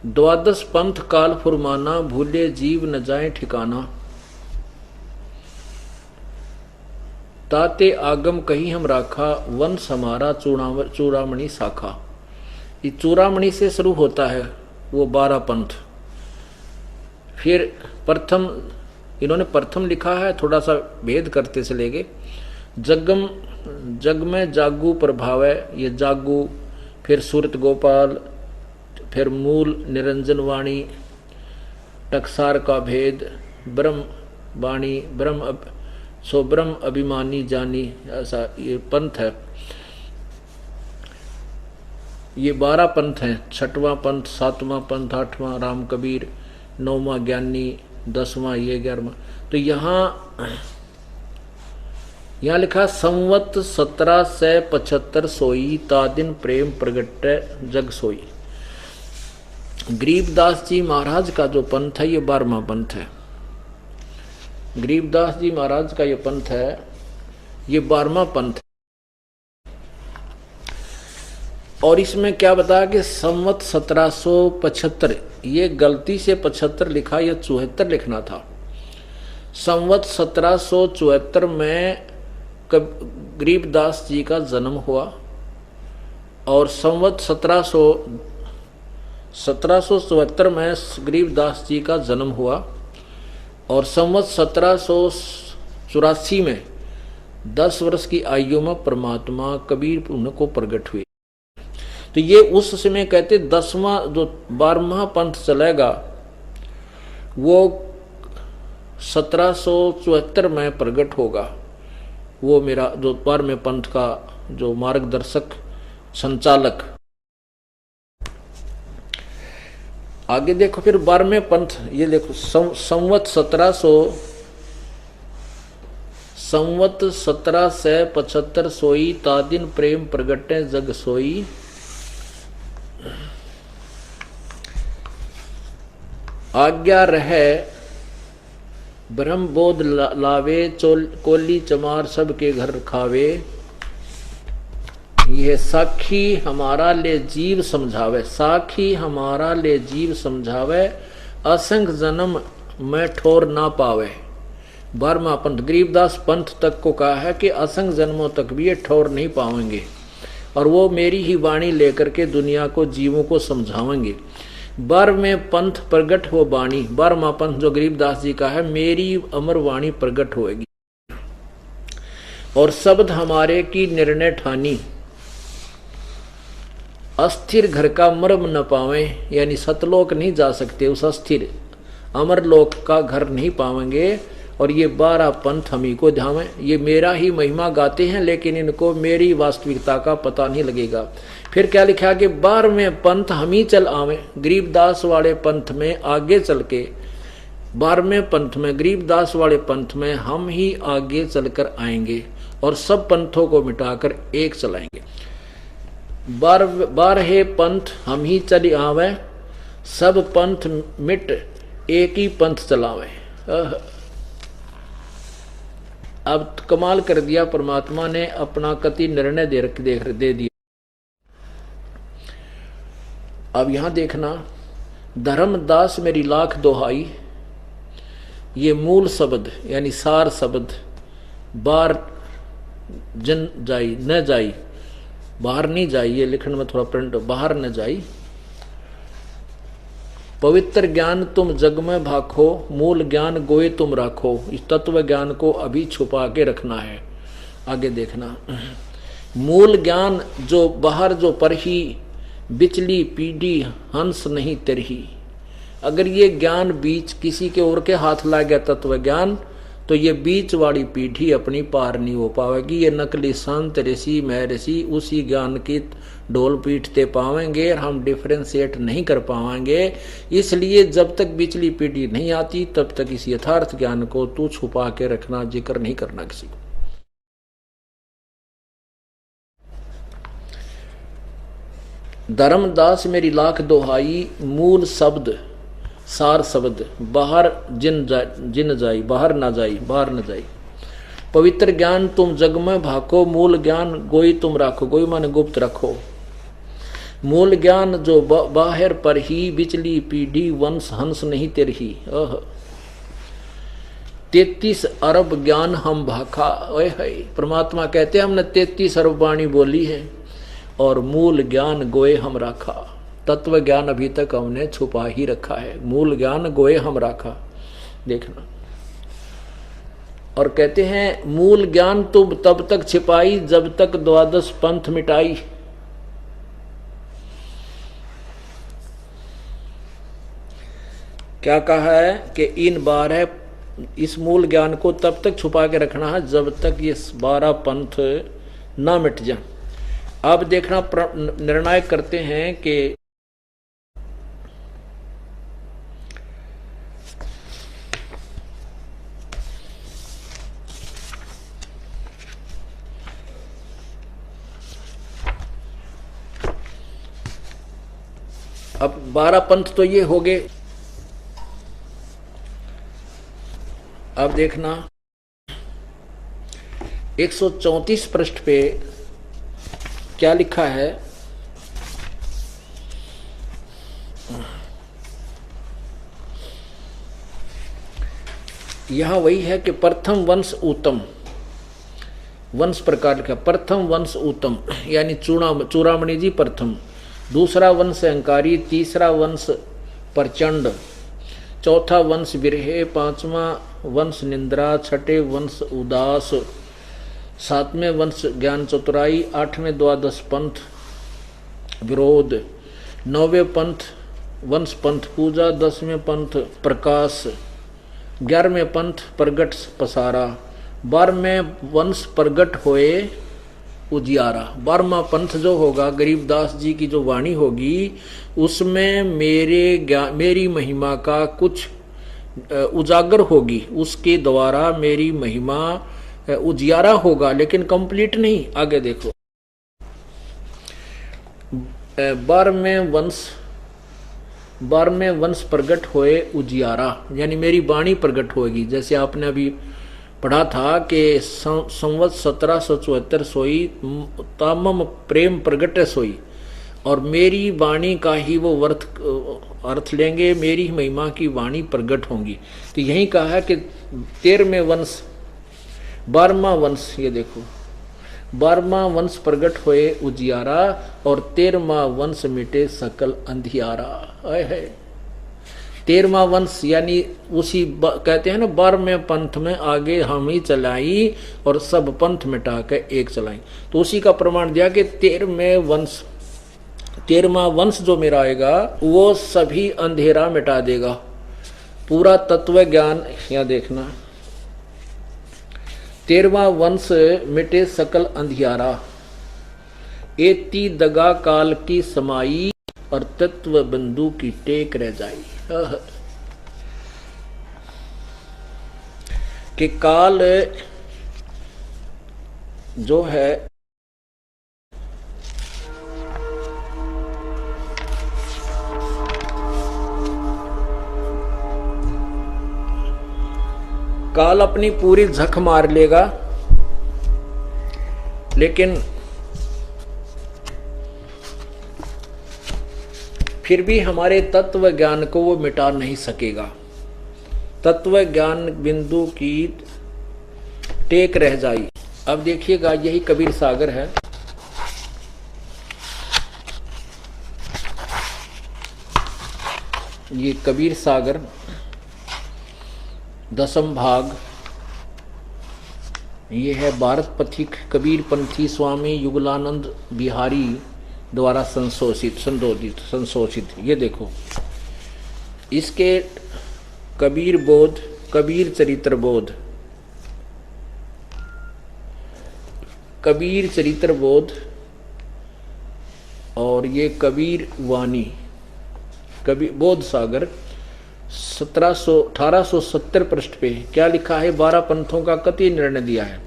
12 पंथ काल फुरमाना, भूले जीव न जाए ठिकाना। ताते आगम कहीं हम राखा, वंश हमारा चूड़ामणि शाखा। ये चूड़ामणि से शुरू होता है वो 12 पंथ। फिर प्रथम, इन्होंने प्रथम लिखा है, थोड़ा सा भेद करते चलेंगे। जग में जागू प्रभाव है, ये जागू, फिर सूरत गोपाल, फिर मूल निरंजन वाणी, टकसार का भेद, ब्रह्म वाणी, ब्रह्म अभिमानी जानी, ऐसा ये पंथ है। ये 12 पंथ हैं। 6वां पंथ, 7वां पंथ, 8वां राम कबीर, 9वां ज्ञानी, 10वां ये 11वां। तो यहाँ यहाँ लिखा संवत 1775 सोई तादिन प्रेम प्रगट जग सोई। गरीबदास जी महाराज का जो पंथ है ये 12वां पंथ है। गरीबदास जी महाराज का ये पंथ है, ये 12वां पंथ है। और इसमें क्या बताया कि संवत 1775, ये गलती से 75 लिखा, यह 74 लिखना था। संवत 1774 में गरीबदास जी का जन्म हुआ और संवत 1774 में गरीबदास जी का जन्म हुआ और संवत 1784 में 10 वर्ष की आयु में परमात्मा कबीर उनको प्रकट हुए। तो ये उस समय कहते 10वां जो 12वां पंथ चलेगा वो 1774 में प्रकट होगा। वो मेरा जो 12वें पंथ का जो मार्गदर्शक संचालक। आगे देखो फिर 12वें पंथ, ये देखो संवत 1775 सोई तादिन प्रेम प्रगटे जग सोई। आज्ञा रहे ब्रह्म बोध लावे कोली चमार सबके घर खावे। यह साखी हमारा ले जीव समझावे, साखी हमारा ले जीव समझावे, असंग जन्म में ठोर ना पावे। 12वां पंथ गरीबदास पंथ तक को कहा है कि असंग जन्मों तक भी ये ठोर नहीं पाएंगे और वो मेरी ही वाणी लेकर के दुनिया को जीवों को समझावेंगे। 12वें पंथ प्रगट हो वाणी, 12वां पंथ जो गरीबदास जी का है, मेरी अमर वाणी प्रगट होएगी और शब्द हमारे की निर्णय ठानी। अस्थिर घर का मर्म न पावे, यानी सतलोक नहीं जा सकते, उस अस्थिर अमरलोक का घर नहीं पावेंगे। और ये 12 पंथ हम ही को ध्यावे, ये मेरा ही महिमा गाते हैं लेकिन इनको मेरी वास्तविकता का पता नहीं लगेगा। फिर क्या लिखा कि 12वें पंथ हम ही चल आवे। गरीबदास वाले पंथ में आगे चल के 12वें पंथ में गरीबदास वाले पंथ में हम ही आगे चलकर आएंगे और सब पंथों को मिटाकर एक चलाएंगे। 12 पंथ हम ही चली आवे, सब पंथ मिट एक ही पंथ चलावे। अब कमाल कर दिया, परमात्मा ने अपना कति निर्णय दे दिया। अब यहां देखना, धर्मदास मेरी लाख दोहाई, ये मूल शब्द यानी सार शब्द। बार जन जाई न जाई, बाहर नहीं जाई, ये लिखने में थोड़ा प्रिंट, बाहर न जाई। पवित्र ज्ञान तुम जग में भाखो, मूल ज्ञान गोए तुम राखो। इस तत्व ज्ञान को अभी छुपा के रखना है। आगे देखना, मूल ज्ञान जो बाहर जो पर ही, बिचली पीढ़ी हंस नहीं तरही। अगर ये ज्ञान बीच किसी के और के हाथ लग गया तत्व ज्ञान, तो ये बीच वाली पीढ़ी अपनी पार नहीं हो पाएगी। ये नकली संत ऋषि महर्षि उसी ज्ञान की ढोल पीटते पाएंगे और हम डिफरेंशिएट नहीं कर पाएंगे। इसलिए जब तक बिचली पीढ़ी नहीं आती तब तक इस यथार्थ ज्ञान को तू छुपा के रखना, जिक्र नहीं करना किसी को। धर्मदास मेरी लाख दोहाई, मूल शब्द सार शब्द, बाहर जिन जाई, बाहर ना जाई, बाहर न जाई। पवित्र ज्ञान तुम जग में भाको, मूल ज्ञान गोई तुम राखो। गोई माने गुप्त रखो। मूल ज्ञान जो बाहर पर ही, बिचली पीढ़ी वंश हंस नहीं तेरही। 33 अरब ज्ञान हम भाखा। ओए है, परमात्मा कहते हैं हमने 33 अरब वाणी बोली है और मूल ज्ञान गोए हम राखा। तत्व ज्ञान अभी तक हमने छुपा ही रखा है, मूल ज्ञान गोए हम राखा। देखना, और कहते हैं मूल ज्ञान तुम तब तक छिपाई जब तक 12 पंथ मिटाई। क्या कहा है कि इन 12 इस मूल ज्ञान को तब तक छुपा के रखना है जब तक ये 12 पंथ ना मिट जाए। अब देखना, निर्णायक करते हैं कि अब 12 पंथ तो ये हो गए। अब देखना 134 पृष्ठ पे क्या लिखा है। यहां वही है कि प्रथम वंश उत्तम, वंश प्रकार का प्रथम वंश उत्तम यानी चूड़ामणि जी प्रथम, दूसरा वंश अहंकारी, तीसरा वंश प्रचंड, चौथा वंश विरहे, पांचवा वंश निंद्रा, छठे वंश उदास, सातवें वंश ज्ञान चतुराई, आठवें द्वादश पंथ विरोध, नौवें पंथ वंश पंथ पूजा, 10वें पंथ प्रकाश, 11वें पंथ प्रगट पसारा, 12वें वंश प्रगट होए उजियारा। 12वां पंथ जो होगा गरीबदास जी की जो वाणी होगी उसमें मेरी महिमा का कुछ उजागर होगी, उसके द्वारा मेरी महिमा उजियारा होगा, लेकिन कंप्लीट नहीं। आगे देखो 12वें वंश प्रगट होए उजियारा यानी मेरी वाणी प्रगट होगी। जैसे आपने अभी पढ़ा था कि संवत 1774 सोई तामम प्रेम प्रगट सोई, और मेरी वाणी का ही वो अर्थ लेंगे, मेरी महिमा की वाणी प्रगट होंगी। तो यही कहा है कि 13वें वंश 12वां वंश, ये देखो 12वां वंश प्रगट होए उजियारा और 13वां वंश मिटे सकल अंधियारा। है 13वां वंश यानी उसी कहते हैं ना 12वें पंथ में आगे हम ही चलाई और सब पंथ मिटा के एक चलाई। तो उसी का प्रमाण दिया कि 13वां वंश जो मेरा आएगा वो सभी अंधेरा मिटा देगा, पूरा तत्व ज्ञान। यहाँ देखना 13वां वंश मिटे सकल अंधियारा, एती दगा काल की समाई और तत्व बंधु की टेक रह जाई। कि काल जो है काल अपनी पूरी झक मार लेगा, लेकिन फिर भी हमारे तत्व ज्ञान को वो मिटा नहीं सकेगा। तत्व ज्ञान बिंदु की टेक रह जाई। अब देखिएगा यही कबीर सागर है। ये कबीर सागर 10वां भाग, ये है भारत पथिक कबीर पंथी स्वामी युगलानंद बिहारी द्वारा संशोधित। ये देखो इसके कबीर बोध, कबीर चरित्र बोध, कबीर चरित्र बोध और ये कबीर वाणी, कबीर बोध सागर 1870 पृष्ठ पे क्या लिखा है। 12 पंथों का कति निर्णय दिया है।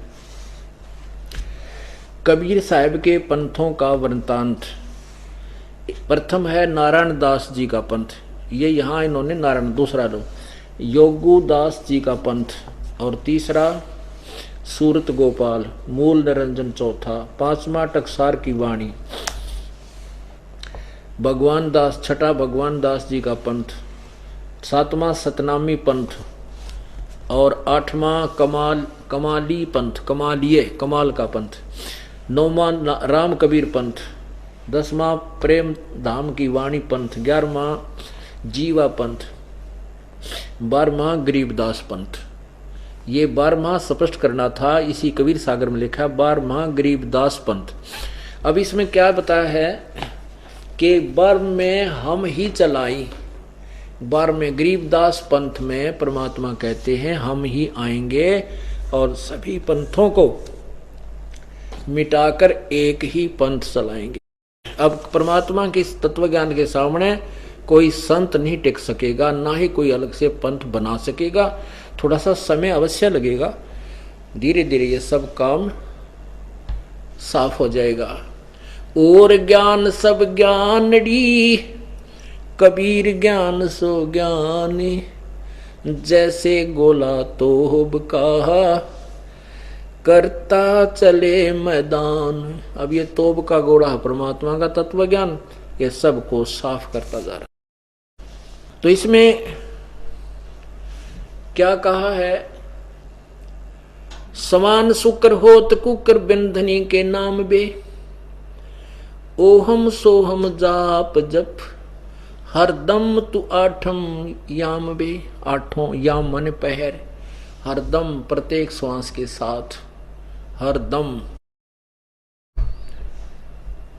कबीर साहब के पंथों का वृत्तांत। प्रथम है नारायण दास जी का पंथ, ये यहाँ इन्होंने नारायण दूसरा लो, योगू दास जी का पंथ, और तीसरा सूरत गोपाल, मूल निरंजन चौथा, 5वां टकसार की वाणी, भगवान दास छठा भगवान दास जी का पंथ, 7वां सतनामी पंथ और 8वां कमाली पंथ, कमाल का पंथ, 9वां राम कबीर पंथ, 10वां प्रेम धाम की वाणी पंथ, 11वां जीवा पंथ, 12वां गरीबदास पंथ। ये 12वां स्पष्ट करना था, इसी कबीर सागर में लिखा 12वां गरीबदास पंथ। अब इसमें क्या बताया है कि 12 में हम ही चलाई, 12 में गरीबदास पंथ में परमात्मा कहते हैं हम ही आएंगे और सभी पंथों को मिटाकर एक ही पंथ चलाएंगे। अब परमात्मा के इस तत्व ज्ञान के सामने कोई संत नहीं टिक सकेगा, ना ही कोई अलग से पंथ बना सकेगा। थोड़ा सा समय अवश्य लगेगा, धीरे धीरे ये सब काम साफ हो जाएगा। और ज्ञान सब ज्ञानड़ी कबीर ज्ञान सो ज्ञानी, जैसे गोला तोब कहा, करता चले मैदान। अब ये तोब का गोला परमात्मा का तत्व ज्ञान, ये सबको साफ करता जा रहा। तो इसमें क्या कहा है, समान शुक्र होत कुकर बिंधनी के नाम बे, ओहम सोहम जाप जप, हर दम तू आठम याम बे। आठों याम मन पहर, हर दम प्रत्येक श्वास के साथ, हर दम।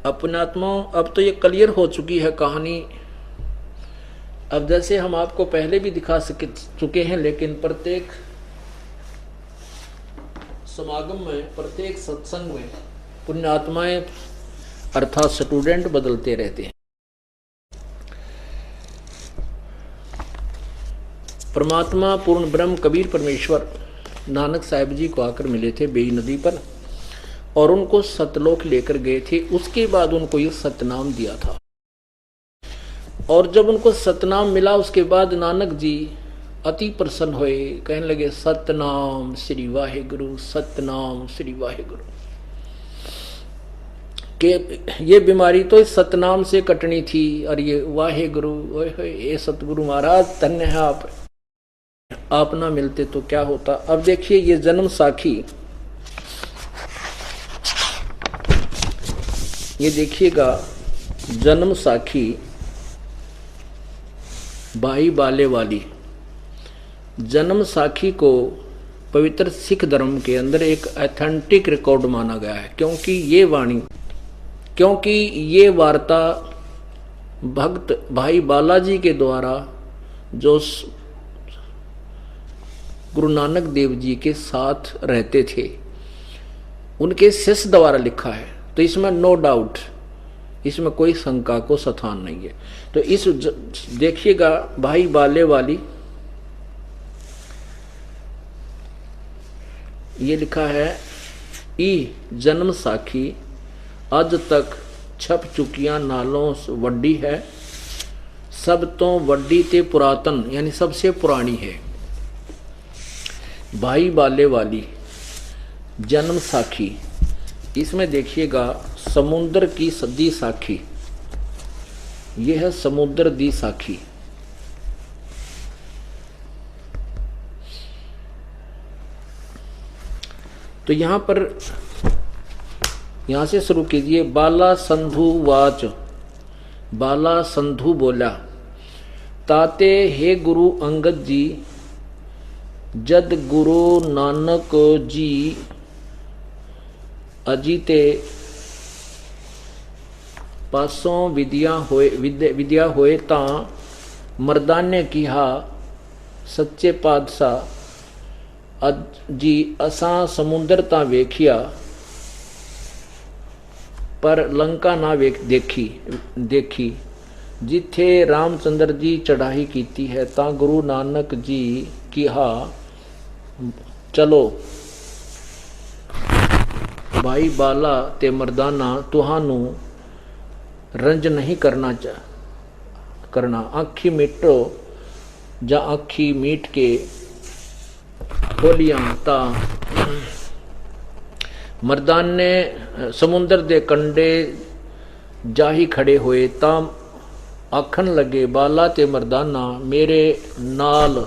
अपने आत्मा, अब तो ये क्लियर हो चुकी है कहानी। अब जैसे हम आपको पहले भी दिखा चुके हैं, लेकिन प्रत्येक समागम में, प्रत्येक सत्संग में पुण्यात्माएं अर्थात स्टूडेंट बदलते रहते हैं। परमात्मा पूर्ण ब्रह्म कबीर परमेश्वर नानक साहिब जी को आकर मिले थे बेई नदी पर, और उनको सतलोक लेकर गए थे। उसके बाद उनको ये सतनाम दिया था, और जब उनको सतनाम मिला उसके बाद नानक जी अति प्रसन्न हुए, कहने लगे सतनाम श्री वाहेगुरु, सतनाम श्री वाहेगुरु। के ये बीमारी तो इस सतनाम से कटनी थी, और ये वाहेगुरु, ये सतगुरु महाराज धन्य है आप ना मिलते तो क्या होता। अब देखिए ये जन्म साखी, ये देखिएगा जन्म साखी भाई बाले वाली। जन्म साखी को पवित्र सिख धर्म के अंदर एक ऑथेंटिक रिकॉर्ड माना गया है, क्योंकि ये वाणी, क्योंकि ये वार्ता भक्त भाई बालाजी के द्वारा जो गुरु नानक देव जी के साथ रहते थे उनके शिष्य द्वारा लिखा है। तो इसमें नो डाउट, इसमें कोई शंका को स्थान नहीं है। तो इस देखिएगा भाई बाले वाली, ये लिखा है ई जन्म साखी अज तक छप चुकियां नालों वड्डी है, सब तो वड्डी ते पुरातन, यानी सबसे पुरानी है। भाई बाले वाली जन्म साखी, इसमें देखिएगा समुद्र की दी साखी, यह है समुद्र दी साखी। तो यहां पर, यहां से शुरू कीजिए। बाला संधु वाच, बाला संधु बोला, ताते हे गुरु अंगद जी, जद गुरु नानक जी अजीते पासों विद्या होए तां मर्दाने किहा, सच्चे पातशाह जी असां समुंदर तां वेखिया, पर लंका ना देखी, जिथे रामचंद्र जी चढ़ाई कीती है, तां गुरु नानक जी किहा, चलो भाई बाला ते मर्दाना, तुहानू रंज नहीं करना, आखी मिटो जा आखी मीट के खोलियां। ता मर्दाने समुंदर दे कंडे जाही खड़े होए, ता आखन लगे बाला ते मर्दाना, मेरे नाल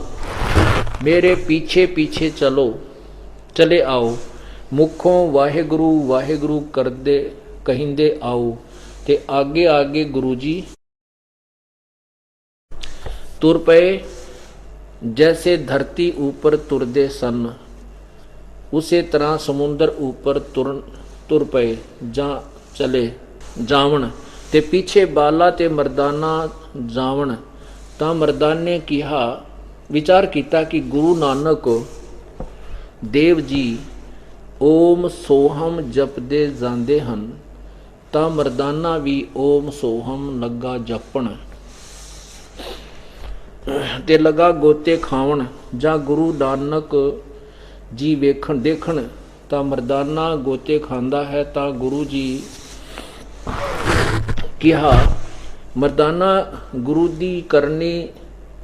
मेरे पीछे पीछे चले आओ, मुखों वाहेगुरु वाहेगुरु कर दे कहिंदे आओ, ते आगे आगे गुरुजी तुर पे, जैसे धरती ऊपर तुरदे सन, उसे तरह समुंदर ऊपर तुर पे जा चले जावण, ते पीछे बाला ते मर्दाना जावण। ता मर्दाने किहा, विचार किया कि गुरु नानक देव जी ओम सोहम जपदे जांदे हन, ता मर्दाना भी ओम सोहम लगा जपण, ते लगा गोते खावण। जा गुरु नानक जी वेखण देखण, ता मर्दाना गोते खांदा है, ता गुरु जी किहा मर्दाना गुरु दी करनी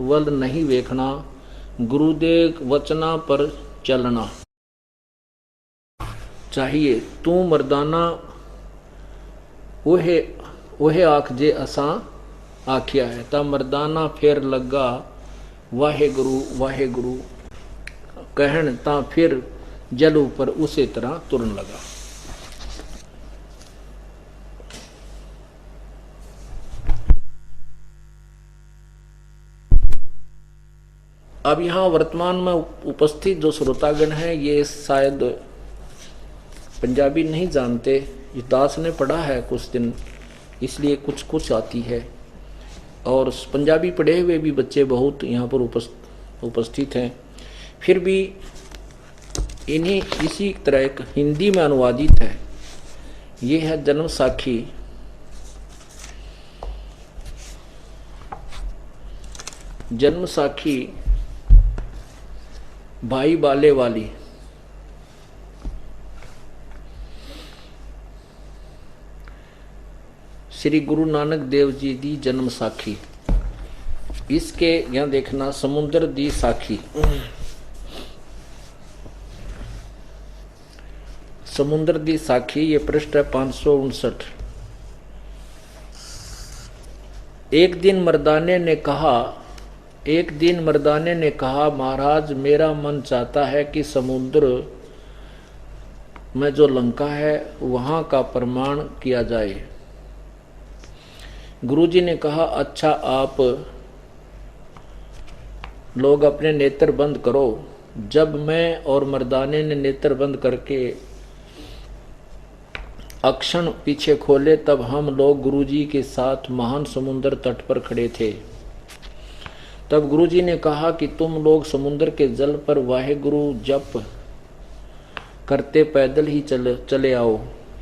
वल नहीं वेखना, गुरुदेव वचना पर चलना चाहिए। तू मर्दाना ओहे ओहे आख जे असा आख्या है। ता मर्दाना फिर लगा वाहे गुरु कहन, ता फिर जल ऊपर उसे तरह तुरन लगा। अब यहाँ वर्तमान में उपस्थित जो श्रोतागण हैं ये शायद पंजाबी नहीं जानते, ये दास ने पढ़ा है कुछ दिन, इसलिए कुछ कुछ आती है। और पंजाबी पढ़े हुए भी बच्चे बहुत यहाँ पर उपस्थित हैं। फिर भी इन्हीं इसी तरह एक हिंदी में अनुवादित है। ये है जन्म साखी। जन्म साखी भाई बाले वाली। श्री गुरु नानक देव जी दी जन्म साखी। इसके यहां देखना समुद्र दी साखी। समुद्र दी साखी ये पृष्ठ है 559। एक दिन मर्दाने ने कहा महाराज मेरा मन चाहता है कि समुद्र में जो लंका है वहां का प्रमाण किया जाए। गुरुजी ने कहा अच्छा आप लोग अपने नेत्र बंद करो। जब मैं और मर्दाने ने नेत्र बंद करके अक्षण पीछे खोले तब हम लोग गुरुजी के साथ महान समुद्र तट पर खड़े थे। तब गुरुजी ने कहा कि तुम लोग समुद्र के जल पर वाहेगुरु जप करते पैदल ही चले आओ।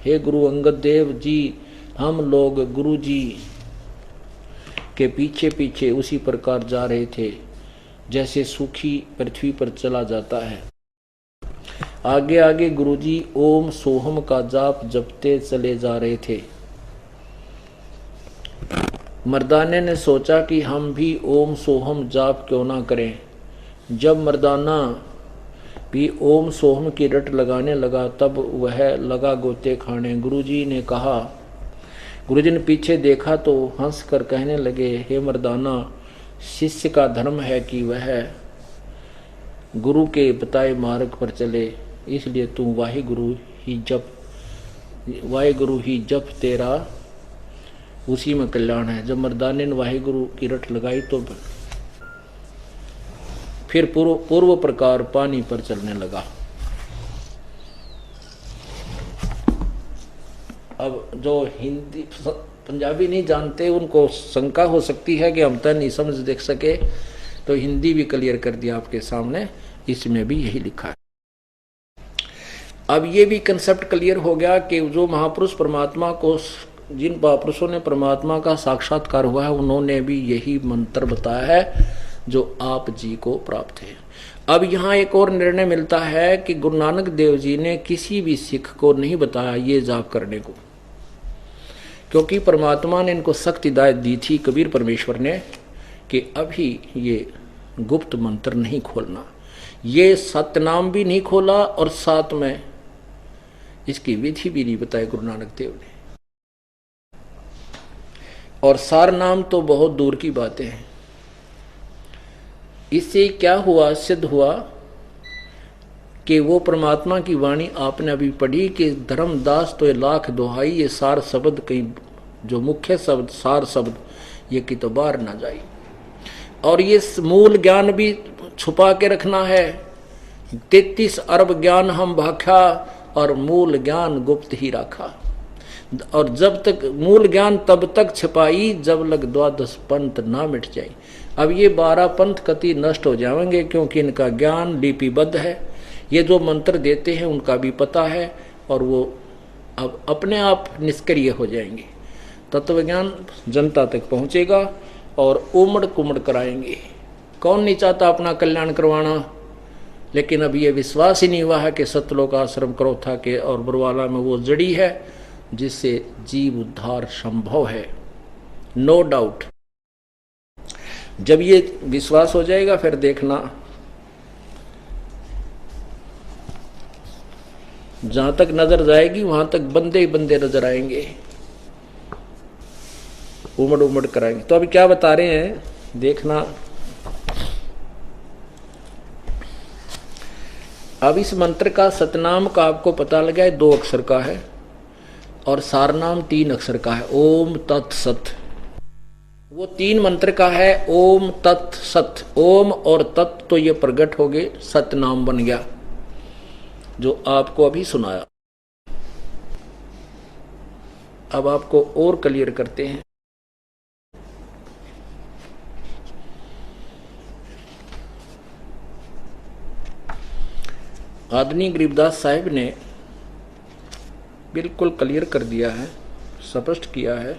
हे गुरु अंगद देव जी, हम लोग गुरुजी के पीछे पीछे उसी प्रकार जा रहे थे जैसे सूखी पृथ्वी पर चला जाता है। आगे आगे गुरुजी ओम सोहम का जाप जपते चले जा रहे थे। मर्दाने ने सोचा कि हम भी ओम सोहम जाप क्यों ना करें। जब मर्दाना भी ओम सोहम की रट लगाने लगा तब वह लगा गोते खाने। गुरुजी ने पीछे देखा तो हंस कर कहने लगे, हे मर्दाना, शिष्य का धर्म है कि वह गुरु के बताए मार्ग पर चले, इसलिए तू वाहेगुरु ही जप तेरा उसी में कल्याण है। जब मर्दाने ने वाहेगुरु की रट लगाई तो फिर पूर्व प्रकार पानी पर चलने लगा। अब जो हिंदी पंजाबी नहीं जानते उनको शंका हो सकती है कि हम तो नहीं समझ देख सके, तो हिंदी भी क्लियर कर दिया आपके सामने, इसमें भी यही लिखा है। अब ये भी कंसेप्ट क्लियर हो गया कि जो महापुरुष परमात्मा को, जिन महापुरुषों ने परमात्मा का साक्षात्कार हुआ है उन्होंने भी यही मंत्र बताया है जो आप जी को प्राप्त है। अब यहाँ एक और निर्णय मिलता है कि गुरु नानक देव जी ने किसी भी सिख को नहीं बताया ये जाप करने को, क्योंकि परमात्मा ने इनको सख्त हिदायत दी थी कबीर परमेश्वर ने कि अभी ये गुप्त मंत्र नहीं खोलना। ये सतनाम भी नहीं खोला और साथ में इसकी विधि भी नहीं बताई गुरु नानक देव ने। और सार नाम तो बहुत दूर की बातें हैं। इससे क्या हुआ, सिद्ध हुआ कि वो परमात्मा की वाणी आपने अभी पढ़ी कि धर्मदास तो लाख दोहाई, ये सार शब्द कहीं जो मुख्य शब्द सार शब्द ये कि तो बाहर ना जाए। और ये मूल ज्ञान भी छुपा के रखना है। 33 अरब ज्ञान हम भाखा और मूल ज्ञान गुप्त ही रखा। और जब तक मूल ज्ञान तब तक छिपाई जब लग 12 पंथ ना मिट जाए। अब ये 12 पंथ कति नष्ट हो जाएंगे क्योंकि इनका ज्ञान लिपिबद्ध है। ये जो मंत्र देते हैं उनका भी पता है और वो अब अपने आप निष्क्रिय हो जाएंगे। तत्वज्ञान जनता तक पहुंचेगा और उमड़ कुमड़ कराएंगे। कौन नहीं चाहता अपना कल्याण करवाना, लेकिन अब ये विश्वास ही नहीं हुआ है कि सतलोक आश्रम क्रोथा के और बरवाला में वो जड़ी है जिससे जीव उद्धार संभव है। No doubt. जब ये विश्वास हो जाएगा फिर देखना, जहां तक नजर जाएगी वहां तक बंदे ही बंदे नजर आएंगे, उमड़ उमड़ कराएंगे। तो अभी क्या बता रहे हैं देखना। अब इस मंत्र का सतनाम का आपको पता लगा है 2 अक्षर का है और सारनाम 3 अक्षर का है, ओम तत्सत। वो 3 मंत्र का है ओम तत्सत। ओम और तत् तो ये प्रकट हो गए, सतनाम बन गया जो आपको अभी सुनाया। अब आपको और क्लियर करते हैं। आदरणीय गरीबदास साहिब ने बिल्कुल क्लियर कर दिया है, स्पष्ट किया है।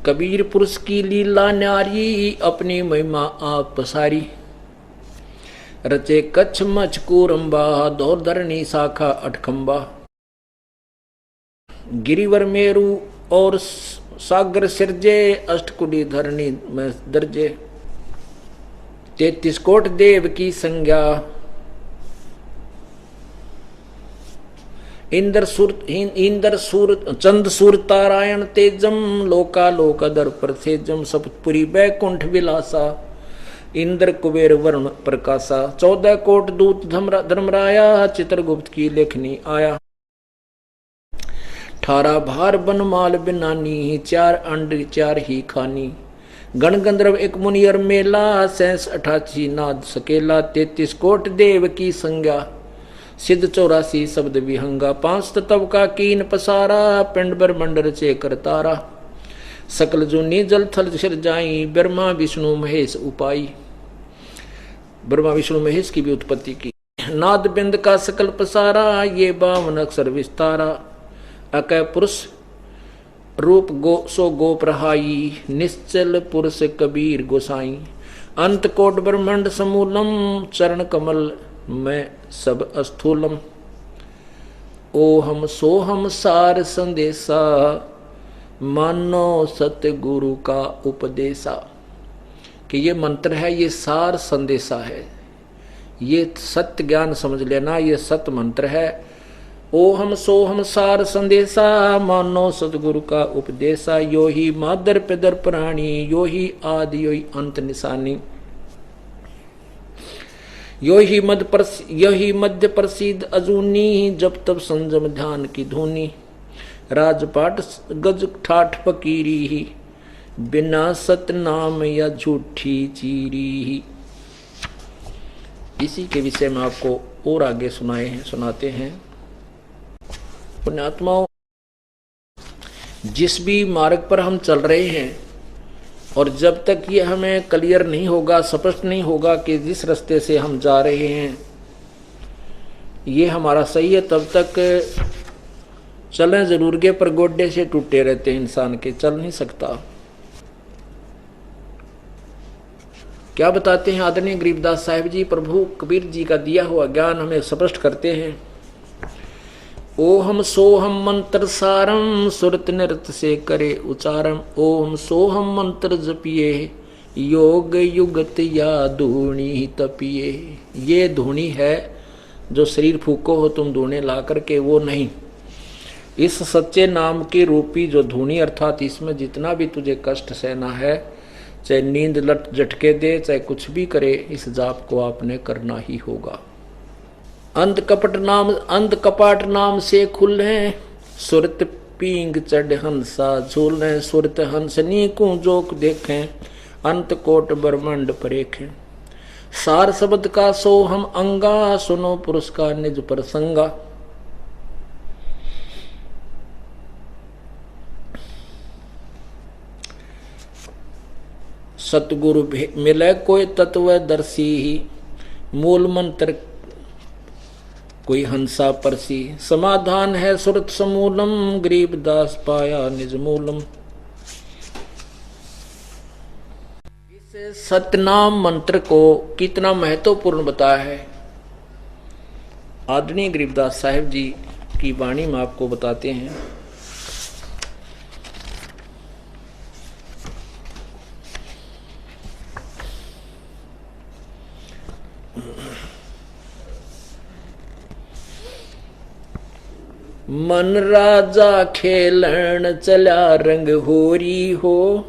कबीर पुरुष की लीला न्यारी, अपनी महिमा आप पसारी। रचे कच्छ मच कूरंबा, दौर धरणी शाखा अठखंबा। गिरिवर मेरु और सागर सिरजे, अष्टकुटी धरणी में दर्जे। 33 कोट देव की संज्ञा, इंद्र सूर चंद सूर तारायण तेजम। लोका लोक दर पर तेजम, सप्तपुरी बैकुंठ विलासा। इंद्र कुबेर वरुण प्रकाशा। 14 कोट दूत धर्मराया, चित्रगुप्त की लेखनी आया। 18 भार बनमाल बिनानी, 4 अंड 4 ही खानी। गण गंधर्व एक मुनियर मेला, 87 88 नाद सकेला। 33 कोट देव की संज्ञा, सिद्ध 84 शब्द विहंगा। 5 तत्व का कीन पसारा, पिंड ब्रह्मंड रचे करतारा। सकल जूनी जल थल सिर जाई, ब्रह्मा विष्णु महेश उपाई। ब्रह्मा विष्णु महेश की भी उत्पत्ति की। नाद बिंद का सकल पसारा, ये 52 अक्षर विस्तारा। अकय पुरुष रूप सो गोप रहाई, निश्चल पुरुष कबीर गोसाई। अंत कोट ब्रह्मंड समूलम, चरण कमल में सब अस्थूलम। ओहम सोहम सार संदेशा, मानो सतगुरु का उपदेशा। कि ये मंत्र है, ये सार संदेशा है, ये सत्य ज्ञान समझ लेना, ये सत्य मंत्र है। ओहम सोहम सार संदेशा, मानो सतगुरु का उपदेशा। यो ही मादर पिदर प्राणी, यो ही आदि यो ही अंत निशानी। यो ही मध्य प्रसिद्ध अजूनी, जब तब संजम ध्यान की धुनी। राजपाट गज ठाठ फकीरी, बिना सतनाम या झूठी चीरी। इसी के विषय में आपको और आगे सुनाते हैं। पुण्यात्माओं, जिस भी मार्ग पर हम चल रहे हैं और जब तक ये हमें क्लियर नहीं होगा, स्पष्ट नहीं होगा कि जिस रास्ते से हम जा रहे हैं ये हमारा सही है, तब तक चलें जरूर के पर गोड्डे से टूटे रहते हैं इंसान के, चल नहीं सकता। क्या बताते हैं आदरणीय गरीबदास साहिब जी? प्रभु कबीर जी का दिया हुआ ज्ञान हमें स्पष्ट करते हैं। ओहम सोहम मंत्र सारम, सुरत नृत से करे उचारम। ओम सोहम मंत्र जपिए, योग युगत या धूणी तपिए। ये धूणी है जो शरीर फूको हो तुम धूणे ला करके, वो नहीं। इस सच्चे नाम की रूपी जो धूणी, अर्थात इसमें जितना भी तुझे कष्ट सहना है, चाहे नींद लट झटके दे, चाहे कुछ भी करे, इस जाप को आपने करना ही होगा। अंध कपाट नाम से खुले, सुरत पींग चढ़ हंसा झूलें। सुरत हंसनी को जोक देखें, अंत कोट ब्रह्मंड परेखें। सार शब्द का सो हम अंगा, सुनो पुरुष का निज प्रसंगा। सतगुरु मिले कोई तत्वदर्शी ही, मूल मंत्र कोई हंसा परसी। समाधान है सुरत समूलम, गरीबदास पाया निज मूलम। इस सतनाम मंत्र को कितना महत्वपूर्ण बताया है। आदरणीय गरीबदास साहिब जी की वाणी में आपको बताते हैं। मन राजा खेलन चला रंग होरी हो,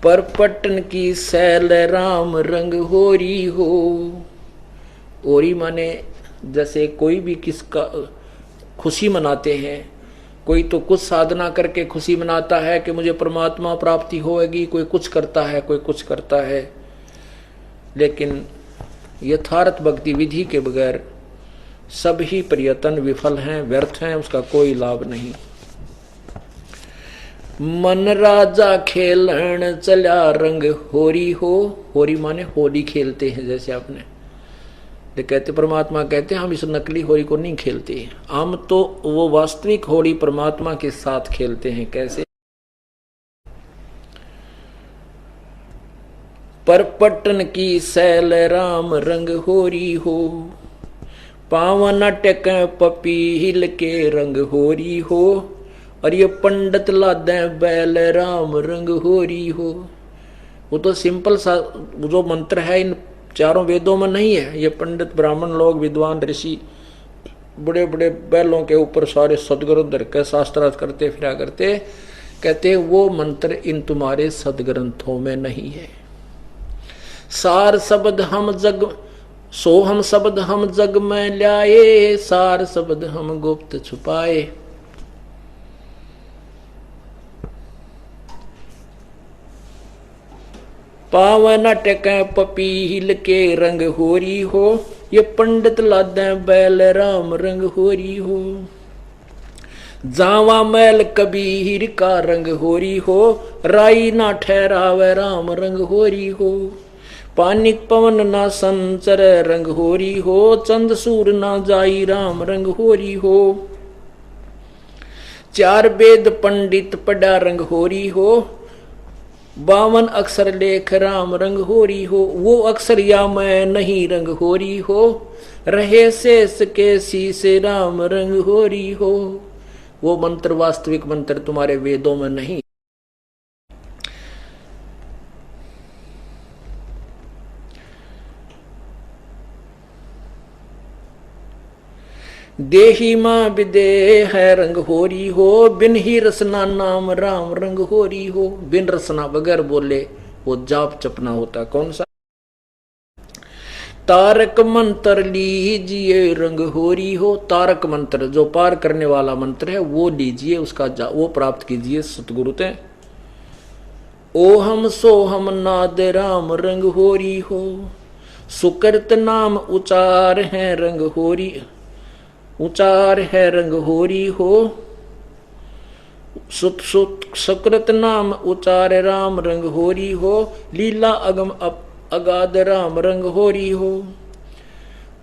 पर पटन की सैल राम रंग होरी हो। होरी माने जैसे कोई भी किसका खुशी मनाते हैं, कोई तो कुछ साधना करके खुशी मनाता है कि मुझे परमात्मा प्राप्ति होगी, कोई कुछ करता है, कोई कुछ करता है, लेकिन यथार्थ भक्ति विधि के बगैर सभी प्रयत्न विफल हैं, व्यर्थ हैं, उसका कोई लाभ नहीं। मन राजा खेलन चला रंग होरी हो, होरी माने होली खेलते हैं, जैसे आपने कहते परमात्मा कहते हैं हम इस नकली होली को नहीं खेलते, हम तो वो वास्तविक होली परमात्मा के साथ खेलते हैं। कैसे? पर पटन की सैल राम रंग होरी हो, पावन टेक पपील के रंग होरी हो, और ये पंडित लादे बैल राम रंग होरी हो। वो तो सिंपल सा जो मंत्र है इन चारों वेदों में नहीं है। ये पंडित ब्राह्मण लोग, विद्वान ऋषि बड़े बड़े बैलों के ऊपर सारे सदग्रंथ धर के शास्त्रार्थ करते फिरा करते, कहते वो मंत्र इन तुम्हारे सदग्रंथों में नहीं है। सार शब्द हम जग सो हम शब्द हम जग में ल्याए, सार शब्द हम गुप्त छुपाए। पावन टेक पपील के रंग होरी हो, ये पंडित लादे बैल राम रंग होरी हो। जावा मैल कबीर का रंग होरी हो, राई ना ठहरावे राम रंग होरी हो। पानिक पवन ना संचर रंग होरी हो, चंद सूर ना जाई राम रंग होरी हो। चार वेद पंडित पड़ा रंग होरी हो, 52 अक्षर लेख राम रंग होरी हो। वो अक्षर या मैं नहीं रंग होरी हो, रहे शेष के शीश राम रंग होरी हो। वो मंत्र वास्तविक मंत्र तुम्हारे वेदों में नहीं। देही मां विदेह है रंग होरी हो, बिन ही रसना नाम राम रंग होरी हो। बिन रसना बगैर बोले वो जाप चपना होता। कौन सा? तारक मंत्र लीजिए रंग होरी हो। तारक मंत्र जो पार करने वाला मंत्र है वो लीजिए, उसका वो प्राप्त कीजिए सतगुरु ते। ओ हम सो हम नाद राम रंग होरी हो, सुकृत नाम उचार है रंग होरी, उचार है रंग होरी हो। सुकृत नाम उचार राम रंग होरी हो, लीला अगम अगाध राम रंग होरी हो।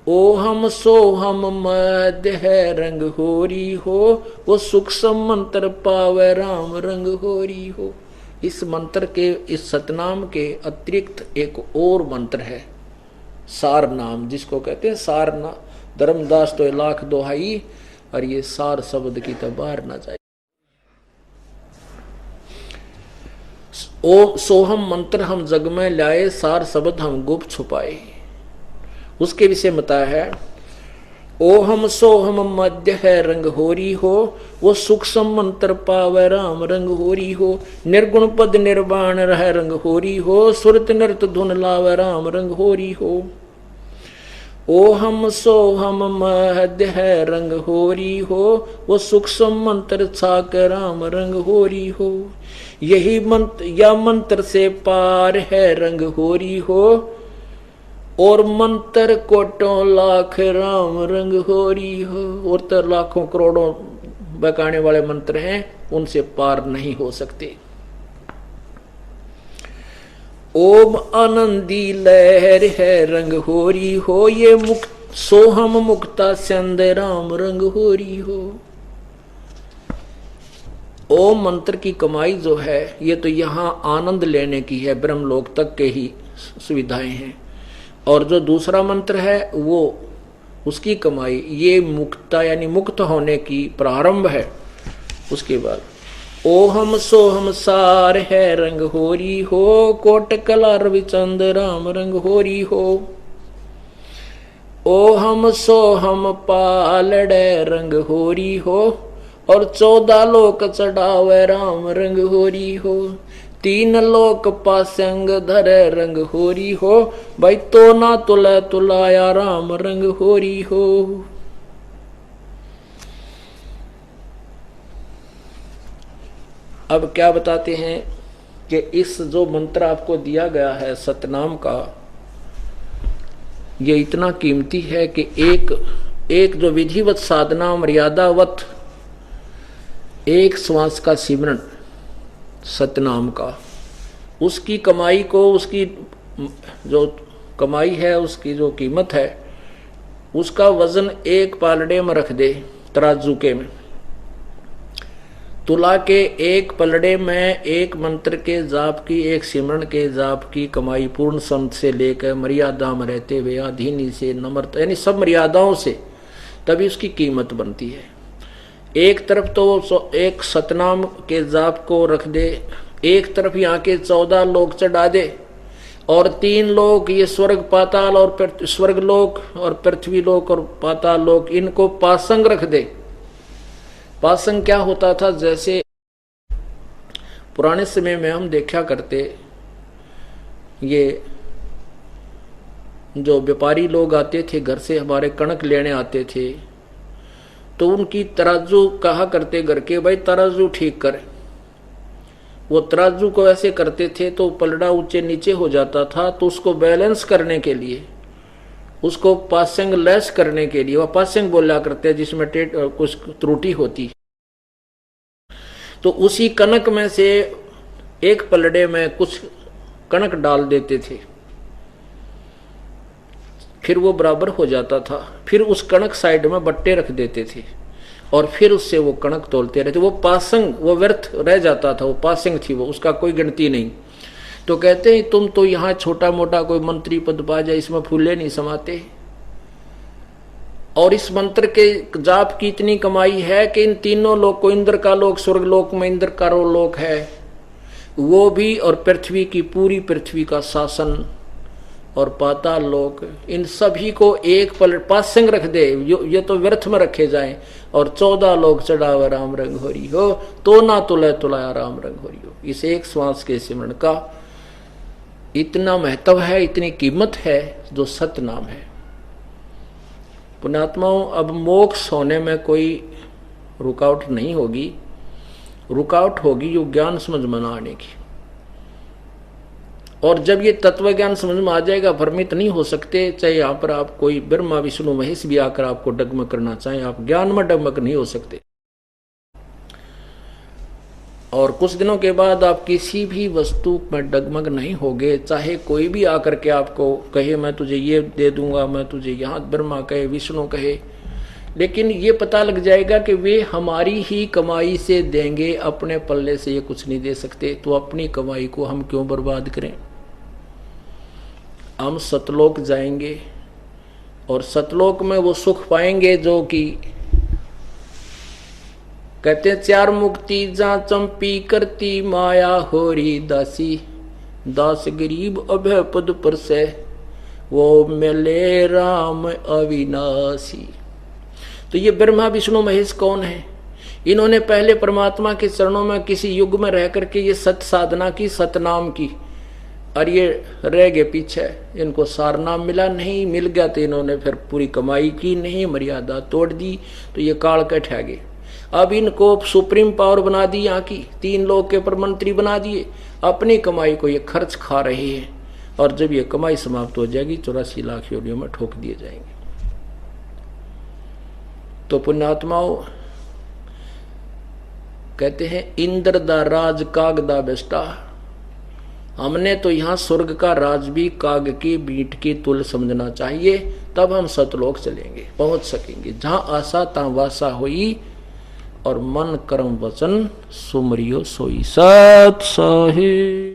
ओ हम सो हम मद है रंग होरी हो, वो सूक्ष्म मंत्र पावे राम रंग होरी हो। इस मंत्र के, इस सतनाम के अतिरिक्त एक और मंत्र है सार नाम, जिसको कहते हैं सार नाम। धर्मदास तो लाख दोहाई, और ये सार शब्द की तो बाहर ना जाए। ओ सोहम मंत्र हम जग में लाए, सार शब्द हम गुप्त छुपाए। उसके विषय बताया है। ओ हम सोहम मध्य है रंग होरी हो, वो सूक्ष्म मंत्र पावे राम रंग होरी हो। निर्गुण पद निर्वाण रह रंग होरी हो, सुरत नृत धुन लावे राम रंग होरी हो। ओ हम सो हम मध्य है रंग होरी हो, वो सूक्ष्म मंत्र छाक राम रंग होरी हो। यही मंत्र या मंत्र से पार है रंग होरी हो, और मंत्र कोटों लाख राम रंग होरी हो। और तो लाखों करोड़ों बकाने वाले मंत्र हैं, उनसे पार नहीं हो सकते। ओम आनंदी लहर है रंग होरी हो, ये मुक्त सोहम मुक्ता चंद राम रंग होरी हो। ओम मंत्र की कमाई जो है ये तो यहाँ आनंद लेने की है, ब्रह्मलोक तक के ही सुविधाएं हैं। और जो दूसरा मंत्र है वो उसकी कमाई, ये मुक्ता यानी मुक्त होने की प्रारंभ है। उसके बाद ओहम सोहम सार है रंग होरी हो, कोट कला रविचंद राम रंग होरी हो। ओहम सोहम पालड़े रंग होरी हो, और 14 लोक चढ़ावे राम रंग होरी हो। 3 लोक पासंग धरे रंग होरी हो, भाई तो ना तुला तुलाया राम रंग होरी हो। अब क्या बताते हैं कि इस जो मंत्र आपको दिया गया है सतनाम का, ये इतना कीमती है कि एक जो विधिवत साधना मर्यादावत एक श्वास का सिमरन सतनाम का, उसकी कमाई को, उसकी जो कमाई है, उसकी जो कीमत है, उसका वजन एक पालड़े में रख दे, तराजू के में तुला के एक पलड़े में एक मंत्र के जाप की, एक सिमरन के जाप की कमाई पूर्ण संत से लेकर मर्यादा में रहते हुए अधीनी से नम्रता यानी सब मर्यादाओं से, तभी उसकी कीमत बनती है। एक तरफ तो एक सतनाम के जाप को रख दे, एक तरफ यहाँ के 14 लोक चढ़ा दे, और 3 लोक ये स्वर्ग पाताल और स्वर्ग लोक और पृथ्वी लोक और पाताल लोक, इनको पासंग रख दे। पासंग क्या होता था, जैसे पुराने समय में हम देखा करते, ये जो व्यापारी लोग आते थे घर से हमारे कणक लेने आते थे, तो उनकी तराजू कहा करते घर के, भाई तराजू ठीक कर। वो तराजू को ऐसे करते थे तो पलड़ा ऊंचे नीचे हो जाता था, तो उसको बैलेंस करने के लिए, उसको पासिंग लेस करने के लिए, वह पासिंग बोला करते हैं जिसमें कुछ त्रुटि होती, तो उसी कणक में से एक पलड़े में कुछ कणक डाल देते थे, फिर वो बराबर हो जाता था। फिर उस कणक साइड में बट्टे रख देते थे और फिर उससे वो कणक तोलते रहते। वो पासंग, वो व्यर्थ रह जाता था, वो पासिंग थी, वो उसका कोई गिनती नहीं। तो कहते हैं तुम तो यहाँ छोटा मोटा कोई मंत्री पद पा जाए, इसमें फूले नहीं समाते। और इस मंत्र के जाप की इतनी कमाई है कि इन तीनों लोक को, इंद्र का लोक, स्वर्ग लोक में इंद्र का लोक है वो भी, और पृथ्वी की पूरी पृथ्वी का शासन और पाताल लोक, इन सभी को एक पलट पासंग रख दे, ये तो व्यर्थ में रखे जाएं, और 14 लोक चढ़ावा राम रंग होरी हो, तो ना तुला तुलाया राम रंग होरी हो। इस एक श्वास के सिमरण का इतना महत्व है, इतनी कीमत है जो सत्य नाम है। पुण्यात्माओं, अब मोक्ष होने में कोई रुकावट नहीं होगी, रुकावट होगी जो ज्ञान समझ में न आने की। और जब ये तत्व ज्ञान समझ में आ जाएगा, भ्रमित नहीं हो सकते, चाहे यहाँ पर आप कोई ब्रह्मा विष्णु महेश भी आकर आपको डगमग करना चाहे, आप ज्ञान में डगमग नहीं हो सकते। और कुछ दिनों के बाद आप किसी भी वस्तु में डगमग नहीं होगे, चाहे कोई भी आकर के आपको कहे मैं तुझे ये दे दूंगा, मैं तुझे यहाँ, ब्रह्मा कहे, विष्णु कहे, लेकिन ये पता लग जाएगा कि वे हमारी ही कमाई से देंगे, अपने पल्ले से ये कुछ नहीं दे सकते। तो अपनी कमाई को हम क्यों बर्बाद करें। हम सतलोक जाएंगे और सतलोक में वो सुख पाएंगे जो कि कहते हैं 4 मुक्ति जा चंपी करती माया होरी दासी, दास गरीब अभय पद पर से वो मिले राम अविनाशी। तो ये ब्रह्मा विष्णु महेश कौन है? इन्होंने पहले परमात्मा के चरणों में किसी युग में रह करके ये सत साधना की, सतनाम की, और ये रह गए पीछे, इनको सार नाम मिला नहीं, मिल गया तो इन्होंने फिर पूरी कमाई की नहीं, मर्यादा तोड़ दी, तो ये काल के ठह गए। अब इनको सुप्रीम पावर बना दी, यहाँ की 3 लोग के पर मंत्री बना दिए, अपनी कमाई को ये खर्च खा रहे हैं, और जब ये कमाई समाप्त हो जाएगी 84 लाख योनियों में ठोक दिए जाएंगे। तो पुण्यात्माओं, कहते हैं इंद्र दा राज काग दा बेस्टा, हमने तो यहाँ स्वर्ग का राज भी काग की बीट की तुल समझना चाहिए, तब हम सतलोक चलेंगे, पहुंच सकेंगे। जहां आशा तहां वासा हुई, और मन कर्म वचन सुमरियो सोई सत सहे।